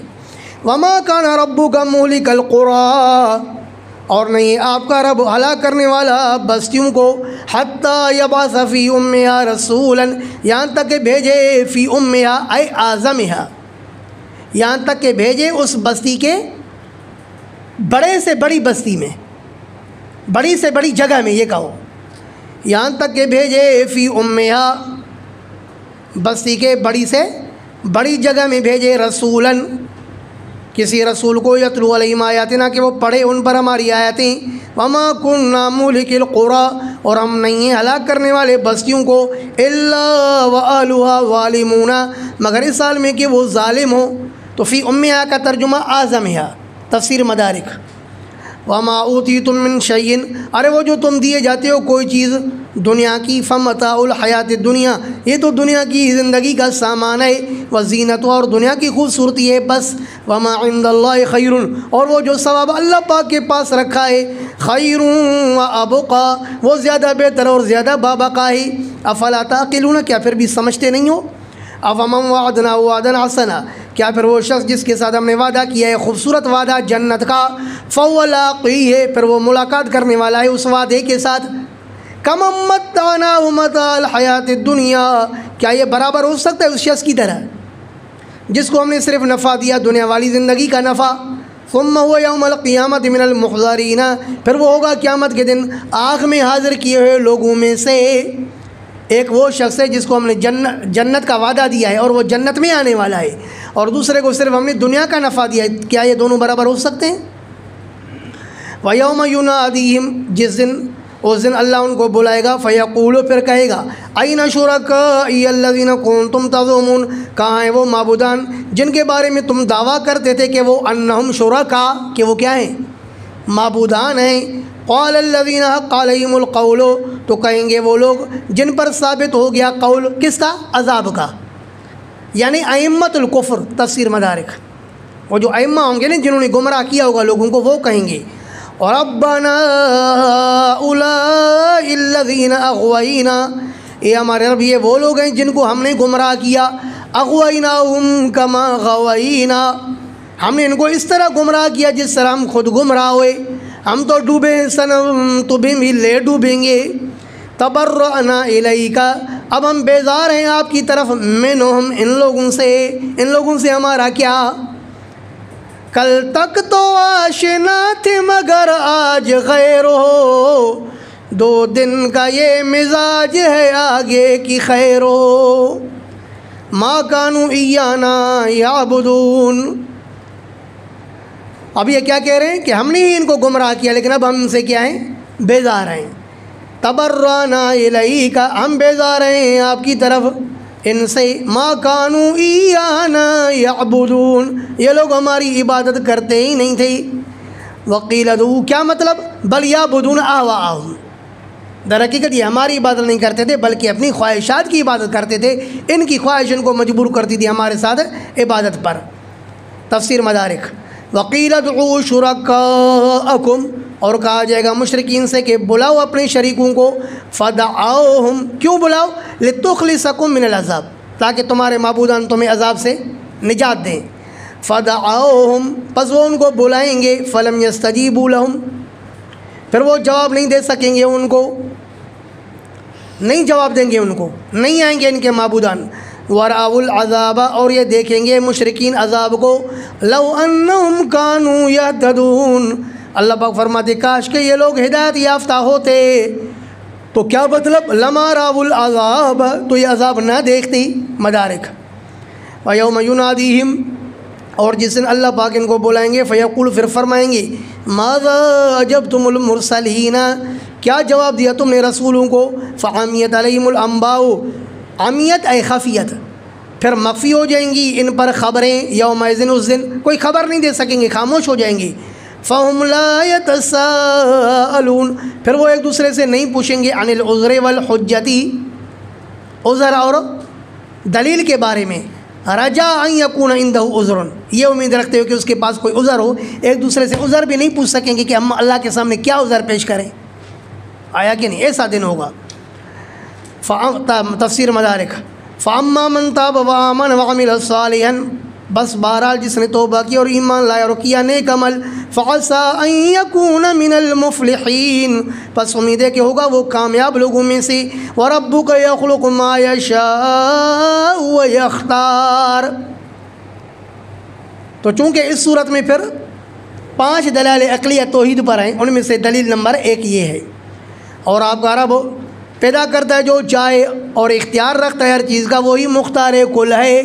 وَمَا كَانَ رَبُّكَ مُهْلِكَ الْقُرَىٰ, اور نہیں آپ کا رب ہلاک کرنے والا بستیوں کو, حَتَّىٰ يَبْعَثَ فِي أُمِّهَا رَسُولًا, یہاں تک کہ بھیجے, فی أُمِّهَا أي أعظمها, یہاں تک کہ بھیجے اس بستی کے بڑے سے بڑی بستی میں, بڑی سے بڑی جگہ میں, یہ کہو یہاں تک کہ بھیجے, فی أُمِّهَا, بستی کے بڑی سے بڑی جگہ میں بھیجے, رسولاً, کسی رسول کو, یتلو علیہم آیاتنا, کہ وہ پڑھے ان پر ہماری آیاتیں. وما کننا مہلک القری, اور ہم نہیں ہیں ہلاک کرنے والے بستیوں کو, الا واہلها ظالمون, مگر اس حال میں کہ وہ ظالم ہوں. تو فی امہا کا ترجمہ اعظمها, تفسیر مدارک. وما اوتیتم من شیء، ارے وہ جو تم دیے جاتے ہو کوئی چیز دنیا کی، فمتاع الحیات الدنیا، یہ تو دنیا کی زندگی کا سامان ہے، وزینت، اور دنیا کی خوبصورتی ہے بس، وما عند اللہ خیر، اور وہ جو ثواب اللہ پاک کے پاس رکھا ہے، خیر و ابقا، وہ زیادہ بہتر اور زیادہ بابقا ہے، افلا تعقلون، کیا پھر بھی سمجھتے نہیں ہو؟ افمن وعدنا وعدا حسنا، کیا پھر وہ شخص جس کے ساتھ ہم نے وعدہ کیا ہے خوبصورت وعدہ جنت کا، فهو لاقیہ، پھر وہ ملاقات کرنے والا ہے اس وعدے کے ساتھ، کمن متعناه متاع الحیات الدنیا، کیا یہ برابر ہو سکتا ہے اس شخص کی طرح جس کو ہم نے صرف نفع دیا دنیا والی زندگی کا نفع، ثم هو یوم القیامت من المحضرین، پھر وہ ہوگا قیامت کے دن آنکھ میں حاضر کیے ہوئے لوگوں میں سے۔ ایک وہ شخص ہے جس کو ہم نے جنت کا وعدہ دیا ہے اور وہ جنت میں آنے والا ہے، اور دوسرے کو صرف ہم نے دنیا کا نفع دیا ہے، کیا یہ دونوں برابر ہو سکتے ہیں؟ وَيَوْمَ يُنَادِيهِمْ، اس دن اللہ ان کو بلائے گا، فَيَقُولُ، پھر کہے گا، أَيْنَ شُرَكَائِيَ الَّذِينَ كُنْتُمْ تَزْعُمُونَ، کہاں ہیں وہ معبودان جن کے بارے میں تم دعویٰ کرتے تھے کہ وہ أَنَّهُمْ شُرَكَاء، کہ وہ کیا ہیں؟ معبودان ہیں۔ قال الذین حق علیہم القول، تو کہیں گے وہ لوگ جن پر ثابت ہو گیا قول، کس کا؟ عذاب کا، یعنی ائمۃ الکفر، تفسیر مدارک، وہ جو ائمہ ہوں گے نا جنہوں نے گمراہ کیا ہوگا لوگوں کو، وہ کہیں گے ربنا هؤلاء الذین اغوینا، یہ ہمارے رب یہ وہ لوگ ہیں جن کو ہم نے گمراہ کیا، اغویناہم کما غوینا، ہم نے ان کو اس طرح گمراہ کیا جس طرح ہم خود گمراہ ہوئے، ہم تو ڈوبے سنم تمہیں بھی لے ڈوبیں گے، تبرأنا الیک، اب ہم بیزار ہیں آپ کی طرف، منہم، ان لوگوں سے ہمارا کیا، کل تک تو آشنا تھے مگر آج غیر ہو، 2 دن کا یہ مزاج ہے آگے کی خیر ہو، ما کانوا ایانا یعبدون۔ اب یہ کیا کہہ رہے ہیں کہ ہم نے ہی ان کو گمراہ کیا لیکن اب ہم ان سے کیا ہیں؟ بیزار ہیں۔ تبرأنا الیک، ہم بیزار ہیں آپ کی طرف ان سے، ما کانوا ایانا یعبدون، یہ لوگ ہماری عبادت کرتے ہی نہیں تھے۔ وقیل ادعوا، کیا مطلب؟ بل یعبدون اہواءہم، در حقیقت یہ ہماری عبادت نہیں کرتے تھے بلکہ اپنی خواہشات کی عبادت کرتے تھے، ان کی خواہش ان کو مجبور کرتی تھی ہمارے ساتھ عبادت پر۔ تفسیر مدارک، وقیل ادعوا شرکاءکم، اور کہا جائے گا مشرکین سے کہ بلاؤ اپنے شریکوں کو، فدعوہم، کیوں بلاؤ؟ لتخلصکم من العذاب، تاکہ تمہارے معبودان تمہیں عذاب سے نجات دیں۔ فدعوہم، پس وہ ان کو بلائیں گے، فلم یستجیبوا لہم، پھر وہ جواب نہیں دے سکیں گے، ان کو نہیں جواب دیں گے، ان کو نہیں آئیں گے ان کے معبودان۔ وَرَأَوُا الْعَذَابَ، اور یہ دیکھیں گے مشرکین عذاب کو، لَوْ أَنَّهُمْ كَانُوا يَهْتَدُونَ، اللہ پاک فرماتے کاش کہ یہ لوگ ہدایت یافتہ ہوتے، تو کیا مطلب؟ لَمَا رَأَوُا الْعَذَابَ، تو یہ عذاب نہ دیکھتی۔ مدارک، وَيَوْمَ يُنَادِيهِمْ، اور جس دن اللہ پاک ان کو بلائیں گے، فَيَقُولُ، پھر فرمائیں گے، مَاذَا أَجَبْتُمُ الْمُرْسَلِينَ، کیا جواب دیا تم نے رسولوں کو؟ فَعَمِيَتْ عَلَيْهِمُ الْأَنبَاءُ، عمیت اے خفیت، پھر مخفی ہو جائیں گی ان پر خبریں، یومئذ، اس دن کوئی خبر نہیں دے سکیں گے، خاموش ہو جائیں گے۔ فَهُمْ لَا يَتَسَاءَلُونَ، پھر وہ ایک دوسرے سے نہیں پوچھیں گے، عن العذر والحجۃ، عذر اور دلیل کے بارے میں، رجاء ان یکون عنده عذر، یہ امید رکھتے ہو کہ اس کے پاس کوئی عذر ہو، ایک دوسرے سے عذر بھی نہیں پوچھ سکیں گے کہ ہم اللہ کے سامنے کیا عذر پیش کریں، آیا کہ نہیں؟ ایسا دن ہوگا۔ تفسیر مدارک، فَأَمَّا مَنْ تَابَ وَآمَنَ وَعَمِلَ صَالِحًا، بس بہرحال جس نے توبہ کی اور ایمان لایا اور کیا نیک عمل، فَعَسَىٰ أَن يَكُونَ مِنَ الْمُفْلِحِينَ، پس امید ہے کہ ہوگا وہ کامیاب لوگوں میں سے۔ وَرَبُّكَ يَخْلُقُ مَا يَشَاءُ وَيَخْتَارُ، تو چونکہ اس صورت میں پھر 5 دلائل عقلیہ توحید پر ہیں، ان میں سے دلیل نمبر 1 یہ ہے، اور آپ کا رب پیدا کرتا ہے جو چاہے اور اختیار رکھتا ہے ہر چیز کا، وہی مختار کل ہے،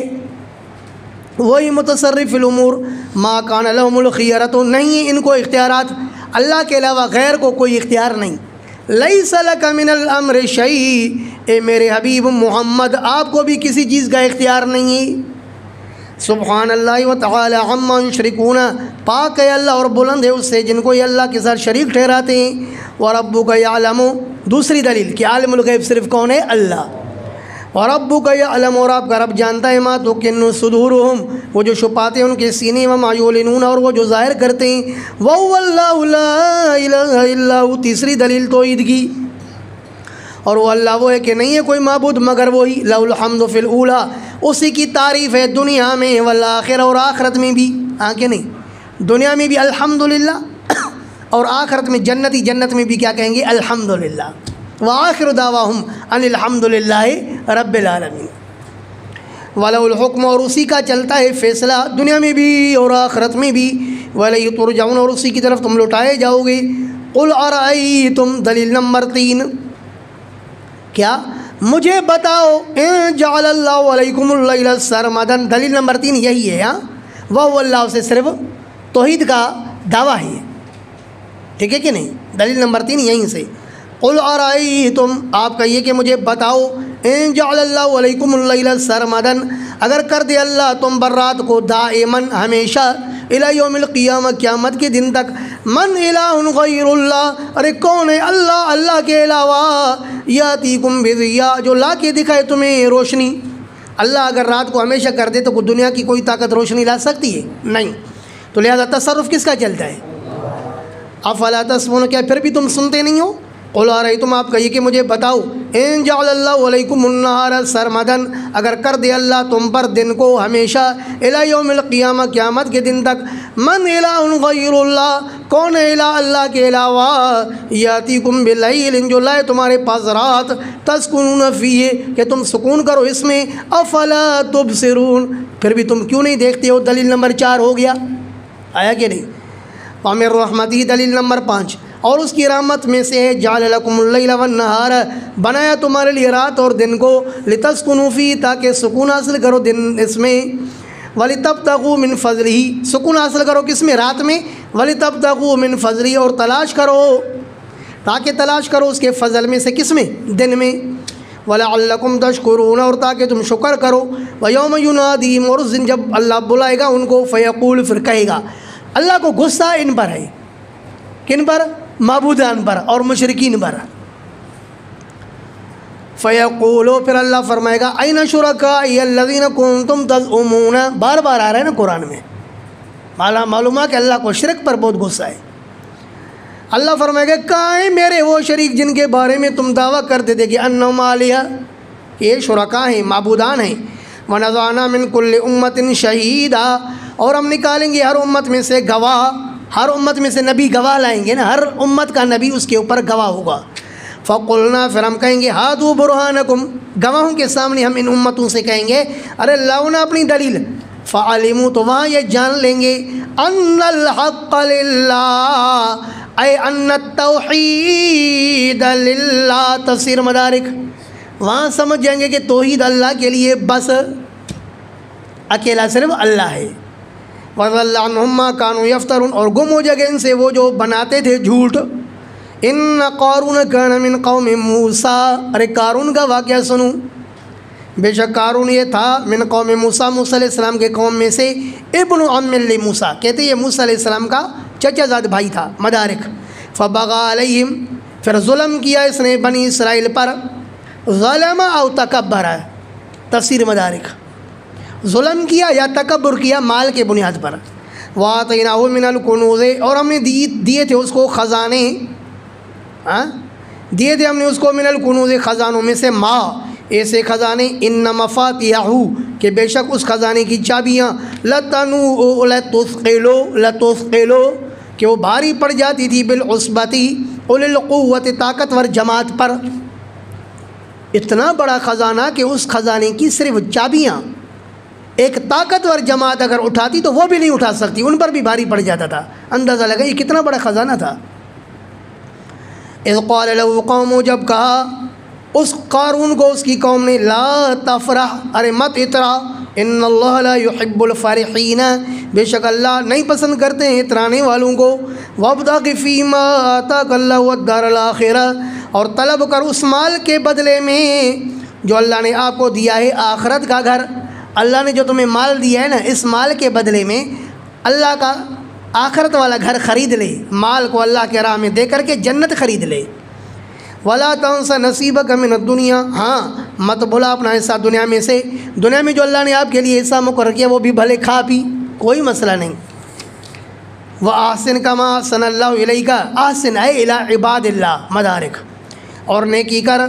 وہی متصرف الامور، ما کان لہم الخیرۃ، نہیں ان کو اختیارات، اللہ کے علاوہ غیر کو کوئی اختیار نہیں۔ لیس لک من الامر شیء، اے میرے حبیب محمد آپ کو بھی کسی چیز کا اختیار نہیں ہے۔ سبحان اللہ و تعالی عما یشرکون، پاک ہے اللہ اور بلند ہے اس سے جن کو یہ اللہ کے ساتھ شریک ٹھہراتے ہیں۔ وربک یعلم، دوسری دلیل کہ عالم الغیب صرف کون ہے؟ اللہ۔ وربک یعلم، اور آپ کا رب جانتا ہے، ما تکن صدورہم، وہ جو چھپاتے ہیں ان کے سینے، وما یعلنون، اور وہ جو ظاہر کرتے ہیں۔ وہو اللہ لا الہ الا ہو، تیسری دلیل توحید کی، اور وہ اللہ وہ ہے کہ نہیں ہے کوئی معبود مگر وہی۔ لہ الحمد فی الاولی، اسی کی تعریف ہے دنیا میں، والآخرہ، اور آخرت میں بھی۔ ہاں کہ نہیں؟ دنیا میں بھی الحمدللہ، اور آخرت میں جنت میں بھی کیا کہیں گے؟ الحمدللہ۔ وآخر دعواہم ان الحمدللہ رب العالمین۔ وَلَهُ الْحُكْمُ، اور اسی کا چلتا ہے فیصلہ دنیا میں بھی اور آخرت میں بھی۔ وَإِلَيْهِ تُرْجَعُونَ، اور اسی کی طرف تم لوٹائے جاؤ گے۔ قُلْ أَرَأَيْتُمْ، دلیل نمبر 3، کیا مجھے بتاؤ، إِن جَعَلَ اللَّهُ عَلَيْكُمُ اللَّيْلَ سَرْمَدًا، دلیل نمبر 3 یہی ہے۔ ہاں، وہ اللہ سے صرف توحید کا دعویٰ ہے، ٹھیک ہے کہ نہیں؟ دلیل نمبر 3 یہیں سے۔ قُلْ أَرَأَيْتُمْ، آپ کہیے کہ مجھے بتاؤ، إِن جَعَلَ اللَّهُ عَلَيْكُمُ اللَّيْلَ سَرْمَدًا، اگر کر دے اللہ تم پر رات کو دائماً، ہمیشہ، إِلَى يَوْمِ الْقِيَامَةِ، قیامت کے دن تک، من الہ غیر اللہ، ارے کون ہے اللہ کے علاوہ، یاتیکم بضیاء، جو لا کے دکھائے تمہیں روشنی۔ اللہ اگر رات کو ہمیشہ کر دے تو دنیا کی کوئی طاقت روشنی لا سکتی ہے؟ نہیں، تو لہذا تصرف کس کا چلتا ہے؟ افلا تسمعون، کیا پھر بھی تم سنتے نہیں ہو؟ قُلْ أَرَأَيْتُمْ، آپ کہیے کہ مجھے بتاؤ، إِن جَعَلَ اللَّهُ عَلَيْكُمُ النَّهَارَ سَرْمَدًا، اگر کر دے اللہ تم پر دن کو ہمیشہ، إِلَى يَوْمِ الْقِيَامَةِ، قیامت کے دن تک، من الہ غیر اللہ، کون ہے الہ اللہ کے علاوہ، یاتیکم باللیل، جو لائے تمہارے پاس رات، تسکنون فیہ، کہ تم سکون کرو اس میں، افلا تبصرون، پھر بھی تم کیوں نہیں دیکھتے ہو؟ دلیل نمبر 4 ہو گیا، آیا کہ نہیں؟ وَمِن رحمتہ، دلیل نمبر 5، اور اس کی رحمت میں سے ہے، جعل لکم اللیل والنہار، بنایا تمہارے لیے رات اور دن کو، لتسکنوا فیہ، تاکہ سکون حاصل کرو دن اس میں، ولتبتغوا من فضلہ، سکون حاصل کرو کس میں؟ رات میں، ولتبتغوا من فضلہ، اور تلاش کرو، تاکہ تلاش کرو اس کے فضل میں سے، کس میں؟ دن میں، ولعلکم تشکرون، اور تاکہ تم شکر کرو، ویوم ینادیہم، اور اس دن جب اللہ بلائے گا ان کو، فیقول، پھر کہے گا، اللہ کو غصہ ان پر ہے، کن پر؟ معبودان پر اور مشرکین پر۔ فیقولو، پھر اللہ فرمائے گا، این شرکائی الذین کنتم تزعمون، بار بار آ رہا ہے نا قرآن میں، معلوم ہے کہ اللہ کو شرک پر بہت غصہ ہے۔ اللہ فرمائے گا، کہاں ہیں میرے وہ شریک جن کے بارے میں تم دعویٰ کرتے تھے کہ انہم آلیہ، یہ شرکا ہیں، معبودان ہیں۔ ونزعنا من کل امت شہیدا، اور ہم نکالیں گے ہر امت میں سے گواہ، ہر امت میں سے نبی گواہ لائیں گے نا، ہر امت کا نبی اس کے اوپر گواہ ہوگا۔ فقلنا، پھر ہم کہیں گے، ہاتھو برہانکم، گواہوں کے سامنے ہم ان امتوں سے کہیں گے، ارے لاؤنا اپنی دلیل۔ فعلموا، تو وہاں یہ جان لیں گے، ان الحق للہ، اے ان التوحید للہ، تفسیر مدارک، وہاں سمجھ جائیں گے کہ توحید اللہ کے لیے بس، اکیلا صرف اللہ ہے۔ وَضَلَّ عَنْهُمْ مَا كَانُوا يَفْتَرُونَ، اور گم ہو جائے گا ان سے وہ جو بناتے تھے جھوٹ۔ ان قارون کان من قوم موسیٰ، ارے قارون کا واقعہ سنو، بے شک قارون یہ تھا من قوم موسیٰ، موسیٰ علیہ السلام کے قوم میں سے، ابن عم لموسیٰ، کہتے ہیں یہ موسیٰ علیہ السلام کا چچا زاد بھائی تھا، مدارک۔ فبغى علیہم، پھر ظلم کیا اس نے بنی اسرائیل پر، ظلم او تکبر، تفسیر مدارک، ظلم کیا یا تکبر کیا مال کے بنیاد پر۔ وَآتَيْنَاهُ مِنَ الْكُنُوزِ، اور ہم نے دیے تھے اس کو خزانے، دیے تھے ہم نے اس کو من الکنوز، خزانوں میں سے، ما، ایسے خزانے، ان مفاتیحہ، کہ بے شک اس خزانے کی چابیاں، لتنوء لتثقلو، کہ وہ بھاری پڑ جاتی تھی، بالعصبتی اولي القوت، طاقتور جماعت پر۔ اتنا بڑا خزانہ کہ اس خزانے کی صرف چابیاں ایک طاقتور جماعت اگر اٹھاتی تو وہ بھی نہیں اٹھا سکتی، ان پر بھی بھاری پڑ جاتا تھا۔ اندازہ لگا یہ کتنا بڑا خزانہ تھا۔ اذ قال له قومه، جب کہا اس قارون کو اس کی قوم نے، لا تفرح، ارے مت اترا، ان اللہ لا يحب الفرحین، بے شک اللہ نہیں پسند کرتے ہیں اترانے والوں کو۔ وابتغ فیما آتاک اللہ الدار الآخرہ، اور طلب کر اس مال کے بدلے میں جو اللہ نے آپ کو دیا ہے آخرت کا گھر۔ اللہ نے جو تمہیں مال دیا ہے نا، اس مال کے بدلے میں اللہ کا آخرت والا گھر خرید لے، مال کو اللہ کے راہ میں دے کر کے جنت خرید لے۔ وَلَا تَنْسَ نَصِيبَكَ مِنَ الدُّنْيَا، ہاں مت بھولا اپنا حصہ دنیا میں سے، دنیا میں جو اللہ نے آپ کے لیے حصہ مقرر کیا وہ بھی بھلے کھا پی، کوئی مسئلہ نہیں۔ وَأَحْسِنْ كَمَا أَحْسَنَ اللَّهُ إِلَيْكَ، أَحْسِنْ أَيْ إِلَىٰ عِبَادِ اللَّهِ، مدارک، اور نیکی کر،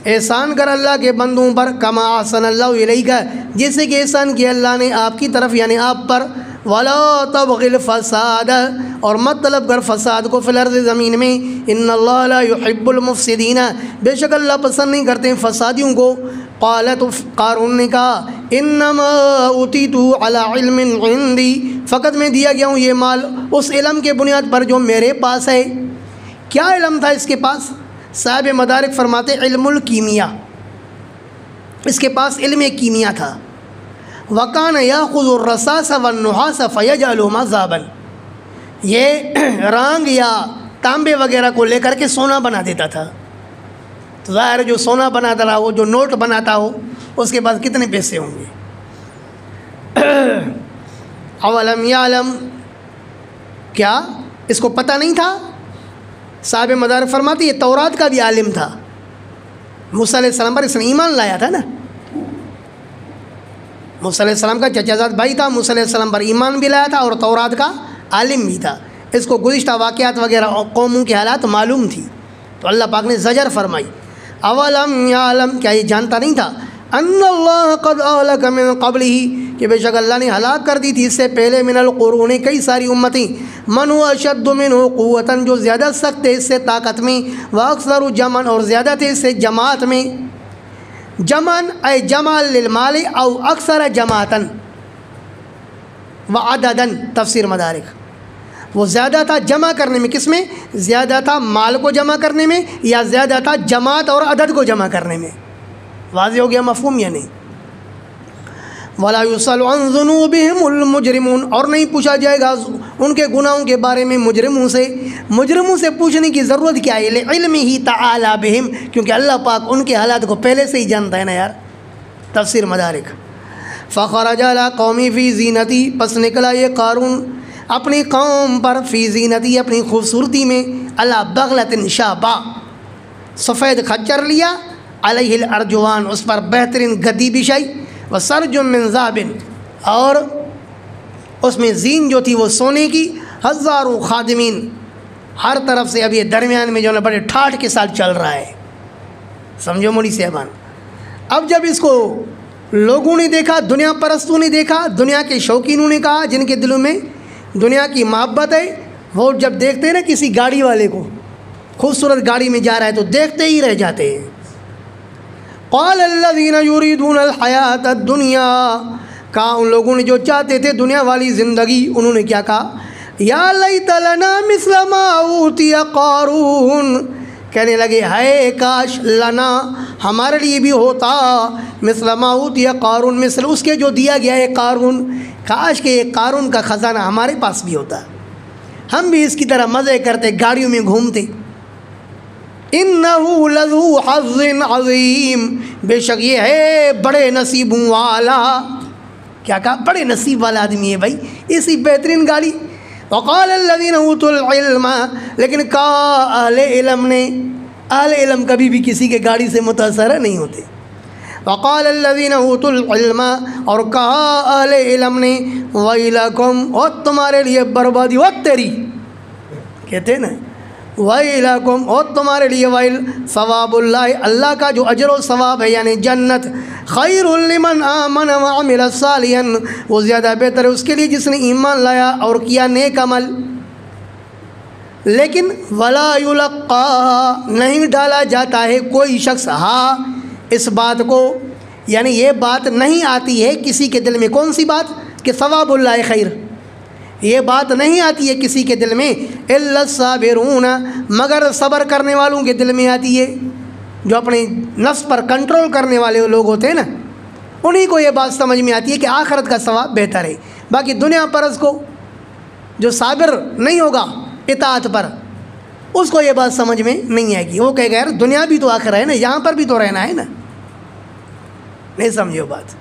احسان کر اللہ کے بندوں پر، کما احسن اللہ الیک، جیسے کہ احسان کیا اللہ نے آپ کی طرف یعنی آپ پر۔ ولا تبغ الفساد، اور مت طلب کر فساد کو، فی الارض زمین میں، ان اللہ لا يحب المفسدین، بے شک اللہ پسند نہیں کرتے ہیں فسادیوں کو۔ قالت، قارون نے کہا، انما اوتیت علی علم عندی، فقط میں دیا گیا ہوں یہ مال اس علم کے بنیاد پر جو میرے پاس ہے۔ کیا علم تھا اس کے پاس؟ صاحب مدارک فرماتے علم الکیمیا، اس کے پاس علم کیمیا تھا۔ وَكَانَ يَأْخُذُ الرَّصَاصَ وَالنُّحَاسَ فَيَجْعَلُهُمَا ذَهَبًا، یہ رانگ یا تانبے وغیرہ کو لے کر کے سونا بنا دیتا تھا۔ تو ظاہر ہے جو سونا بناتا رہا، وہ جو نوٹ بناتا ہو اس کے پاس کتنے پیسے ہوں گے۔ اولم یعلم، کیا اس کو پتہ نہیں تھا؟ صاحب مدارک فرماتے یہ تورات کا بھی عالم تھا، موسیٰ علیہ السلام پر اس نے ایمان لایا تھا نا، موسیٰ علیہ السلام کا چچا زاد بھائی تھا، موسیٰ علیہ السلام پر ایمان بھی لایا تھا اور تورات کا عالم بھی تھا، اس کو گزشتہ واقعات وغیرہ اور قوموں کے حالات معلوم تھی، تو اللہ پاک نے زجر فرمائی۔ اولم یعلم، کیا یہ جانتا نہیں تھا؟ ان اللہ قد اہلک من قبلہ، کہ بے شک اللہ نے ہلاک کر دی تھی اس سے پہلے، من القرون، کئی ساری امتیں، من هو اشد منہ قوتا، جو زیادہ سخت تھے اس سے طاقت میں، واکثر جمعا، اور زیادہ تھے اس سے جماعت میں۔ جمعن اے جمع للمال او اکثر جماعتا وعددا، تفسیر مدارک، وہ زیادہ تھا جمع کرنے میں، کس میں زیادہ تھا؟ مال کو جمع کرنے میں، یا زیادہ تھا جماعت اور عدد کو جمع کرنے میں؟ واضح ہو گیا مفہوم یا نہیں؟ وَلَا يُسْأَلُ عَنْ ذُنُوبِهِمُ الْمُجْرِمُونَ، اور نہیں پوچھا جائے گا ان کے گناہوں کے بارے میں مجرموں سے۔ مجرموں سے پوچھنے کی ضرورت کیا ہے؟ لِعِلْمِهِ تَعَالَى بِهِمْ، کیونکہ اللہ پاک ان کے حالات کو پہلے سے ہی جانتا ہے نا یار۔ تفسیر مدارک۔ فَخَرَجَ عَلَىٰ قَوْمِهِ فِي زِينَتِهِ، پس نکلا یہ قارون اپنی قوم پر، فی زینتی، اپنی خوبصورتی میں، عَلَىٰ بَغْلَةٍ شَابَةٍ، سفید خچر لیا، علیہ الارجوان، اس پر بہترین گدی بچھائی، وسرج من ذهب، اور اس میں زین جو تھی وہ سونے کی، ہزاروں خادمین، ہر طرف سے اب یہ درمیان میں جو ہے بڑے ٹھاٹھ کے ساتھ چل رہا ہے، سمجھو مولی صاحبان۔ اب جب اس کو لوگوں نے دیکھا، دنیا پرستوں نے دیکھا، دنیا کے شوقینوں نے کہا، جن کے دلوں میں دنیا کی محبت ہے، وہ جب دیکھتے ہیں نا کسی گاڑی والے کو خوبصورت گاڑی میں جا رہا ہے تو دیکھتے ہی رہ جاتے ہیں۔ قال الذين يريدون الحياة الدنيا، کہا ان لوگوں نے جو چاہتے تھے دنیا والی زندگی، انہوں نے کیا کہا؟ یا لیت لنا مثل ما اوتی قارون، کہنے لگے ہائے کاش، لنا ہمارے لیے بھی ہوتا، مثل ما اوتی قارون، مثل اس کے جو دیا گیا ہے قارون، کاش کہ یہ قارون کا خزانہ ہمارے پاس بھی ہوتا، ہم بھی اس کی طرح مزے کرتے، گاڑیوں میں گھومتے۔ انہو لذو حظ عظیم، بے شک یہ ہے بڑے نصیبوں والا، کیا کہا؟ بڑے نصیب والا آدمی ہے بھائی، اسی بہترین گاڑی۔ وقال الذین اوتوا العلم، لیکن کہا اہل علم نے، اہل علم کبھی بھی کسی کے گاڑی سے متاثر نہیں ہوتے۔ وقال الذین اوتوا العلم، اور کہا اہل علم نے، ویلکم، اور تمہارے لیے بربادی، و تیری، کہتے ہیں نا ویلکم، اور تمہارے لیے ویل، ثواب اللہ، اللہ کا جو اجر و ثواب ہے یعنی جنت، خیر لمن آمن وعمل صالحا، وہ زیادہ بہتر ہے اس کے لیے جس نے ایمان لایا اور کیا نیک عمل۔ لیکن ولا یلقاها، نہیں ڈالا جاتا ہے کوئی شخص، ہاں اس بات کو، یعنی یہ بات نہیں آتی ہے کسی کے دل میں، کون سی بات؟ کہ ثواب اللہ خیر، یہ بات نہیں آتی ہے کسی کے دل میں، الا الصابرون، مگر صبر کرنے والوں کے دل میں آتی ہے، جو اپنے نفس پر کنٹرول کرنے والے لوگ ہوتے ہیں نا، انہی کو یہ بات سمجھ میں آتی ہے کہ آخرت کا ثواب بہتر ہے۔ باقی دنیا پرست کو، جو صابر نہیں ہوگا اطاعت پر، اس کو یہ بات سمجھ میں نہیں آئے گی، وہ کہے گا یار دنیا بھی تو آخر ہے نا، یہاں پر بھی تو رہنا ہے نا، نہیں سمجھو بات۔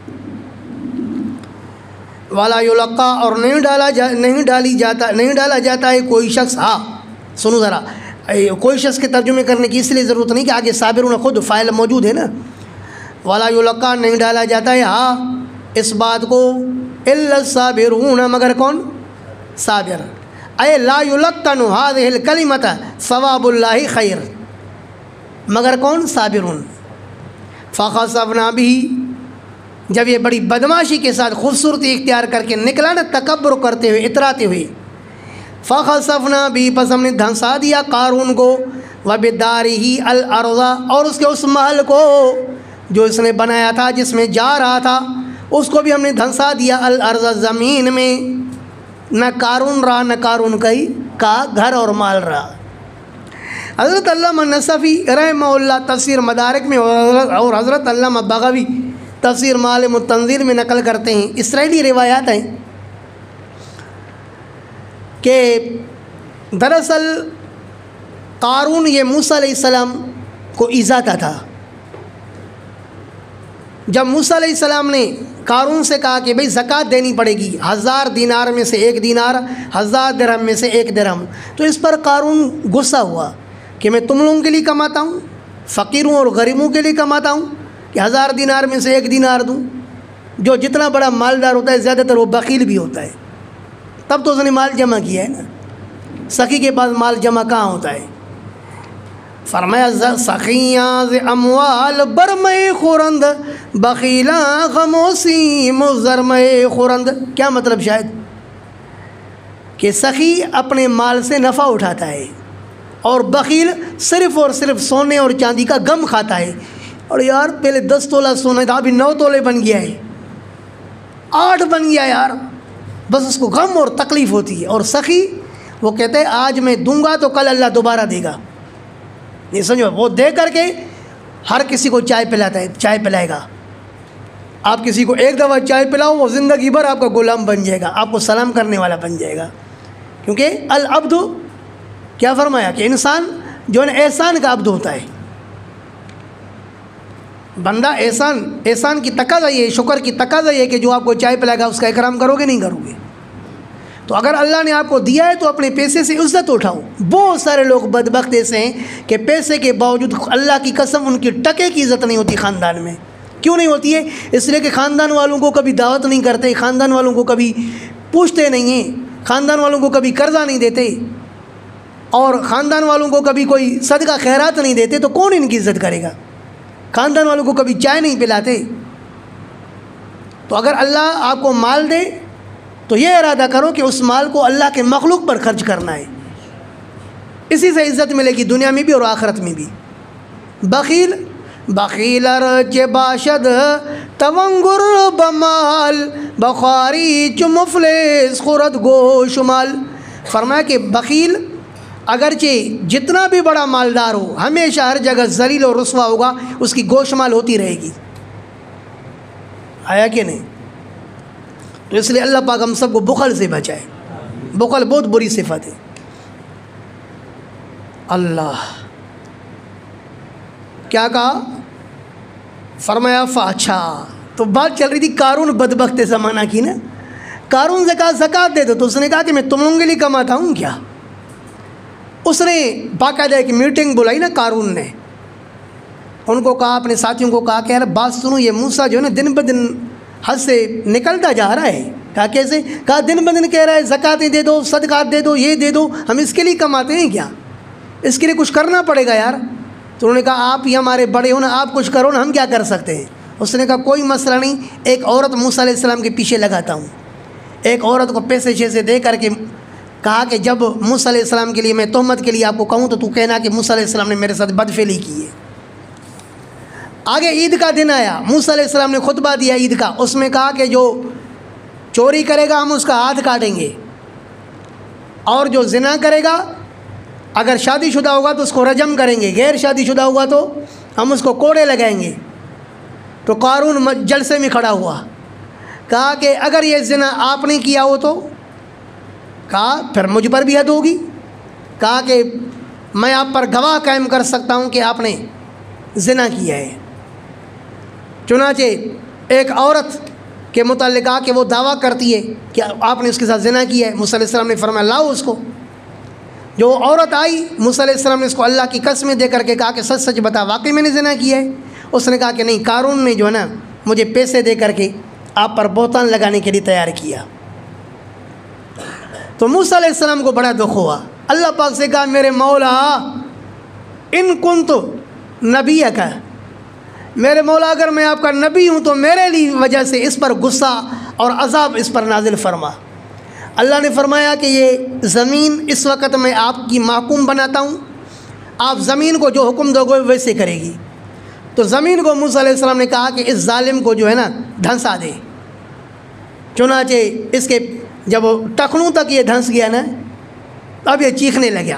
والا یلقا اور نہیں ڈالا جاتا ہے کوئی شخص. ہاں سنو ذرا، کوئی شخص کے ترجمے کرنے کی اس لیے ضرورت نہیں کہ آگے صابرون خود فاعل موجود ہے نا. والا یلقا نہیں ڈالا جاتا ہے ہاں اس بات کو الا الصابرون مگر کون؟ صابر. اے لا یلقن هذه الکلمۃ ثواب اللہ خیر مگر کون؟ صابرون. فخسفنا به جب یہ بڑی بدماشی کے ساتھ خوبصورتی اختیار کر کے نکلا نا، تکبر کرتے ہوئے اتراتے ہوئے، فخسفنا به پس ہم نے دھنسا دیا قارون کو، وبدارہ الارض اور اس کے اس محل کو جو اس نے بنایا تھا جس میں جا رہا تھا، اس کو بھی ہم نے دھنسا دیا الارض زمین میں. نہ قارون رہا نہ قارون کا گھر اور مال رہا. حضرت علامہ نصفی رحمہ اللہ تفسیر مدارک میں اور حضرت علامہ بغوی تفسیر معالم التنزیل میں نقل کرتے ہیں، اسرائیلی روایات ہیں کہ دراصل قارون یہ موسیٰ علیہ السلام کو ایذاتا تھا. جب موسیٰ علیہ السلام نے قارون سے کہا کہ بھئی زکوٰۃ دینی پڑے گی، 1000 دینار میں سے 1 دینار، 1000 درہم میں سے 1 درہم، تو اس پر قارون غصہ ہوا کہ میں تم لوگوں کے لیے کماتا ہوں، فقیروں اور غریبوں کے لیے کماتا ہوں کہ 1000 دینار میں سے 1 دینار دوں. جو جتنا بڑا مالدار ہوتا ہے زیادہ تر وہ بخیل بھی ہوتا ہے. تب تو اس نے مال جمع کیا ہے نا، سخی کے پاس مال جمع کہاں ہوتا ہے؟ فرمایا سخیاں ز اموال برمے خورند بخیلاں غموسیم زرمے خورند. کیا مطلب؟ شاید کہ سخی اپنے مال سے نفع اٹھاتا ہے اور بخیل صرف اور صرف سونے اور چاندی کا غم کھاتا ہے. اور یار پہلے 10 تولہ سونا تھا، ابھی 9 تولے بن گیا ہے، 8 بن گیا یار، بس اس کو غم اور تکلیف ہوتی ہے. اور سخی وہ کہتے ہیں آج میں دوں گا تو کل اللہ دوبارہ دے گا. یہ سمجھو، وہ دے کر کے ہر کسی کو چائے پلاتا ہے، چائے پلائے گا. آپ کسی کو ایک دفعہ چائے پلاؤ وہ زندگی بھر آپ کا غلام بن جائے گا، آپ کو سلام کرنے والا بن جائے گا. کیونکہ العبد کیا فرمایا کہ انسان جو ہے احسان کا عبد ہوتا ہے. بندہ احسان کی تقاضا یہ، شکر کی تقاضا یہ کہ جو آپ کو چائے پلائے گا اس کا اکرام کرو گے نہیں کرو گے؟ تو اگر اللہ نے آپ کو دیا ہے تو اپنے پیسے سے عزت اٹھاؤ. بہت سارے لوگ بدبخت ایسے ہیں کہ پیسے کے باوجود اللہ کی قسم ان کی ٹکے کی عزت نہیں ہوتی خاندان میں. کیوں نہیں ہوتی ہے؟ اس لیے کہ خاندان والوں کو کبھی دعوت نہیں کرتے، خاندان والوں کو کبھی پوچھتے نہیں ہیں، خاندان والوں کو کبھی قرضہ نہیں دیتے، اور خاندان والوں کو کبھی کوئی صدقہ خیرات نہیں دیتے. تو کون ان کی عزت کرے گا؟ خاندان والوں کو کبھی چائے نہیں پلاتے. تو اگر اللہ آپ کو مال دے تو یہ ارادہ کرو کہ اس مال کو اللہ کے مخلوق پر خرچ کرنا ہے، اسی سے عزت ملے گی دنیا میں بھی اور آخرت میں بھی. بخیل ارچ باشد تونگر بمال بخاری چو مفلس خورد گوش مال. فرمایا کہ بخیل اگرچہ جتنا بھی بڑا مالدار ہو ہمیشہ ہر جگہ ذلیل اور رسوا ہوگا، اس کی گوش مال ہوتی رہے گی. آیا کہ نہیں؟ تو اس لیے اللہ پاک ہم سب کو بخل سے بچائے. بخل بہت بری صفت ہے. اللہ کیا کہا؟ فرمایا اچھا تو بات چل رہی تھی قارون بدبخت زمانہ کی نا. قارون سے کہا زکوٰۃ دے دو، تو اس نے کہا کہ میں تم لوگوں کے لیے کماتا ہوں کیا؟ اس نے باقاعدہ ایک میٹنگ بلائی نا قارون نے. ان کو کہا، اپنے ساتھیوں کو کہا کہ یار بات سنو، یہ موسیٰ جو ہے نا دن بدن حد سے نکلتا جا رہا ہے. کہا کیسے؟ کہا دن بدن کہہ رہا ہے زکوٰۃیں دے دو، صدقات دے دو، یہ دے دو، ہم اس کے لیے کماتے ہیں کیا؟ اس کے لیے کچھ کرنا پڑے گا یار. تو انہوں نے کہا آپ ہی ہمارے بڑے ہو نا، آپ کچھ کرو نا، ہم کیا کر سکتے ہیں؟ اس نے کہا کوئی مسئلہ نہیں، ایک عورت موسیٰ علیہ السلام کے پیچھے لگاتا ہوں. ایک عورت کو پیسے شیسے دے کر کے کہا کہ جب موسیٰ علیہ السلام کے لیے میں تہمت کے لیے آپ کو کہوں تو کہنا کہ موسیٰ علیہ السلام نے میرے ساتھ بدفعلی کی ہے. آگے عید کا دن آیا، موسیٰ علیہ السلام نے خطبہ دیا عید کا. اس میں کہا کہ جو چوری کرے گا ہم اس کا ہاتھ کاٹیں گے، اور جو زنا کرے گا اگر شادی شدہ ہوگا تو اس کو رجم کریں گے، غیر شادی شدہ ہوگا تو ہم اس کو کوڑے لگائیں گے. تو قارون جلسے میں کھڑا ہوا، کہا کہ اگر یہ زنا آپ نے کیا ہو تو، کہا پھر مجھ پر بھی حد ہوگی. کہا کہ میں آپ پر گواہ قائم کر سکتا ہوں کہ آپ نے زنا کیا ہے. چنانچہ ایک عورت کے متعلق کہا کہ وہ دعویٰ کرتی ہے کہ آپ نے اس کے ساتھ زنا کیا ہے۔ موسیٰ علیہ السلام نے فرمایا لاؤ اس کو۔ جو عورت آئی موسیٰ علیہ السلام نے اس کو اللہ کی قسمیں دے کر کے کہا کہ سچ سچ بتا واقعی میں نے زنا کیا ہے؟ اس نے کہا کہ نہیں، قارون نے جو ہے نا مجھے پیسے دے کر کے آپ پر بہتان لگانے کے لیے تیار کیا۔ تو موسیٰ علیہ السلام کو بڑا دکھ ہوا، اللہ پاک سے کہا میرے مولا ان کنت نبیک، میرے مولا اگر میں آپ کا نبی ہوں تو میرے لیے وجہ سے اس پر غصہ اور عذاب اس پر نازل فرما۔ اللہ نے فرمایا کہ یہ زمین اس وقت میں آپ کی محکوم بناتا ہوں، آپ زمین کو جو حکم دو گے ویسے کرے گی۔ تو زمین کو موسیٰ علیہ السلام نے کہا کہ اس ظالم کو جو ہے نا دھنسا دے۔ چنانچہ اس کے جب ٹخنوں تک یہ دھنس گیا نا، اب یہ چیخنے لگا،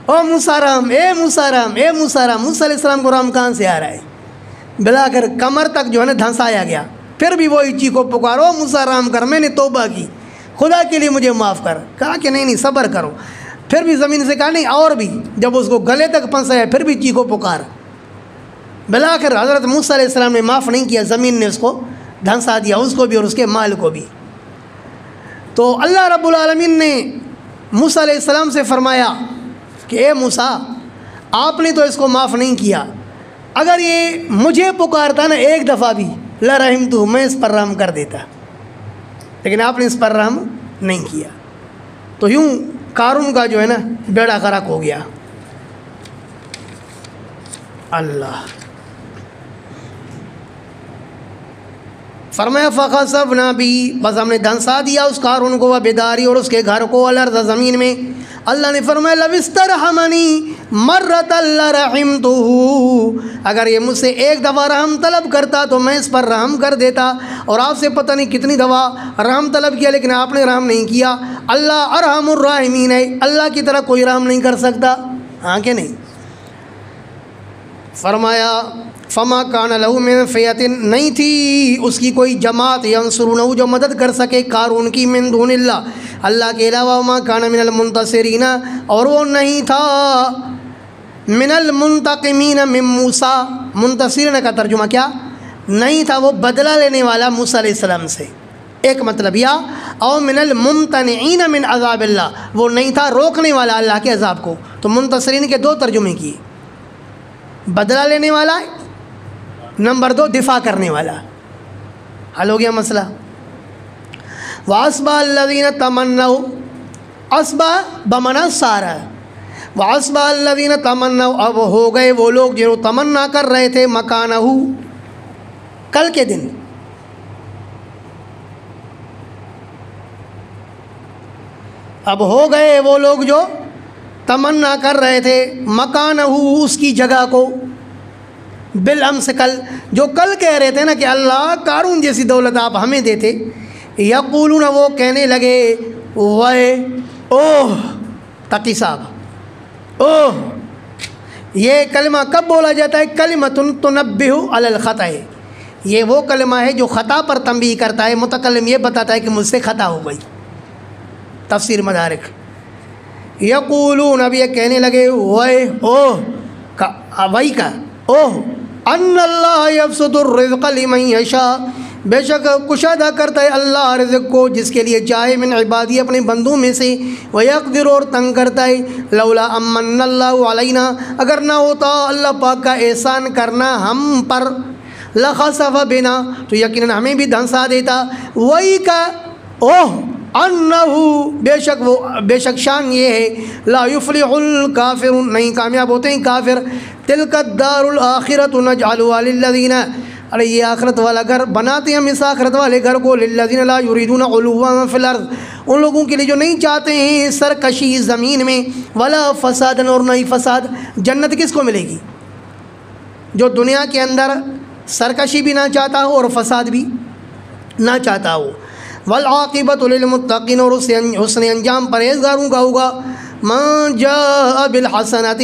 او موسیٰ رام، اے موسیٰ رام، اے موسیٰ رام۔ موسیٰ علیہ السلام کو رام کہاں سے آ رہا ہے؟ بلا کر کمر تک جو ہے نا دھنسایا گیا، پھر بھی وہی چیخو پکارو موسیٰ رام کر، میں نے توبہ کی، خدا کے لیے مجھے معاف کر۔ کہا کہ نہیں صبر کرو، پھر بھی زمین سے کہا نہیں اور بھی، جب اس کو گلے تک پھنسایا پھر بھی چیخو پکار۔ بلا کر حضرت موسیٰ علیہ السلام نے معاف نہیں کیا، زمین نے اس کو دھنسا دیا، اس کو بھی اور اس کے مال کو بھی۔ تو اللہ رب العالمین نے موسیٰ علیہ السلام سے فرمایا کہ اے موسیٰ آپ نے تو اس کو معاف نہیں کیا، اگر یہ مجھے پکارتا نا ایک دفعہ بھی لرحمتہ، میں اس پر رحم کر دیتا، لیکن آپ نے اس پر رحم نہیں کیا۔ تو یوں قارون کا جو ہے نا بیڑا غرق ہو گیا۔ اللہ فرمایا فخسفنا بھی، بس ہم نے دھنسا دیا اس قارون کو، وبداری اور اس کے گھر کو، الارض زمین میں۔ اللہ نے فرمایا لو استرحمنی مرۃ لرحمتہ، اگر یہ مجھ سے ایک دفعہ رحم طلب کرتا تو میں اس پر رحم کر دیتا، اور آپ سے پتہ نہیں کتنی دفعہ رحم طلب کیا لیکن آپ نے رحم نہیں کیا۔ اللہ ارحم الراحمین ہے، اللہ کی طرح کوئی رحم نہیں کر سکتا، ہاں کہ نہیں؟ فرمایا فما کان لہ من فئۃ، نہیں تھی اس کی کوئی جماعت، ینصرونہ جو مدد کر سکے قارون کی، من دون اللہ، اللہ کے علاوہ، وما کان من المنتصرین، اور وہ نہیں تھا من المنتقمین من موسیٰ، منتصرین کا ترجمہ کیا؟ نہیں تھا وہ بدلہ لینے والا موسیٰ علیہ السلام سے، ایک مطلب، یا او من الممتنعین من عذاب اللہ، وہ نہیں تھا روکنے والا اللہ کے عذاب کو۔ تو منتصرین کے دو ترجمے کیے، بدلہ لینے والا، نمبر دو دفاع کرنے والا۔ حل ہو گیا مسئلہ۔ وَأَصْبَحَ الَّذِينَ تَمَنَّوْا، اصبح بمعنی سارا، وَأَصْبَحَ الَّذِينَ تَمَنَّوْا، اب ہو گئے وہ لوگ جو تمنا کر رہے تھے، مکانہ، کل کے دن، اب ہو گئے وہ لوگ جو تمنا کر رہے تھے، مکانہ، اس کی جگہ کو، بالامس کل، جو کل کہہ رہے تھے نا کہ اللہ قارون جیسی دولت آپ ہمیں دیتے، یقولون، وہ کہنے لگے، وے اوہ، تقی صاحب، اوہ، یہ کلمہ کب بولا جاتا ہے؟ کلمۃ تنبہ علی الخطأ، یہ وہ کلمہ ہے جو خطا پر تنبیہ کرتا ہے، متکلم یہ بتاتا ہے کہ مجھ سے خطا ہو گئی۔ تفسیر مدارک، یقولون، اب یہ کہنے لگے، وے اوہ، وہی کا اوہ، ان اللہ یبسط الرزق لمن یشاء، بے شک کشادہ کرتا ہے اللہ رزق کو جس کے لیے چاہے، من عبادی، اپنے بندوں میں سے، ویقدر، اور تنگ کرتا ہے، لولا امن اللہ علینا، اگر نہ ہوتا اللہ پاک کا احسان کرنا ہم پر، لخسف بنا، تو یقیناً ہمیں بھی دھنسا دیتا، وہی کا اوہ، انہو، بے شک شان یہ ہے، لا یفلح الکافرون، نہیں کامیاب ہوتے ہیں کافر، تلک الدار الاخرۃ نجعلها للذین، ارے یہ آخرت والا گھر بناتے ہیں ہم اس آخرت والے گھر کو، للذین لا یریدون علوا فی الارض، ان لوگوں کے لیے جو نہیں چاہتے ہیں سرکشی زمین میں، ولا فساد، اور نہ ہی فساد۔ جنت کس کو ملے گی؟ جو دنیا کے اندر سرکشی بھی نہ چاہتا ہو اور فساد بھی نہ چاہتا ہو۔ والعاقبۃ للمتقین، اور حسن انجام پرہیزگاروں کا ہوگا۔ من جاء بالحسنۃ،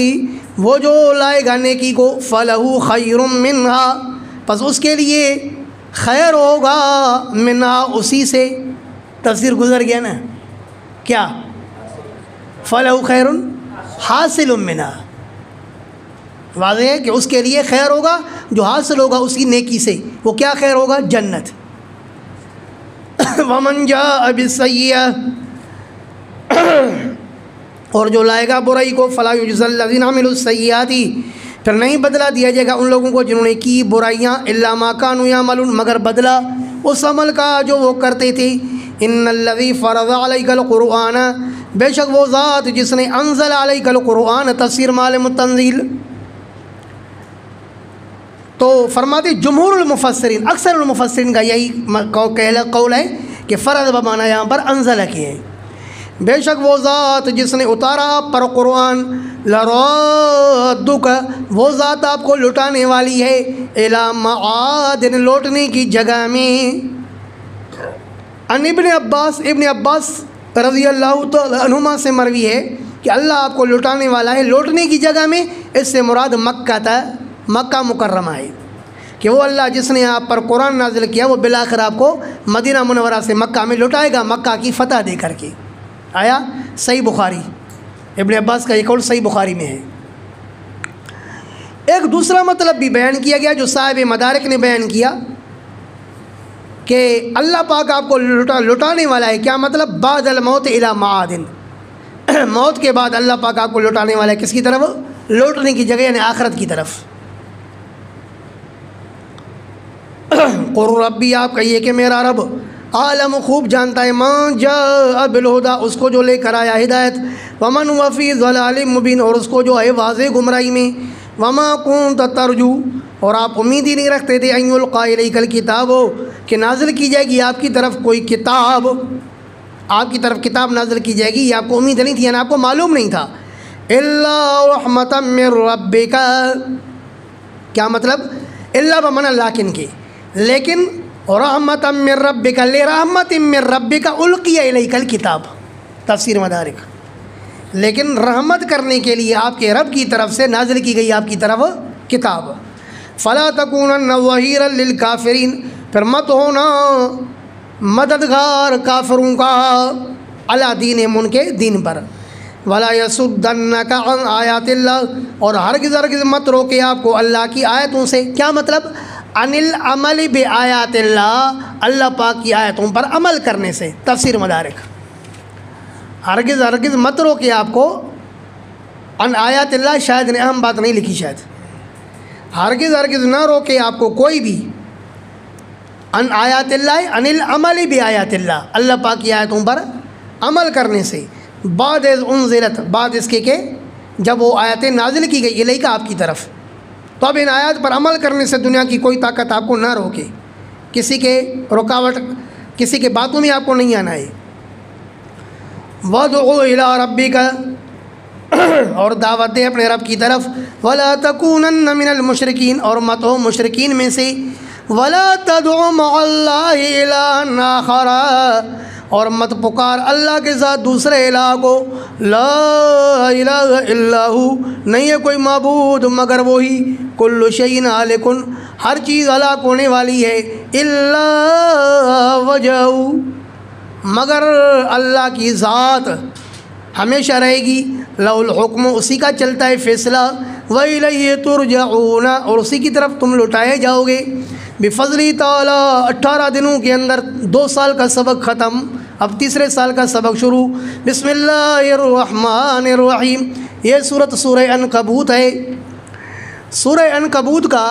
وہ جو لائے گا نیکی کو، فلہ خیر منہا، پس اس کے لیے خیر ہوگا، منہا، اسی سے، تفسیر گزر گیا نا، کیا؟ فلہ خیر حاصل منہا، واضح ہے کہ اس کے لیے خیر ہوگا جو حاصل ہوگا اس کی نیکی سے، وہ کیا خیر ہوگا؟ جنت۔ ومن جاء بالسیئہ، اور جو لائے گا برائی کو، فلا یجزی الذین عملوا السیئات، پھر نہیں بدلہ دیا جائے گا ان لوگوں کو جنہوں نے کی برائیاں، الا ما کانوا یعملون، مگر بدلہ اس عمل کا جو وہ کرتے تھے۔ ان الذی فرض علیک القرآن، بے شک وہ ذات جس نے انزل علیک القرآن، تفسیر معالم التنزیل۔ تو فرماتے جمہور المفسرین، اکثر المفسرین کا یہی قول ہے کہ فرض بمانا یہاں پر انزل کے ہیں۔ بے شک وہ ذات جس نے اتارا آپ پر قرآن، لرادک، وہ ذات آپ کو لٹانے والی ہے، الی معاد، لوٹنے کی جگہ میں۔ ان ابن عباس رضی اللہ تعالی عنہما سے مروی ہے کہ اللہ آپ کو لٹانے والا ہے لوٹنے کی جگہ میں، اس سے مراد مکہ تھا، مکہ مکرمہ ہے، کہ وہ اللہ جس نے آپ پر قرآن نازل کیا وہ بالآخر آپ کو مدینہ منورہ سے مکہ میں لٹائے گا، مکہ کی فتح دے کر کے۔ آیا صحیح بخاری، ابن عباس کا یہ قول صحیح بخاری میں ہے۔ ایک دوسرا مطلب بھی بیان کیا گیا جو صاحب مدارک نے بیان کیا کہ اللہ پاک آپ کو لٹانے والا ہے۔ کیا مطلب؟ بعد الموت الی معاد، موت کے بعد اللہ پاک آپ کو لٹانے والا ہے کس کی طرف؟ لوٹنے کی جگہ، یعنی آخرت کی طرف۔ قل ربی، آپ کہیے کہ میرا رب عالم، خوب جانتا ہے، ما جاء بالہدی، اس کو جو لے کر آیا ہدایت، ومن هو فی ضلال مبین، اور اس کو جو ہے واضح گمراہی میں، وما کنت ترجو، اور آپ امید ہی نہیں رکھتے تھے، ان یلقی الیک الکتاب، کہ نازل کی جائے گی آپ کی طرف کوئی کتاب، آپ کی طرف کتاب نازل کی جائے گی، یہ آپ کو امید نہیں تھی، یعنی آپ کو معلوم نہیں تھا۔ الا رحمتا من ربک، کیا مطلب؟ الا بمعنی لیکن کے، لیکن رحمتا من ربک، لرحمت من ربک القی الیک الکتاب، تفسیر مدارک، لیکن رحمت کرنے کے لیے آپ کے رب کی طرف سے نازل کی گئی آپ کی طرف کتاب۔ فلا تکونن ظہیرا للکافرین، پھر مت ہونا مددگار کافروں کا، علی دینہم، ان کے دین پر۔ ولا یصدنک عن آیات اللہ، اور ہرگز مت روکے آپ کو اللہ کی آیتوں سے۔ کیا مطلب؟ عن العمل بآیات اللہ، اللہ پاک کی آیتوں پر عمل کرنے سے، تفسیر مدارک۔ ہرگز مت روکے آپ کو عن آیات اللہ، شاید نے اہم بات نہیں لکھی، شاید ہرگز نہ روکے آپ کو کوئی بھی عن آیات اللہ، عن العمل بآیات اللہ، اللہ پاک کی آیتوں پر عمل کرنے سے، بعد از انزلت، بعد اس کے کہ جب وہ آیتیں نازل کی گئی الیک آپ کی طرف، تو اب ان آیات پر عمل کرنے سے دنیا کی کوئی طاقت آپ کو نہ روکے، کسی کے رکاوٹ، کسی کے باتوں میں آپ کو نہیں آنا ہے۔ وَادْعُ إِلَىٰ رَبِّكَ، اور دعوت دے اپنے رب کی طرف، وَلَا تَكُونَنَّ مِنَ الْمُشْرِكِينَ، اور مت ہو مشرکین میں سے، وَلَا تَدْعُ مَعَ اللَّهِ إِلَٰهًا آخَرَ، اور مت پکار اللہ کے ساتھ دوسرے الہ کو، لا الہ الا ہو، نہیں ہے کوئی معبود مگر وہی، کل شیء ہالک، ہر چیز ہلاک ہونے والی ہے، الا وجہ، مگر اللہ کی ذات ہمیشہ رہے گی، لہ الحکم، اسی کا چلتا ہے فیصلہ، وإلیہ ترجعون، اور اسی کی طرف تم لوٹائے جاؤ گے۔ بفضلی تعالی، 18 دنوں کے اندر 2 سال کا سبق ختم، اب تیسرے سال کا سبق شروع۔ بسم اللہ الرحمن الرحیم، یہ سورۃ سورہ عنکبوت ہے۔ سورہ عنکبوت کا